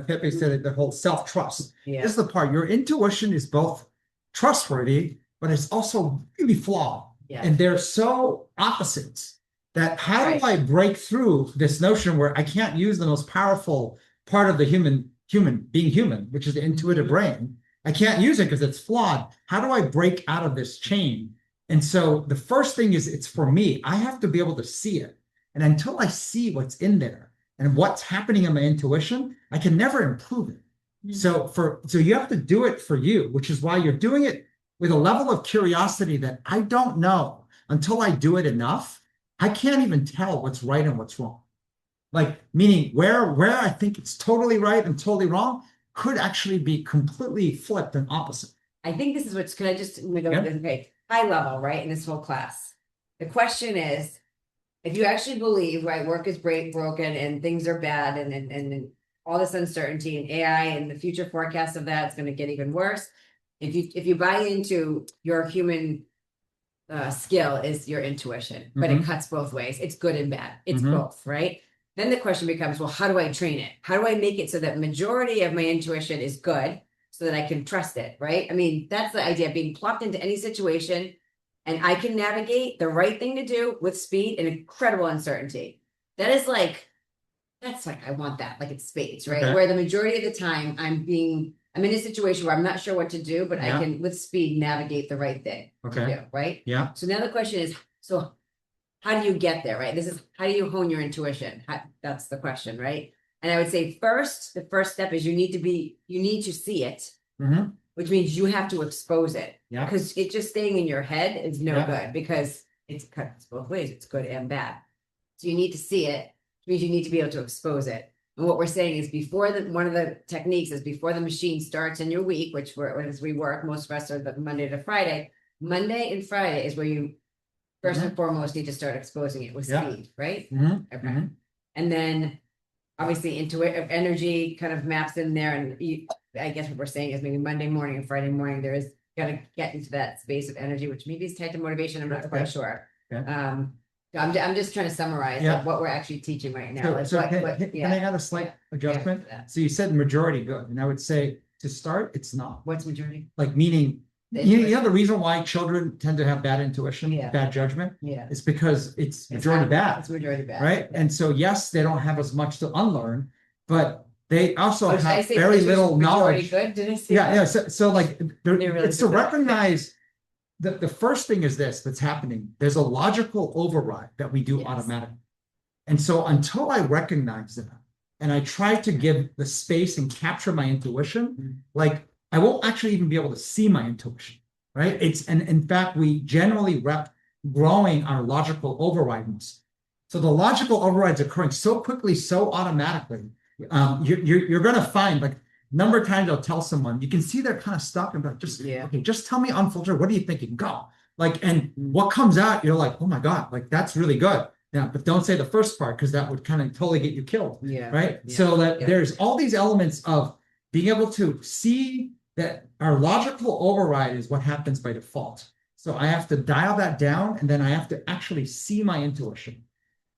A: Pepe said it, the whole self-trust.
B: Yeah.
A: This is the part. Your intuition is both trustworthy, but it's also really flawed.
B: Yeah.
A: And they're so opposites that how
B: Right.
A: do I break through this notion where I can't use the most powerful part of the human being human, which is the intuitive brain. I can't use it because it's flawed. How do I break out of this chain? And so the first thing is it's for me. I have to be able to see it. And until I see what's in there and what's happening in my intuition, I can never improve it. So you have to do it for you, which is why you're doing it with a level of curiosity that I don't know until I do it enough. I can't even tell what's right and what's wrong. Like meaning where I think it's totally right and totally wrong could actually be completely flipped and opposite.
B: I think this is what's, can I just go
A: Yeah.
B: okay, high level, right, in this whole class. The question is, if you actually believe, right, work is broken and things are bad and all this uncertainty and AI and the future forecast of that is going to get even worse. If you buy into your human skill is your intuition, but it cuts both ways. It's good and bad. It's both, right? Then the question becomes, well, how do I train it? How do I make it so that majority of my intuition is good so that I can trust it, right? I mean, that's the idea of being plucked into any situation and I can navigate the right thing to do with speed and incredible uncertainty. That is like That's like, I want that, like it's spades, right?
A: Okay.
B: Where the majority of the time I'm in a situation where I'm not sure what to do, but I
A: Yeah.
B: can with speed navigate the right thing to
A: Okay.
B: do, right?
A: Yeah.
B: So now the question is, so how do you get there, right? This is, how do you hone your intuition? That's the question, right? And I would say the first step is you need to see it,
A: Mm-hmm.
B: which means you have to expose it.
A: Yeah.
B: Because it just staying in your head is no
A: Yeah.
B: good, because it's cuts both ways. It's good and bad. So you need to see it, which means you need to be able to expose it. And what we're saying is one of the techniques is before the machine starts in your week, which as we work, most of us are the Monday to Friday. Monday and Friday is where you first and foremost need to start exposing it with
A: Yeah.
B: speed, right?
A: Mm-hmm.
B: Okay. And then obviously energy kind of maps in there. And I guess what we're saying is maybe Monday morning and Friday morning, there is gotta get into that space of energy, which maybe is tied to motivation. I'm not
A: Okay.
B: quite sure.
A: Okay.
B: So I'm just trying to summarize
A: Yeah.
B: like, what we're actually teaching right now.
A: So,
B: Like
A: so
B: what,
A: can I add a slight adjustment?
B: Yeah.
A: So you said majority good, and I would say to start, it's not.
B: What's majority?
A: Like meaning,
B: The
A: you know the reason why children tend to have bad intuition,
B: Yeah.
A: bad judgment,
B: Yeah.
A: is because it's majority bad,
B: It's majority bad.
A: right? And so yes, they don't have as much to unlearn, but they also
B: Oh, did I
A: have
B: say
A: very
B: intuition
A: little
B: majority
A: knowledge.
B: Good? Did I say
A: Yeah,
B: that?
A: yeah. So like,
B: They really
A: it's to
B: did that.
A: recognize the first thing is that's happening. There's a logical override that we do
B: Yes.
A: automatically. And so until I recognize that, and I try to give the space and capture my intuition, like I won't actually even be able to see my intuition, right? And in fact, we generally rep growing our logical overrides. So the logical overrides occurring so quickly, so automatically. You're going to find like number of times I'll tell someone, you can see they're kind of stuck and like, okay, just tell me unfiltered. What are you thinking? Go. Like, and what comes out, you're like, oh my God, like that's really good. Yeah, but don't say the first part because that would kind of totally get you killed.
B: Yeah.
A: Right.
B: Yeah.
A: So that
B: Yeah.
A: there's all these elements of being able to see that our logical override is what happens by default. So I have to dial that down and then I have to actually see my intuition.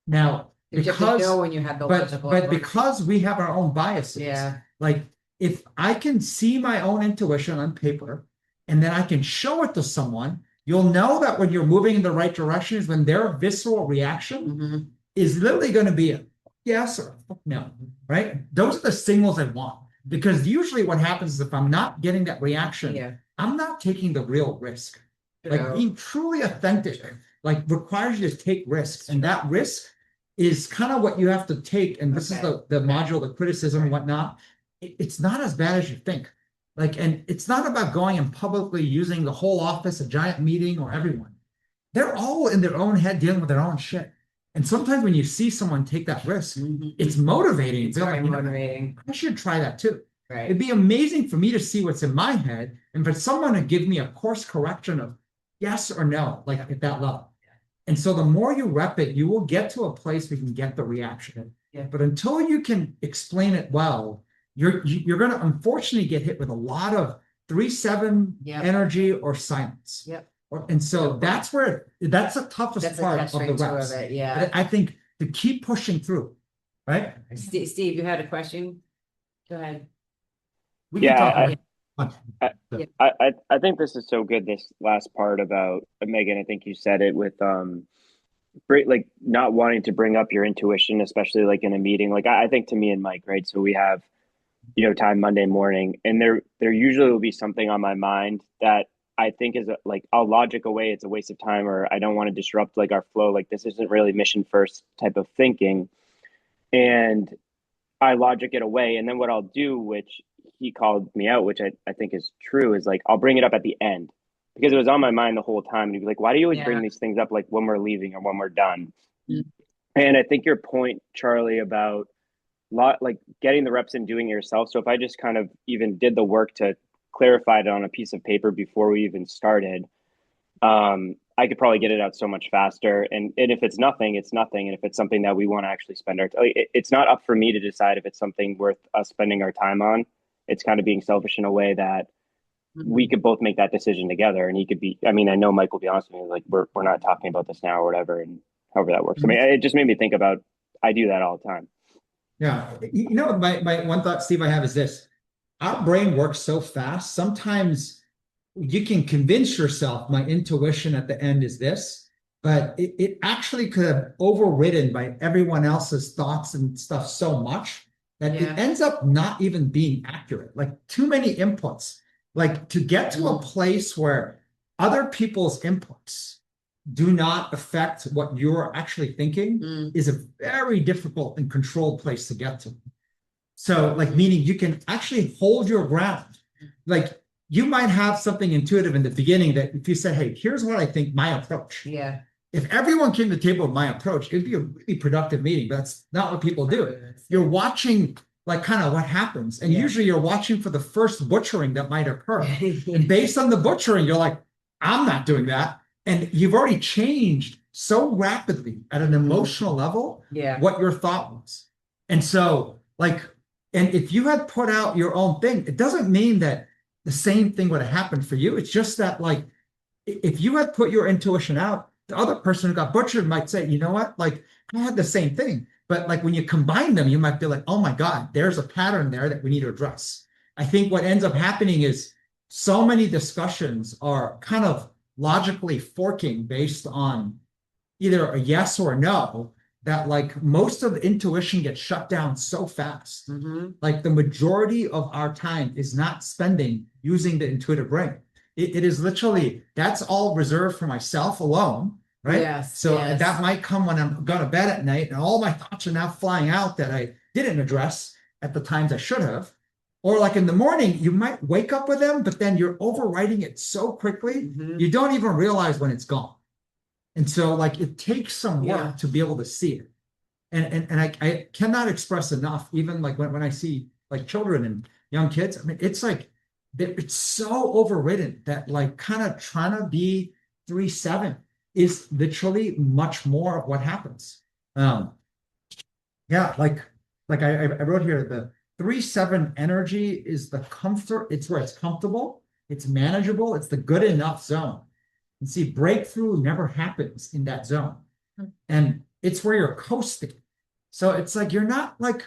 A: Now,
B: You have to
A: because
B: know when you have the
A: but
B: logical
A: but
B: override.
A: because we have our own biases,
B: Yeah.
A: like if I can see my own intuition on paper and then I can show it to someone, you'll know that when you're moving in the right direction is when their visceral reaction
B: Mhm.
A: is literally going to be a yes or a no, right? Those are the signals I want. Because usually what happens is if I'm not getting that reaction,
B: Yeah.
A: I'm not taking the real risk. Like
B: True.
A: being truly authentic, like requires you to take risks. And that risk is kind of what you have to take. And this is
B: Okay.
A: the module, the criticism and whatnot. It's not as bad as you think. Like, and it's not about going and publicly using the whole office, a giant meeting, or everyone. They're all in their own head dealing with their own shit. And sometimes when you see someone take that risk, it's motivating.
B: It's
A: They're
B: very
A: like, you know,
B: motivating.
A: I should try that too.
B: Right.
A: It'd be amazing for me to see what's in my head and for someone to give me a course correction of yes or no, like at that level. And so the more you rep it, you will get to a place where you can get the reaction.
B: Yeah.
A: But until you can explain it well, you're going to unfortunately get hit with a lot of 3-7
B: Yep.
A: energy or silence.
B: Yep.
A: And so that's the toughest
B: That's the
A: part
B: catch
A: of the
B: 22
A: reps.
B: of it. Yeah.
A: I think to keep pushing through, right?
B: Steve, you had a question? Go ahead.
A: We can
J: Yeah,
A: talk.
J: I think this is so good. This last part about Megan, I think you said it with like not wanting to bring up your intuition, especially like in a meeting. Like I think to me and Mike, right? So we have, time Monday morning, and there usually will be something on my mind that I think is like I'll logic away. It's a waste of time, or I don't want to disrupt like our flow. Like this isn't really mission first type of thinking, and I logic it away. And then what I'll do, which he called me out, which I think is true, is like I'll bring it up at the end because it was on my mind the whole time. And he'd be like, why do you always bring these things up like when we're leaving or when we're done?
B: Mm-hmm.
J: And I think your point, Charlie, about like getting the reps and doing it yourself. So if I just kind of even did the work to clarify it on a piece of paper before we even started, I could probably get it out so much faster. And if it's nothing, it's nothing. And if it's something that we want to actually spend it's not up for me to decide if it's something worth us spending our time on. It's kind of being selfish in a way that we could both make that decision together. And he could be, I mean, I know Mike will be honest with me, like we're not talking about this now or whatever, and however that works. I mean, it just made me think about, I do that all the time.
A: Yeah. My one thought, Steve, I have is this. Our brain works so fast. Sometimes you can convince yourself my intuition at the end is this. but it actually could have overridden by everyone else's thoughts and stuff so much that
B: Yeah.
A: it ends up not even being accurate. Like too many inputs, like to get to a place where other people's inputs do not affect what you're actually thinking is a very difficult and controlled place to get to. So like, meaning you can actually hold your ground. Like you might have something intuitive in the beginning that if you said, hey, here's what I think my approach.
B: Yeah.
A: If everyone came to the table with my approach, it'd be a really productive meeting, but that's not what people do. You're watching like kind of what happens. And usually you're watching for the first butchering that might occur. And based on the butchering, you're like, I'm not doing that. And you've already changed so rapidly at an emotional level what your thought was. And so like, and if you had put out your own thing, it doesn't mean that the same thing would have happened for you. It's just that like, if you had put your intuition out, the other person who got butchered might say, you know what, like I had the same thing. But like when you combine them, you might be like, oh my God, there's a pattern there that we need to address. I think what ends up happening is so many discussions are kind of logically forking based on either a yes or a no, that like most of the intuition gets shut down so fast. Like the majority of our time is not spending using the intuitive brain. It is literally, that's all reserved for myself alone, right?
B: Yes,
A: So
B: yes.
A: that might come when I'm going to bed at night and all my thoughts are now flying out that I didn't address at the times I should have. Or like in the morning, you might wake up with them, but then you're overwriting it so quickly, you don't even realize when it's gone. And so like it takes some work to be able to see it. And I cannot express enough, even like when I see like children and young kids, I mean, it's like, it's so overridden that like kind of trying to be 3-7 is literally much more of what happens. Yeah, like I wrote here, the 3-7 energy is the comfort, it's where it's comfortable, it's manageable, it's the good enough zone. And see, breakthrough never happens in that zone. And it's where you're coasting. So it's like you're not like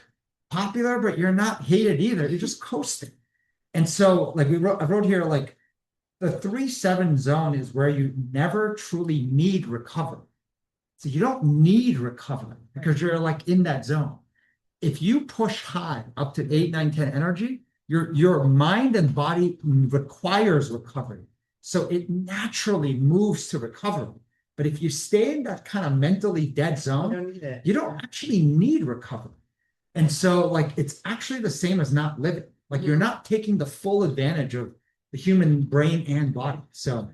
A: popular, but you're not hated either. You're just coasting. And so like I wrote here, like the 3-7 zone is where you never truly need recovery. So you don't need recovery because you're like in that zone. If you push high up to 8, 9, 10 energy, your mind and body requires recovery. So it naturally moves to recovery. But if you stay in that kind of mentally dead zone, you don't actually need recovery. And so like, it's actually the same as not living. Like you're not taking the full advantage of the human brain and body. So,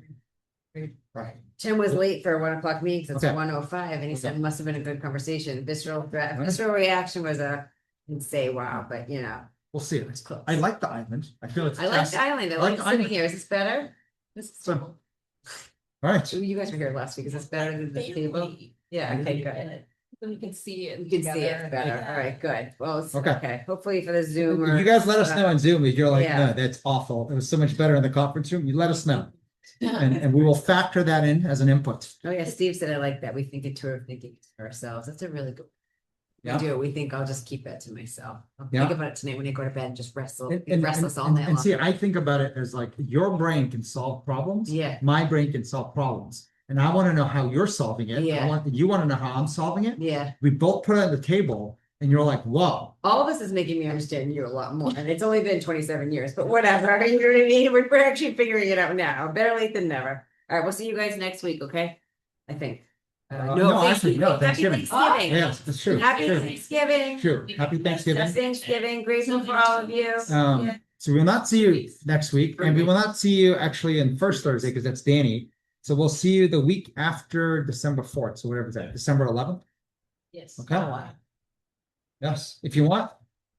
A: right.
B: Tim was late for a 1 o'clock meeting because it's
A: Okay.
B: 1:05, and he said it must have been a good conversation. Visceral reaction was didn't say wow, but you know,
A: We'll see.
B: it's close.
A: I like the island. I feel it's
B: I like the island. I
A: I like
B: like
A: the
B: sitting
A: island.
B: here. Is this better? This is
A: So-
B: cool.
A: All right.
B: You guys were here last week. Is this better than the table? Yeah. Okay. Good.
D: Then we can see it.
B: You can see
D: together.
B: it better. All right. Good. Well, it's,
A: Okay.
B: okay. Hopefully for the Zoom.
A: If you guys let us know on Zoom if you're like,
B: Yeah.
A: no, that's awful. It was so much better in the conference room. You let us know. And we will factor that in as an input.
B: Oh yeah, Steve said I like that. We think intuitive thinking for ourselves. That's a really good.
A: Yeah.
B: We do. We think I'll just keep it to myself. I'll
A: Yeah.
B: think about it tonight when I go to bed and just wrestle,
A: And
B: restless all night long.
A: see, I think about it as like your brain can solve problems.
B: Yeah.
A: My brain can solve problems. And I want to know how you're solving it.
B: Yeah.
A: You want to know how I'm solving it.
B: Yeah.
A: We both put it on the table and you're like, whoa.
B: All of this is making me understand you a lot more. And it's only been 27 years, but whatever. You know what I mean? We're actually figuring it out now. Better late than never. All right, we'll see you guys next week, okay? I think.
A: No, actually, no,
B: Happy
A: Thanksgiving.
B: Thanksgiving.
A: Yes, that's true.
B: Happy
A: True.
B: Thanksgiving.
A: True. Happy Thanksgiving.
B: Happy Thanksgiving. Grateful for all of you. Yeah.
A: So we will not see you next week, and we will not see you actually in first Thursday because that's Danny. So we'll see you the week after December 4th. So whatever that, December 11th.
D: Yes.
A: Okay. Yes, if you want,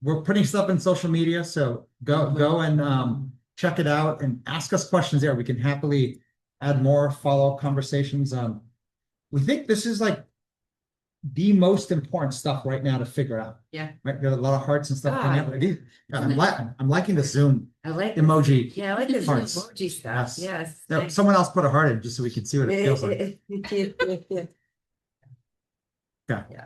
A: we're putting stuff in social media. So go and check it out and ask us questions there. We can happily add more follow-up conversations. We think this is like the most important stuff right now to figure out.
B: Yeah.
A: Right. There are a lot of hearts and stuff coming out. God, I'm liking the Zoom
B: I like
A: emoji.
B: Yeah, I like this
A: Hearts.
B: emoji stuff.
A: Yes.
B: Yes.
A: Now,
B: thanks.
A: someone else put a heart in just so we can see what it feels like.
B: Yeah.
A: Yeah.
B: Yeah.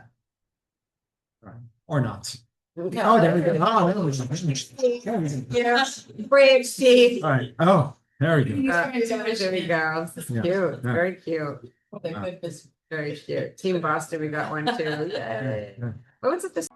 A: Right. Or not.
B: Okay.
A: Oh, there we go. Oh, there we go.
B: Yeah. Brave Steve.
A: All right. Oh, there we go.
B: There we go. This is
A: Yeah.
B: cute.
A: Yeah.
B: Very cute. The clip is very cute. Team Boston, we got one too. Yay. What was it this?